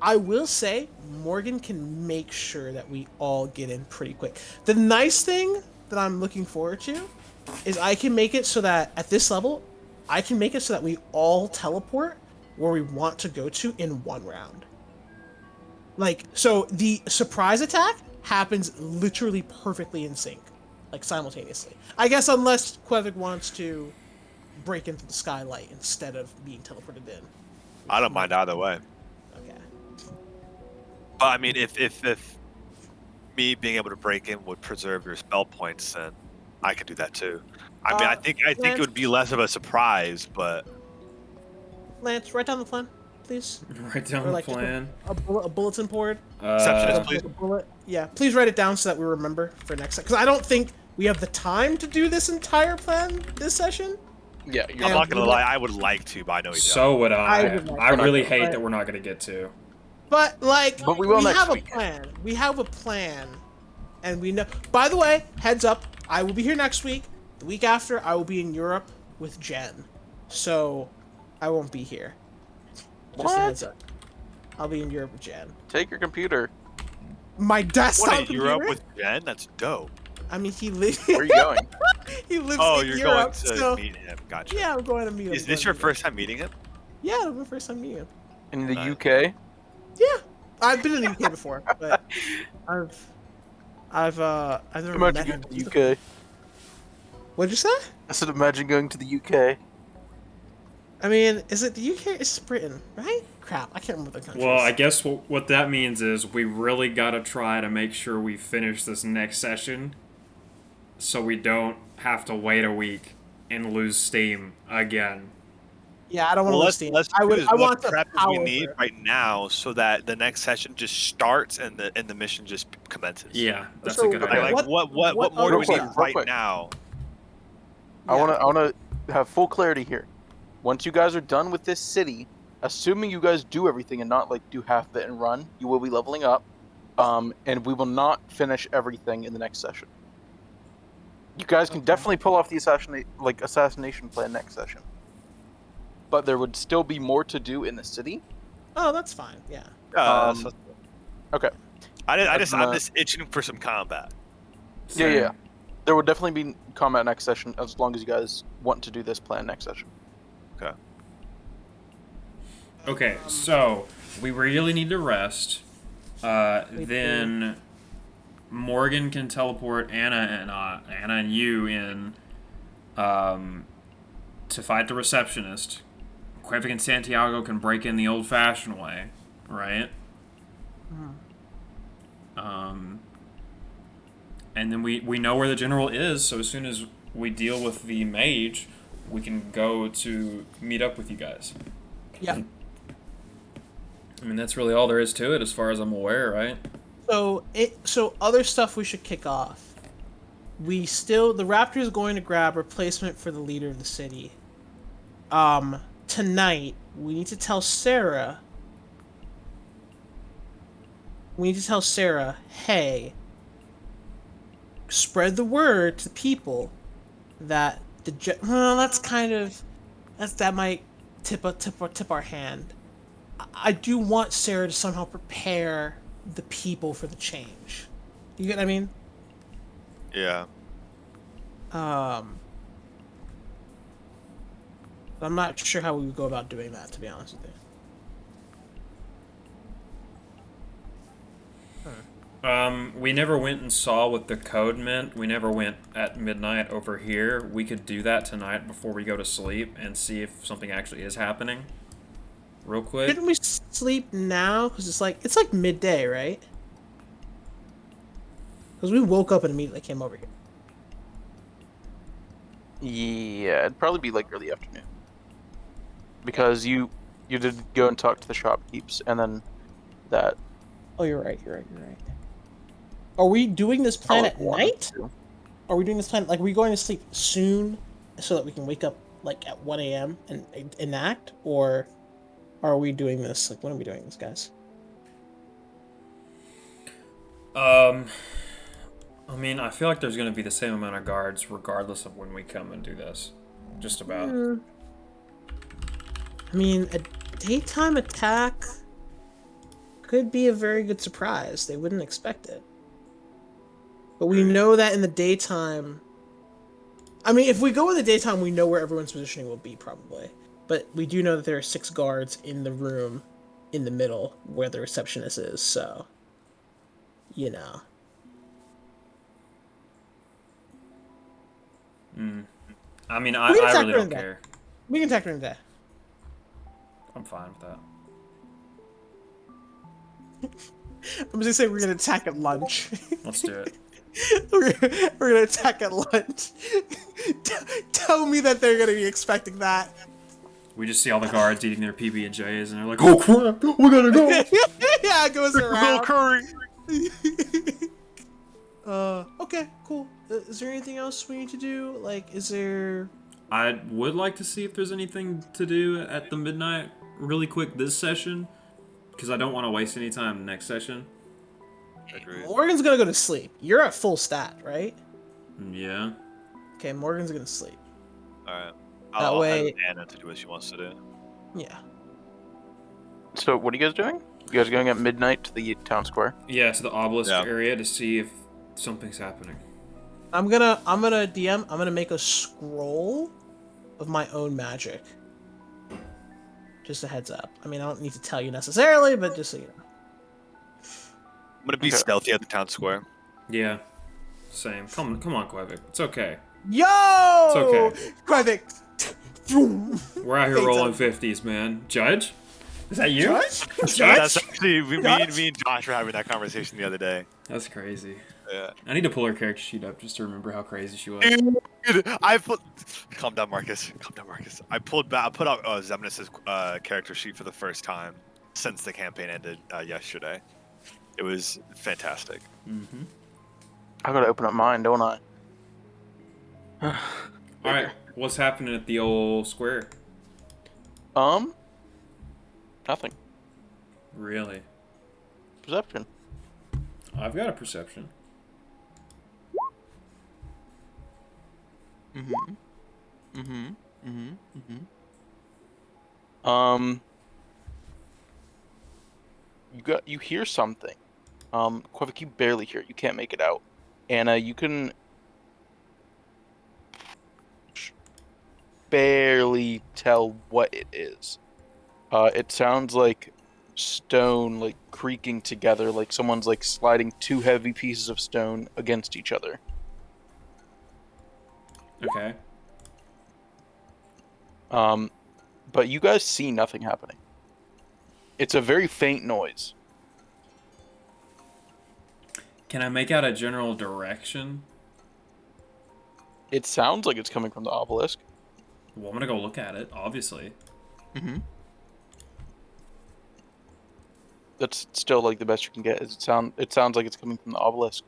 I will say Morgan can make sure that we all get in pretty quick. The nice thing that I'm looking forward to is I can make it so that at this level, I can make it so that we all teleport where we want to go to in one round. Like, so the surprise attack happens literally perfectly in sync, like simultaneously. I guess unless Quevik wants to break into the skylight instead of being teleported in. I don't mind either way. Okay. But I mean, if me being able to break in would preserve your spell points, then I could do that too. I mean, I think it would be less of a surprise, but Lance, write down the plan, please. Write down Or the like just plan. a bulletin board. Receptionist, please. Like a bullet. Yeah, please write it down so that we remember for next. Because I don't think we have the time to do this entire plan this session. Yeah, I'm not gonna lie. I would like to, but I know you don't. So would I. I would like I to, really but- hate that we're not gonna get to. But like, But we will next have week. a plan. We have a plan, and we know. By the way, heads up, I will be here next week. The week after, I will be in Europe with Jen, so I won't be here. Just a heads up. I'll be in Europe with Jen. Take your computer. My desktop What in computer. Europe with Jen? That's dope. I mean, he lives. Where are you going? He lives Oh, in you're Europe, going to so meet him. Gotcha. yeah, I'm going to meet him. Is this your first time meeting him? Yeah, it's my first time meeting him. In the Nice. UK? Yeah, I've been in the UK before, but I've never met Imagine him. going to the UK. What'd you say? I said imagine going to the UK. I mean, is it the UK? It's Britain, right? Crap, I can't remember the countries. Well, I guess what that means is we really gotta try to make sure we finish this next session, so we don't have to wait a week and lose steam again. Yeah, I don't want to Well, lose steam. let's I do would. as I much want to prep as power we need through. right now, so that the next session just starts and the mission just commences. Yeah, that's So, a good okay, idea. Like what more other do we need stuff? right Real quick. now? I wanna have full clarity here. Once you guys are done with this city, assuming you guys do everything and not like do half of it and run, you will be leveling up. And we will not finish everything in the next session. You guys can definitely pull off the assassination plan next session. But there would still be more to do in the city. Oh, that's fine. Yeah. Okay. I'm That's just itching for some combat. Yeah. There will definitely be combat next session as long as you guys want to do this plan next session. Okay, so we really need to rest. Then Morgan can teleport Anna and you in to fight the receptionist. Quebec and Santiago can break in the old-fashioned way, right? And then we know where the general is, so as soon as we deal with the mage, we can go to meet up with you guys. Yeah. I mean, that's really all there is to it, as far as I'm aware, right? So other stuff we should kick off. The Raptor is going to grab replacement for the leader of the city. Tonight we need to tell Sarah. Hey, spread the word to people that that might tip our hand. I do want Sarah to somehow prepare the people for the change. You get what I mean? Yeah. I'm not sure how we would go about doing that, to be honest with you. We never went and saw what the code meant. We never went at midnight over here. We could do that tonight before we go to sleep and see if something actually is happening. Real quick. Shouldn't we sleep now? Because it's like midday, right? Because we woke up and immediately came over here. Yeah, it'd probably be like early afternoon. Because you did go and talk to the shopkeepers, and then that. Oh, you're right. Are we doing this plan Oh, at one, night? two. Are we doing this plan? Like, are we going to sleep soon so that we can wake up like at 1 a.m. and enact, or are we doing this? Like, when are we doing this, guys? I mean, I feel like there's going to be the same amount of guards regardless of when we come and do this. Just about. I mean, a daytime attack could be a very good surprise. They wouldn't expect it. But we know that in the daytime... I mean, if we go in the daytime, we know where everyone's positioning will be, probably. But we do know that there are 6 guards in the room in the middle where the receptionist is, so... You know. I mean, I We can really factor don't in that. care. We can attack during the day. I'm fine with that. I'm just gonna say we're gonna attack at lunch. Let's do it. we're gonna attack at lunch. Tell me that they're gonna be expecting that. We just see all the guards eating their PB&Js, and they're like, "Oh crap, we gotta go." Yeah, it goes around. Curry. Okay, cool. Is there anything else we need to do? Like, is there... I would like to see if there's anything to do at the midnight really quick this session, because I don't want to waste any time next session. Agreed. Morgan's gonna go to sleep. You're at full stat, right? Yeah. Okay, Morgan's gonna sleep. Alright. That I'll way... have Anna to do what she wants to do. Yeah. So what are you guys doing? You guys going at midnight to the town square? Yeah, to the obelisk Yeah. area to see if something's happening. I'm gonna DM, I'm gonna make a scroll of my own magic. Just a heads up. I mean, I don't need to tell you necessarily, but just so you know. I'm gonna be Okay. stealthy at the town square. Yeah. Same. Come on, Quevic. It's okay. Yo! It's okay. Quevic! We're out here Thanks, rolling Evan. 50s, man. Judge? Is that you? Judge? That's actually me Judge? and Josh were having that conversation the other day. That's crazy. Yeah. I need to pull her character sheet up just to remember how crazy she was. Dude, calm down, Marcus. Calm down, Marcus. I put out Xemnas' character sheet for the first time since the campaign ended yesterday. It was fantastic. Mm-hmm. I gotta open up mine, don't I? Alright, what's happening at the old square? Nothing. Really? Perception. I've got a perception. You hear something. Quevic, you barely hear it. You can't make it out. Anna, you can barely tell what it is. It sounds like stone, like creaking together, like someone's like sliding two heavy pieces of stone against each other. Okay. But you guys see nothing happening. It's a very faint noise. Can I make out a general direction? It sounds like it's coming from the obelisk. Well, I'm gonna go look at it, obviously. Mm-hmm. That's still like the best you can get. It sounds like it's coming from the obelisk.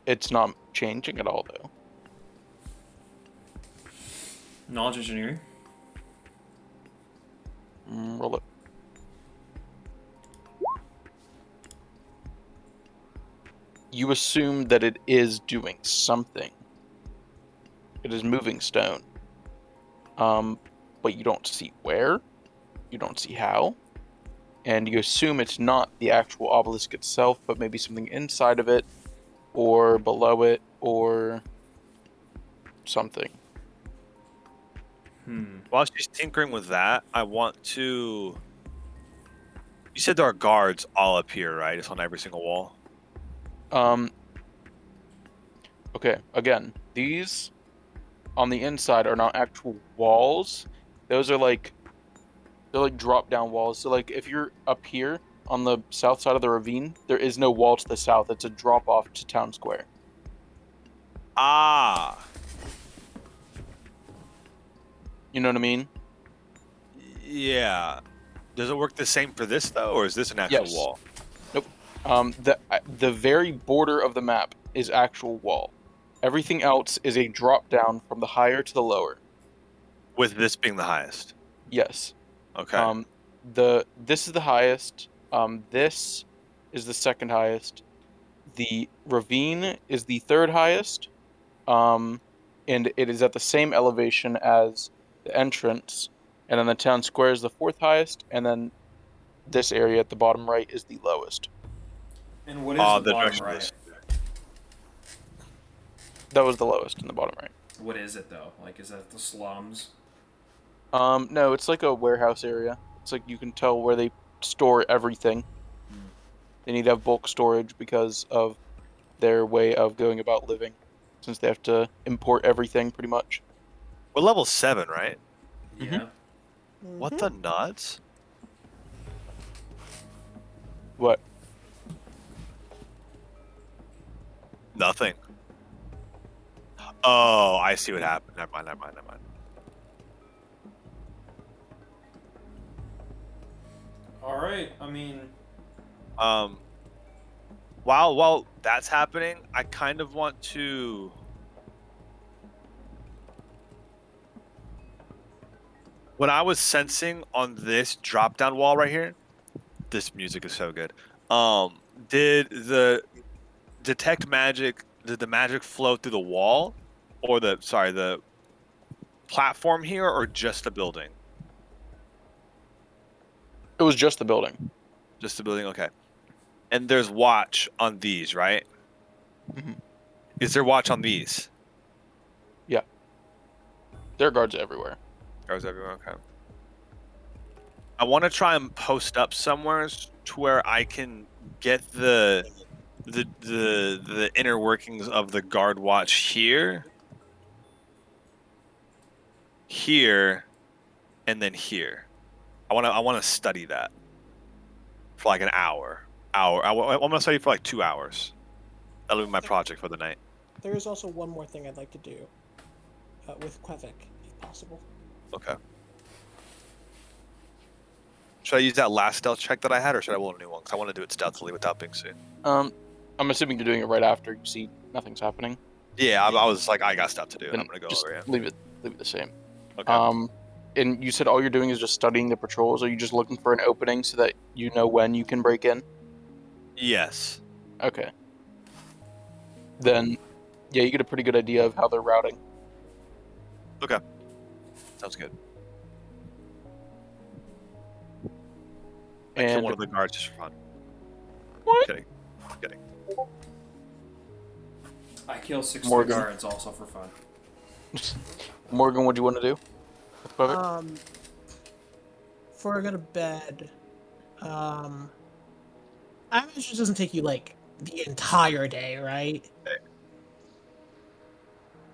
It's not changing at all though. Knowledge engineering. Roll it. You assume that it is doing something. It is moving stone. But you don't see where. You don't see how. And you assume it's not the actual obelisk itself, but maybe something inside of it, or below it, or something. While she's tinkering with that, I want to... You said there are guards all up here, right? It's on every single wall. Okay, again, these on the inside are not actual walls. Those are like, they're like drop down walls. So like if you're up here on the south side of the ravine, there is no wall to the south. It's a drop off to town square. Ah. You know what I mean? Yeah. Does it work the same for this though, or is this an actual Yes. wall? Nope. The very border of the map is actual wall. Everything else is a drop down from the higher to the lower. With this being the highest. Yes. Okay. This is the highest. This is the second highest. The ravine is the third highest. And it is at the same elevation as the entrance. And then the town square is the fourth highest, and then this area at the bottom right is the lowest. And what is the bottom direction right? is- That was the lowest in the bottom right. What is it though? Like, is that the slums? No, it's like a warehouse area. It's like you can tell where they store everything. They need to have bulk storage because of their way of going about living, since they have to import everything pretty much. We're level 7, right? Yeah. What the nuts? What? Nothing. Oh, I see what happened. Never mind. All right. I mean, While that's happening, I kind of want to. When I was sensing on this drop-down wall right here, this music is so good. Did the detect magic? Did the magic flow through the wall, or the platform here, or just the building? It was just the building. Just the building. Okay. And there's watch on these, right? Mhm. Is there watch on these? Yeah. There are guards everywhere. Guards everywhere. Okay. I want to try and post up somewhere to where I can get the inner workings of the guard watch here, and then here. I want to study that for like an hour. I'm gonna study for like 2 hours. That'll be my project for the night. There is also one more thing I'd like to do with Quevic, if possible. Okay. Should I use that last stealth check that I had, or should I roll a new one? Because I want to do it stealthily without being seen. I'm assuming you're doing it right after you see nothing's happening. Yeah, I was like, I got stuff to do, and Then I'm gonna go just over here. leave it the same. Okay. And you said all you're doing is just studying the patrols. Are you just looking for an opening so that you know when you can break in? Yes. Okay. Then, yeah, you get a pretty good idea of how they're routing. Okay. Sounds good. I kill And one of the guards just for fun. What? Kidding. I kill 6 Morgan. guards also for fun. Morgan, what do you want to do? with Quevic? Before I go to bed, I imagine it doesn't take you like the entire day, right?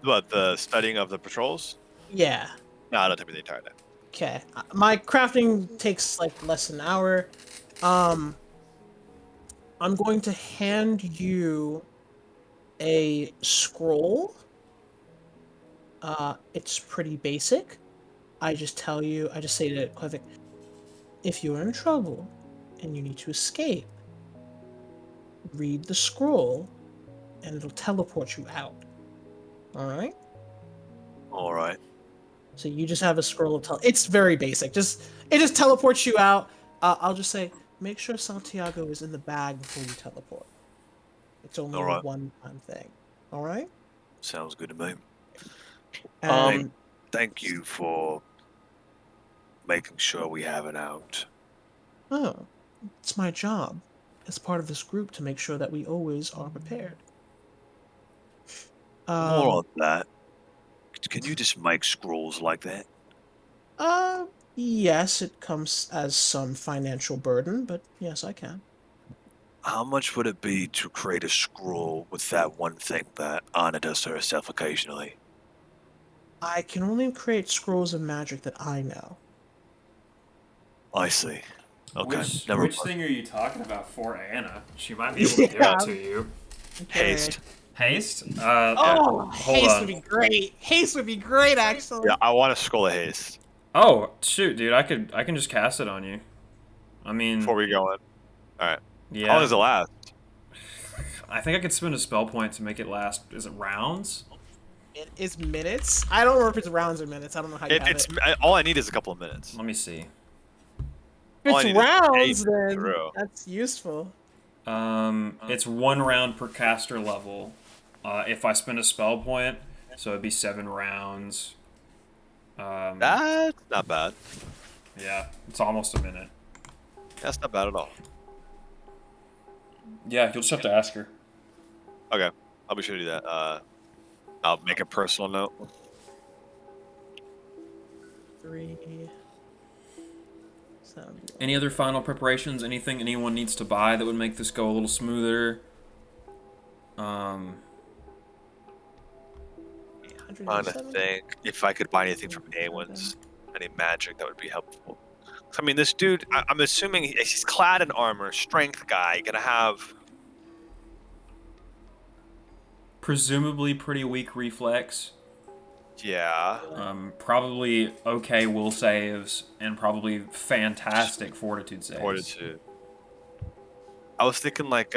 What, the studying of the patrols? Yeah. No, it'll take me the entire day. Okay. My crafting takes like less than an hour. I'm going to hand you a scroll. It's pretty basic. I just say to Quevic, if you're in trouble and you need to escape, read the scroll and it'll teleport you out. Alright? Alright. So you just have a scroll of it's very basic. It just teleports you out. I'll just say, make sure Santiago is in the bag before you teleport. It's only a Alright. one-time thing. Alright? Sounds good to me. And Thank you for making sure we have it out. oh, it's my job as part of this group to make sure that we always are prepared. More on that. Can you just make scrolls like that? Yes, it comes as some financial burden, but yes, I can. How much would it be to create a scroll with that one thing that Anna does to herself occasionally? I can only create scrolls of magic that I know. I see. Okay, Which never mind. thing are you talking about for Anna? She might be able to give it to you. Okay. Haste. Haste? Oh, hold haste on. would be great. Haste would be great, actually. Yeah, I want a scroll of haste Oh, shoot, dude, I can just cast it on you. I mean, before we go in. Alright. yeah. How long does it last? I think I could spend a spell point to make it last. Is it rounds? It is minutes. I don't remember if it's rounds or minutes. I don't know how you have It's it. all I need is a couple of minutes. Let me see. If all I it's need is rounds, haste then through. that's useful. It's 1 round per caster level. If I spend a spell point, so it'd be 7 rounds. That's not bad. Yeah, it's almost a minute. That's not bad at all. Yeah, you'll just have to ask her. Okay, I'll be sure to do that. I'll make a personal note. 3. 7. Any other final preparations? Anything anyone needs to buy that would make this go a little smoother? Trying to 187. think if I could buy anything from Awen's, any magic that would be helpful. I mean, this dude, I'm assuming he's clad in armor, strength guy, gonna have. Presumably pretty weak reflex. Yeah. Probably okay will saves, and probably fantastic fortitude saves. Fortitude. I was thinking like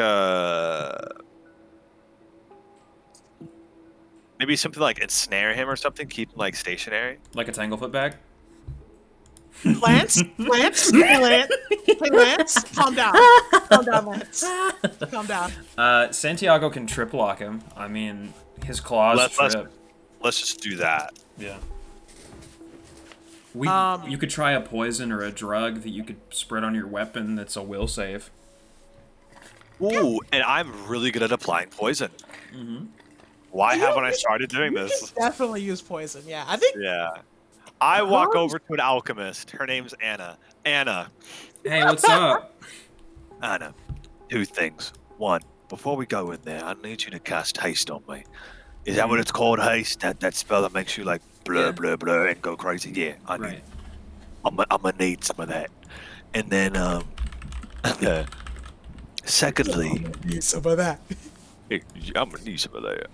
maybe something like ensnare him or something, keep him like stationary. Like a Tanglefoot bag? Lance, hey Lance, calm down, Lance, calm down. Santiago can trip lock him. I mean, his claws trip. Let's just do that. Yeah. You could try a poison or a drug that you could spread on your weapon that's a will save. Ooh, and I'm really good at applying poison. Mm-hmm. Why haven't I started doing this? Definitely use poison. Yeah, I think. Yeah. I walk over to an alchemist. Her name's Anna. Anna. Hey, what's up? Anna. Two things. One, before we go in there, I need you to cast haste on me. Is that what it's called, haste? That spell that makes you like blur, blur, blur and go crazy? Yeah, I'm gonna need some of that. And then, secondly, Need some of that. I'm gonna need some of that.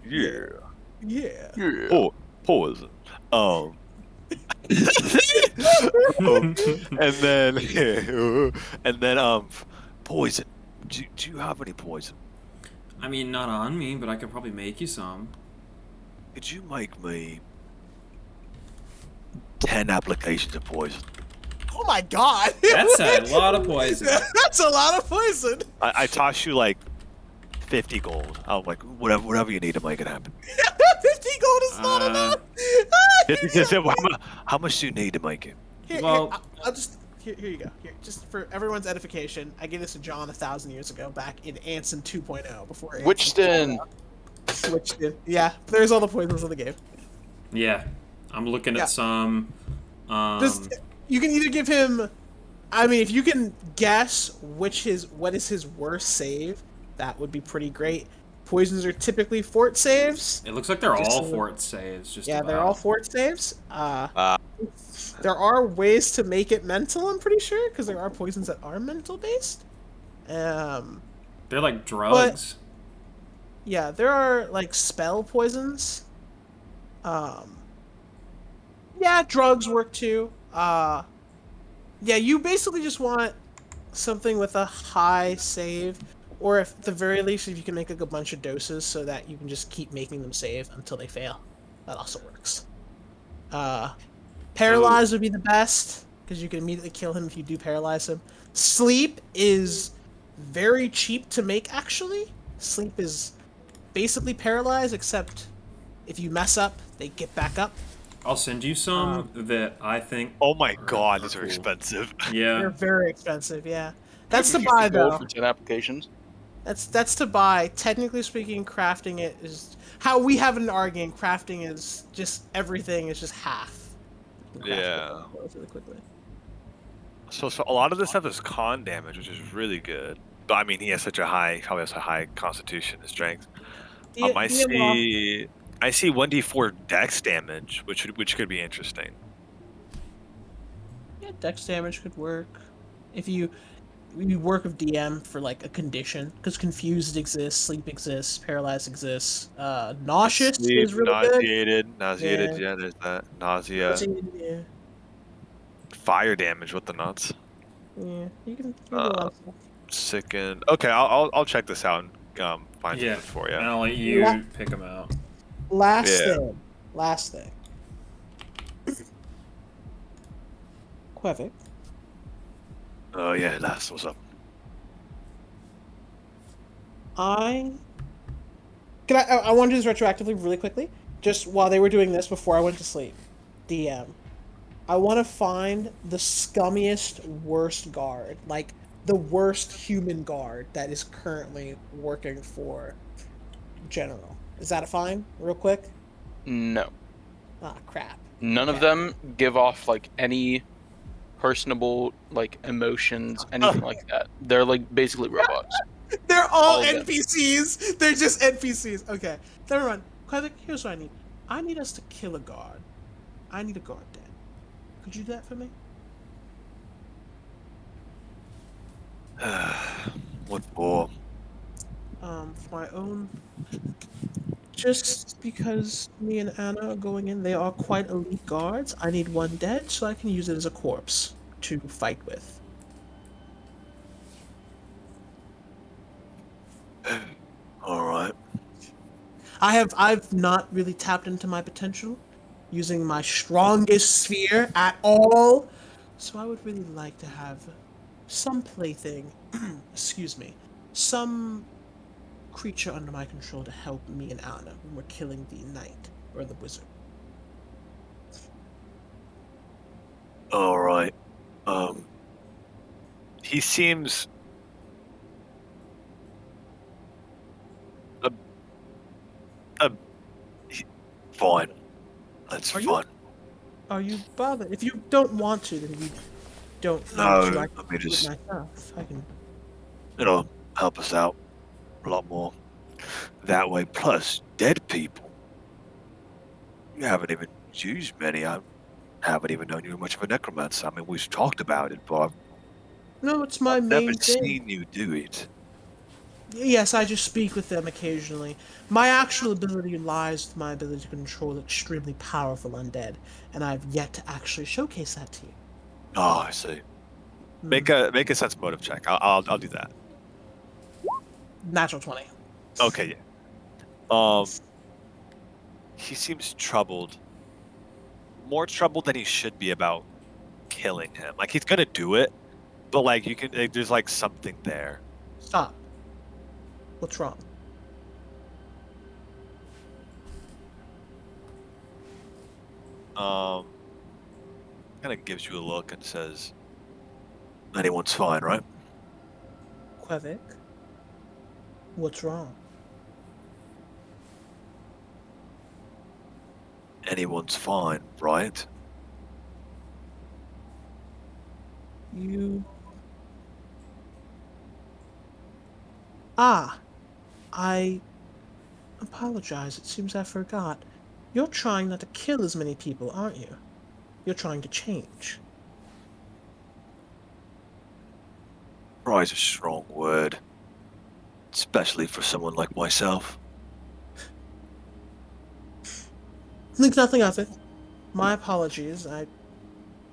Yeah. Poison. And then, poison. Do you have any poison? I mean, not on me, but I could probably make you some. Could you make me 10 applications of poison? Oh my god. That's a lot of poison. That's a lot of poison. I toss you like 50 gold. I'm like, whatever you need to make it happen. 50 gold is not enough. How much do you need to make it? Here, I'll just here you go. Here, just for everyone's edification, I gave this to John 1,000 years ago, back in Anson 2.0, before Witchton. Witchton. Yeah, there's all the poisons in the game. Yeah, I'm looking at some. Just you can either give him. I mean, if you can guess what is his worst save, that would be pretty great. Poisons are typically fort saves. It looks like they're all fort saves. They're all fort saves. There are ways to make it mental, I'm pretty sure, because there are poisons that are mental based. They're like drugs. Yeah, there are like spell poisons. Yeah, drugs work too. Yeah, you basically just want something with a high save, or if at the very least, if you can make like a bunch of doses so that you can just keep making them save until they fail. That also works. Paralyze would be the best, because you can immediately kill him if you do paralyze him. Sleep is very cheap to make, actually. Sleep is basically paralyzed, except if you mess up, they get back up. I'll send you some that I think. Oh my god, these are cool. expensive. Yeah. They're very expensive, yeah. That's to buy, though. For 10 applications. That's to buy. Technically speaking, crafting it is... How we have it in our game, crafting is just... Everything is just half. Yeah. Really quickly. So a lot of this stuff is con damage, which is really good. But I mean, he has such a high, probably has a high constitution and strength. I see 1d4 dex damage, which could be interesting. Yeah, dex damage could work. If you work with DM for like a condition, because confused exists, sleep exists, paralyzed exists, nauseous is really nauseated, yeah, there's that. Nausea. Yeah. Fire damage with the nuts. Yeah, you can do a lot of stuff. Sickened. Okay, I'll check this out and find something for you. And I'll let you pick them out. Last thing. Quevic. Oh yeah, that's what's up. I want to do this retroactively really quickly, just while they were doing this before I went to sleep. DM. I want to find the scummiest, worst guard, like the worst human guard that is currently working for General. Is that a fine? Real quick? No. Ah, crap. None of them give off like any personable like emotions, anything like that. They're like basically robots. They're all NPCs. They're just NPCs. Okay, never mind. Kvik, here's what I need. I need us to kill a guard. I need a guard dead. Could you do that for me? What for? For my own. Just because me and Anna are going in, they are quite elite guards. I need one dead so I can use it as a corpse to fight with. All right. I've not really tapped into my potential using my strongest sphere at all. So I would really like to have some plaything, excuse me, some creature under my control to help me and Anna when we're killing the knight or the wizard. All right. He seems uh, uh, fine. That's Are you fun. Are you bothered? If you don't want to, then you don't need No, to. I let can me do it just. myself. I can. It'll help us out a lot more that way. Plus, dead people. You haven't even used many. I haven't even known you were much of a necromancer. I mean, we've talked about it, but No, it's my I've never main thing. seen you do it. Yes, I just speak with them occasionally. My actual ability lies with my ability to control extremely powerful undead, and I've yet to actually showcase that to you. Oh, I see. Hmm. Make a sense motive check. I'll do that. Natural 20. Okay, yeah. He seems troubled. More troubled than he should be about killing him. Like he's gonna do it, but like you can, like, there's like something there. Stop. What's wrong? Um, kind of gives you a look and says, "Anyone's fine, right?" Kvik? What's wrong? Anyone's fine, right? You. Ah, I apologize. It seems I forgot. You're trying not to kill as many people, aren't you? You're trying to change. Try's a strong word, especially for someone like myself. Think nothing of it. My apologies. I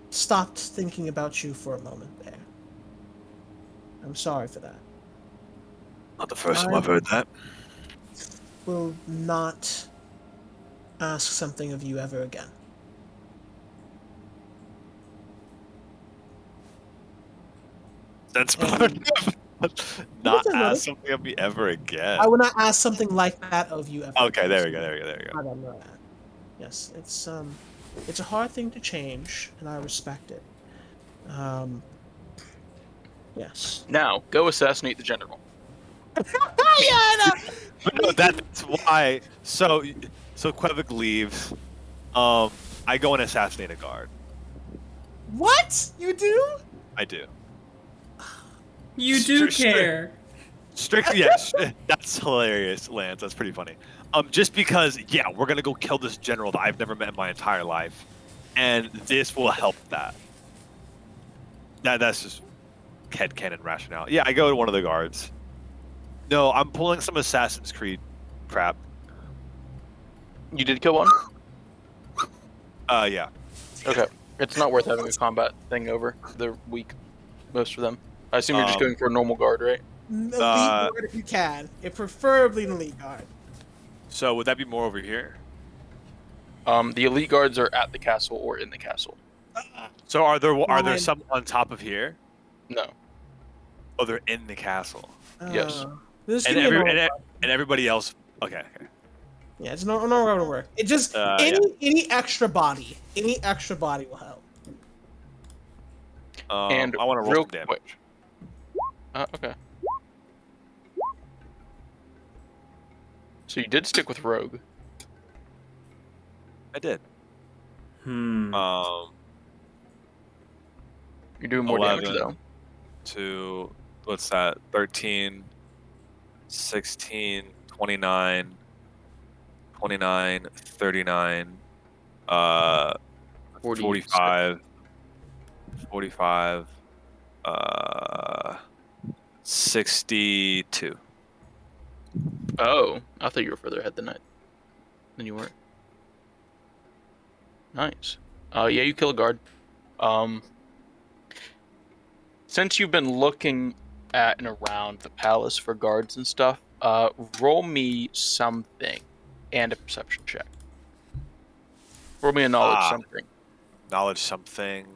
stopped thinking about you for a moment there. I'm sorry for that. Not the first time I I've heard that. will not ask something of you ever again. That's part And of not nothing of ask it. something of me ever again. I will not ask something like that of you ever Okay, again. there we go, there we go, there we go. I don't know that. Yes, it's a hard thing to change, and I respect it. Um, yes. Now, go assassinate the general. Yeah, I know. No, that's why. So Quevic leaves. I go and assassinate a guard. What? You do? I do. You do Stri- stri- care. Strictly, yes. That's hilarious, Lance. That's pretty funny. Just because, yeah, we're gonna go kill this general that I've never met in my entire life, and this will help that. That's just headcanon rationale. Yeah, I go to one of the guards. No, I'm pulling some Assassin's Creed crap. You did kill one? Yeah. Okay. It's not worth having a combat thing over. They're weak, most of them. I assume you're just going for a normal guard, right? Elite guard if you can. If preferably an elite guard. So would that be more over here? The elite guards are at the castle or in the castle. So are there Fine. some on top of here? No. Oh, they're in the castle. Yes. This And can be a normal and everybody else. Okay. Yeah, it's no going to work. It just Yeah. any extra body will help. And I want to roll real some damage. quick. Okay. So you did stick with rogue. I did. Hmm. You're doing more 11 damage though. to what's that? 13, 16, 29, 29, 39, 45, 45, 62. Oh, I thought you were further ahead than you were. Nice. Yeah, you kill a guard. Since you've been looking at and around the palace for guards and stuff, roll me something and a perception check. Roll me a knowledge something. Knowledge something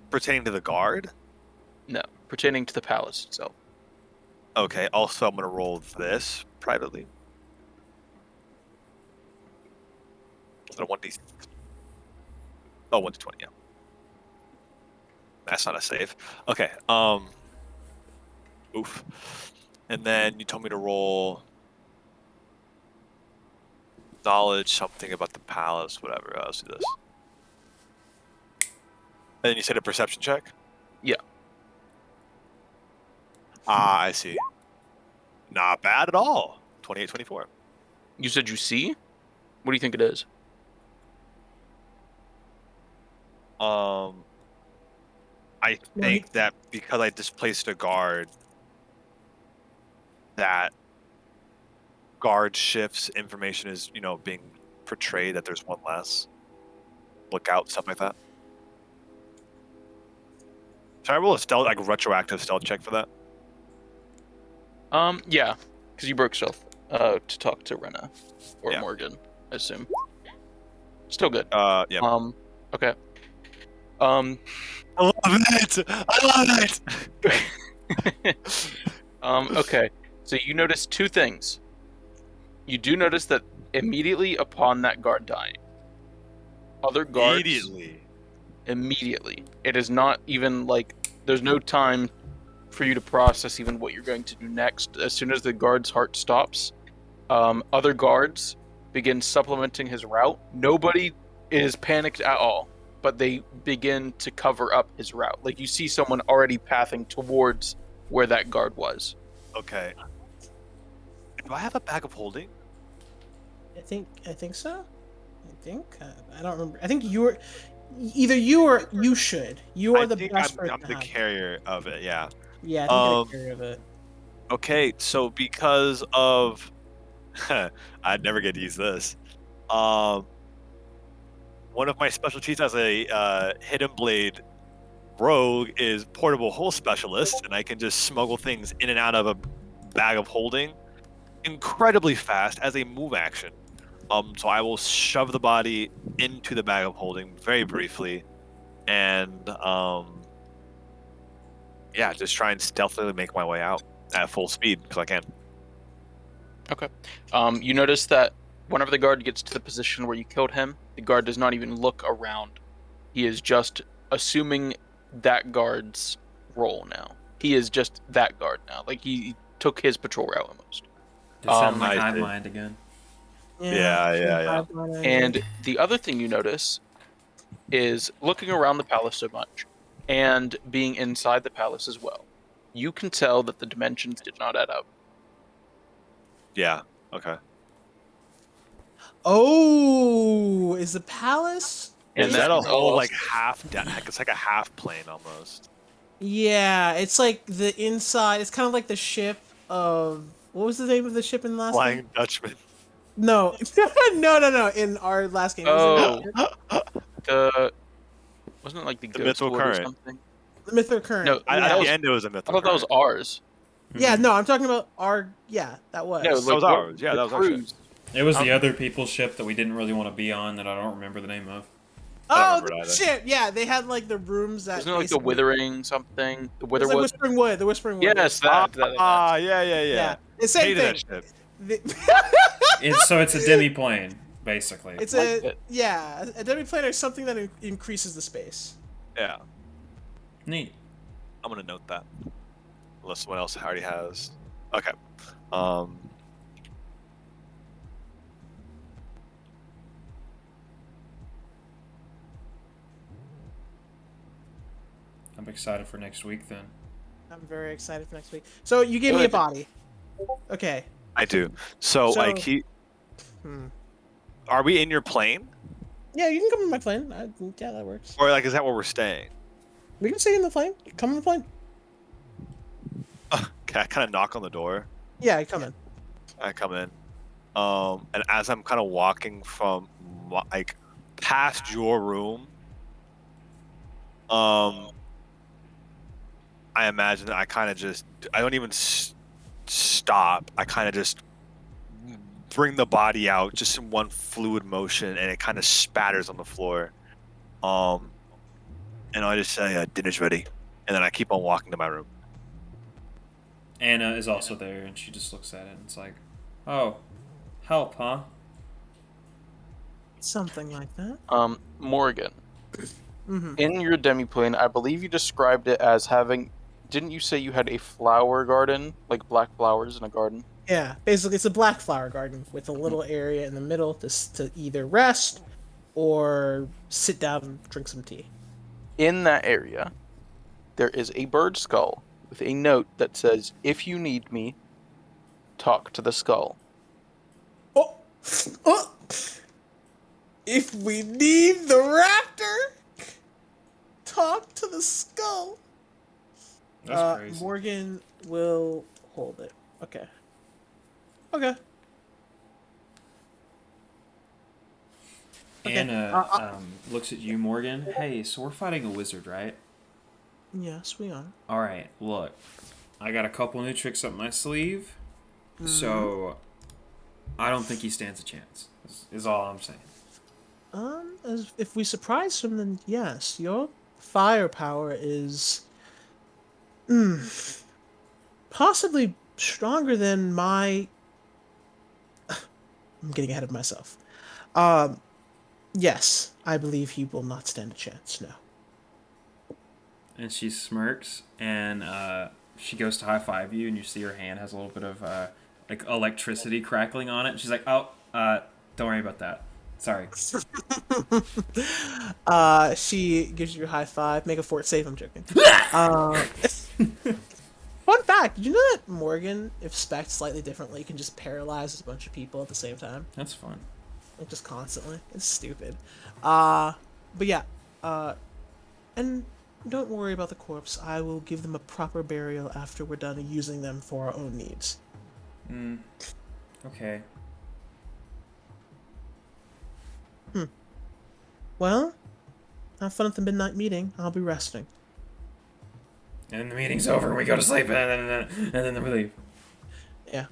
pertaining to the guard? No, pertaining to the palace itself. Okay, also I'm going to roll this privately. Is it a 1d? Oh, 1 to 20, yeah. That's not a save. Okay, oof. And then you told me to roll knowledge something about the palace, whatever. Let's do this. And then you said a perception check? Yeah. I see. Not bad at all. 28, 24. You said you see? What do you think it is? I think that because I displaced a guard, that guard shifts information is, being portrayed, that there's one less. Look out, stuff like that. Should I roll a stealth, like retroactive stealth check for that? Yeah, because you broke stealth to talk to Rena or Yeah. Morgan, I assume. Still good. Yeah. Okay. I love it! I love it! Okay. So you notice two things. You do notice that immediately upon that guard dying, other guards immediately. It is not even like there's no time for you to process even what you're going to do next. As soon as the guard's heart stops, other guards begin supplementing his route. Nobody is panicked at all, but they begin to cover up his route. Like you see someone already pathing towards where that guard was. Okay. Do I have a bag of holding? I think so. I don't remember. I think you're either you or you should. You are the best person. I'm to the have. carrier of it. Yeah. Yeah, I think you're the carrier of it. Okay, so because of, I'd never get to use this. One of my specialties as a hidden blade rogue is portable hole specialist, and I can just smuggle things in and out of a bag of holding incredibly fast as a move action. So I will shove the body into the bag of holding very briefly, and just try and stealthily make my way out at full speed because I can. Okay. You notice that whenever the guard gets to the position where you killed him, the guard does not even look around. He is just assuming that guard's role now. He is just that guard now. Like he took his patrol route almost. It sounds like I hive see. mind again. Yeah. And the other thing you notice is looking around the palace so much and being inside the palace as well, you can tell that the dimensions did not add up. Yeah. Okay. Oh, is the palace? Is And that a that's whole all- like half? It's like a half plane almost. Yeah, it's like the inside. It's kind of like the ship of what was the name of the ship in the last game? Flying Dutchman. No, no. In our last game, was it wasn't it like the The Ghost Mythical Lord or Current. something? the Mythical Current. No, At that the was- end, it was a I mythical. thought that was ours. Yeah, no, I'm talking about our. Yeah, that was. No, That like was what- ours. Yeah, the that was our ship. cruise. It was the other people's ship that we didn't really want to be on that I don't remember the name of. I Oh, don't remember it the either. ship. Yeah, they had like the rooms that. Wasn't it like the basically- Withering something? The It was Wither like was. Whispering Wood. The Whispering Wood. Yes, Yeah. that. Yeah. The same Hated thing. that ship. It's a demi-plane, basically. It's Like a it. a demiplane is something that increases the space. Yeah. Neat. I'm gonna note that. Unless someone else already has. Okay. I'm excited for next week then. I'm very excited for next week. So you gave me a Good. body. Okay. I do. So I So- keep. Are we in your plane? Yeah, you can come in my plane. Yeah, that works. Or like, is that where we're staying? We can stay in the plane. Come in the plane. Can I kind of knock on the door? Yeah, come in. I come in. And as I'm kind of walking from like past your room, I imagine I kind of just I don't even stop. I kind of just bring the body out just in one fluid motion, and it kind of spatters on the floor. And I just say, "Dinner's ready," and then I keep on walking to my room. Anna is also there, and she just looks at it and it's like, "Oh, help, huh?" Something like that. Morgan, Mm-hmm. in your demiplane, I believe you described it as having. Didn't you say you had a flower garden, like black flowers in a garden? Yeah, basically it's a black flower garden with a little area in the middle to either rest or sit down and drink some tea. In that area, there is a bird skull with a note that says, "If you need me, talk to the skull." Oh, oh! If we need the raptor, talk to the skull. That's crazy. Morgan will hold it. Okay. Okay. Anna looks at you, Morgan. Hey, so we're fighting a wizard, right? Yes, we are. All right, look. I got a couple new tricks up my sleeve, so I don't think he stands a chance. Is all I'm saying. If we surprise him, then yes, your firepower is, possibly stronger than my. I'm getting ahead of myself. Yes, I believe he will not stand a chance. No. And she smirks, and she goes to high five you, and you see her hand has a little bit of like electricity crackling on it. She's like, "Oh, don't worry about that. Sorry." She gives you a high five. Make a fort save. I'm joking. Fun fact: did you know that Morgan, if spec'd slightly differently, can just paralyze a bunch of people at the same time? That's fun. Like, just constantly. It's stupid. But yeah. And don't worry about the corpse. I will give them a proper burial after we're done using them for our own needs. Okay. Well, have fun at the midnight meeting. I'll be resting. And then the meeting's over, and we go to sleep, and then we leave. Yeah.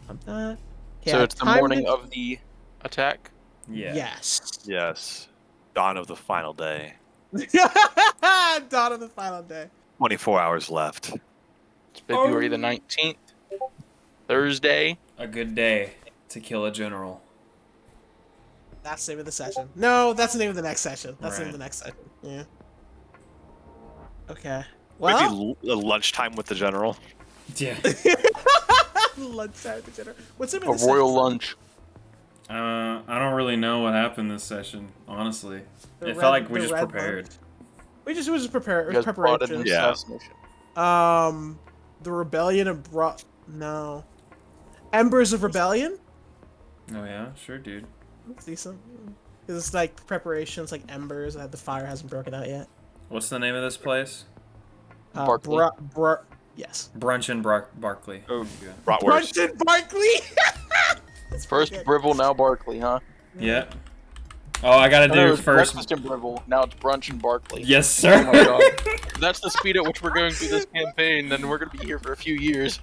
I'm not. So it's the morning of the attack? Yeah. Yes. Yes. Dawn of the final day. Dawn of the final day. 24 hours left. It's February the 19th. Thursday. A good day to kill a general. That's the name of the session. No, that's the name of the next session. That's the name Right. of the next session. Yeah. Okay. Well, Maybe lunchtime with the general. Yeah. lunchtime at the dinner. What's the name A of the royal session? lunch. I don't really know what happened this session, honestly. The It red- felt like we the just red prepared. lunch. We just was prepare. You guys plotted an Preparation. Yeah. assassination. The rebellion of no. Embers of Rebellion. Oh yeah, sure, dude. That's decent. It's like preparations, like embers. The fire hasn't broken out yet. What's the name of this place? Barkley. Yes. Brunch in Barkley. Oh, Yeah. bratwurst. Brunch and Barkley. First good. Bribble, now Barkley, huh? Yeah. Oh, I gotta No, it do was first. breakfast in Bribble. Now it's brunch in Barkley. Yes, sir. Oh my god. If that's the speed at which we're going through this campaign, then we're gonna be here for a few years.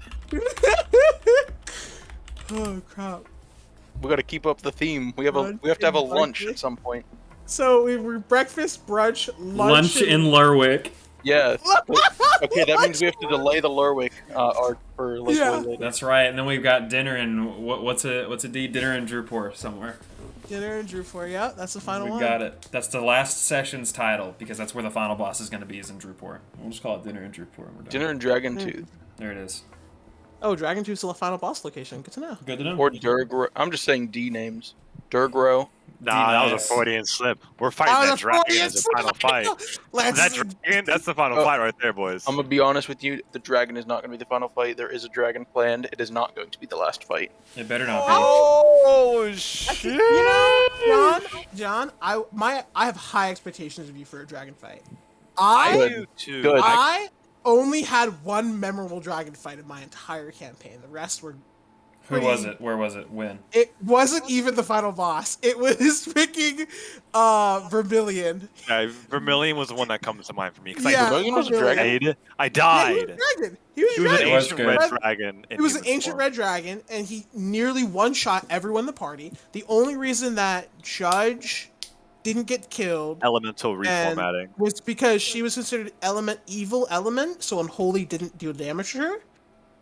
Oh crap. We gotta keep up the theme. We have to have a lunch at some point. So we're breakfast, brunch, Lunch in Lerwick. Yeah. Okay, that means we have to delay the Lurwick arc for like Yeah. way later. That's right. And then we've got dinner in what's a D? Dinner in Drewport somewhere. dinner and Drew for you. That's the final We one. got it. That's the last session's title because that's where the final boss is gonna be is in Drewport. We'll just call it Dinner in Drewport. And we're done. Dinner and Dragon Tooth. There it is. Oh, Dragon Two's still a final boss location. Good to know. Good to know. Or Durgro. I'm just saying D names. Durgro. Nah, that was a D-nice. Freudian slip. We're fighting Oh, that the dragon Freudian as a slip. final fight. Let's. That dragon, that's the final Oh. fight right there, boys. I'm gonna be honest with you. The dragon is not gonna be the final fight. There is a dragon planned. It is not going to be the last fight. It better not be. Oh Actually, shit! you know, John, I have high expectations of you for a dragon fight. I do too. Good. I only had one memorable dragon fight in my entire campaign. The rest were. Who was it? Where was it? When? It wasn't even the final boss. It was freaking Vermilion. Yeah, Vermilion was the one that comes to mind for me. Cause Yeah, Vermilion was a dragon? I Yeah, died. he was a dragon. He was He a was an dragon. It was ancient good. red dragon. He was an ancient red dragon, and he nearly one-shot everyone in the party. The only reason that Judge didn't get killed Elemental reformatting. was because she was considered evil element, so Unholy didn't do damage to her,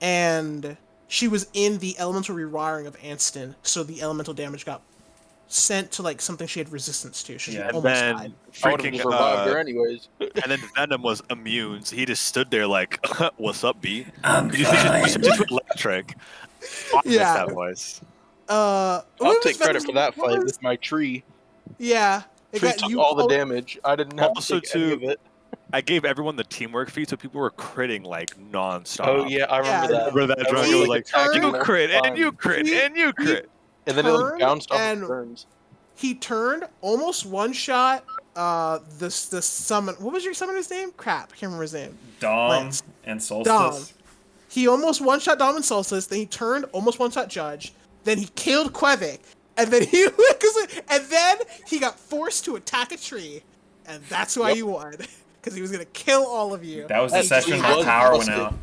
and she was in the elemental rewiring of Anston, so the elemental damage got sent to like something she had resistance to. She Yeah. And almost then died. I would have freaking just revived her anyways. and then Venom was immune, so he just stood there like, "What's up, B?" I'm You just electric. I missed Yeah. that voice. I'll I'll take credit for that fight with my tree. Yeah. It Tree got took you all the damage. I didn't have Also, to take any too, of it. I gave everyone the teamwork feat, so people were critting like nonstop. Oh yeah, I remember Yeah. that. Remember that Everyone dragon was He like, turned- "You crit, and you crit, He- and you crit." And then it like turned bounced off and- of turns. He turned almost one shot the summon. What was your summoner's name? Crap, I can't remember his name. Dom Lance. and Solstice. He almost one shot Dom and Solstice. Then he turned almost one shot Judge. Then he killed Quevic, and then he got forced to attack a tree, and that's why Yep. you won, because he was gonna kill all of you. That was the That session tree my was power went busted. out.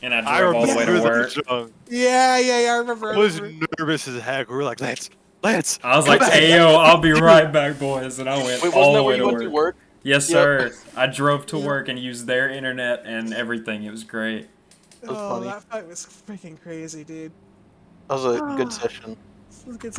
And I I drove all the way to remember work. that song. Yeah, I remember. I was nervous as heck. We were like, "Lance." I was come like, back." hey yo, I'll be right back, boys. And I went Wait, all wasn't the that way where you to went to work. work? Yes, Yep. sir. I drove to Yep. work and used their internet and everything. It was great. was Oh, funny. that fight was freaking crazy, dude. That was a good session. This was a good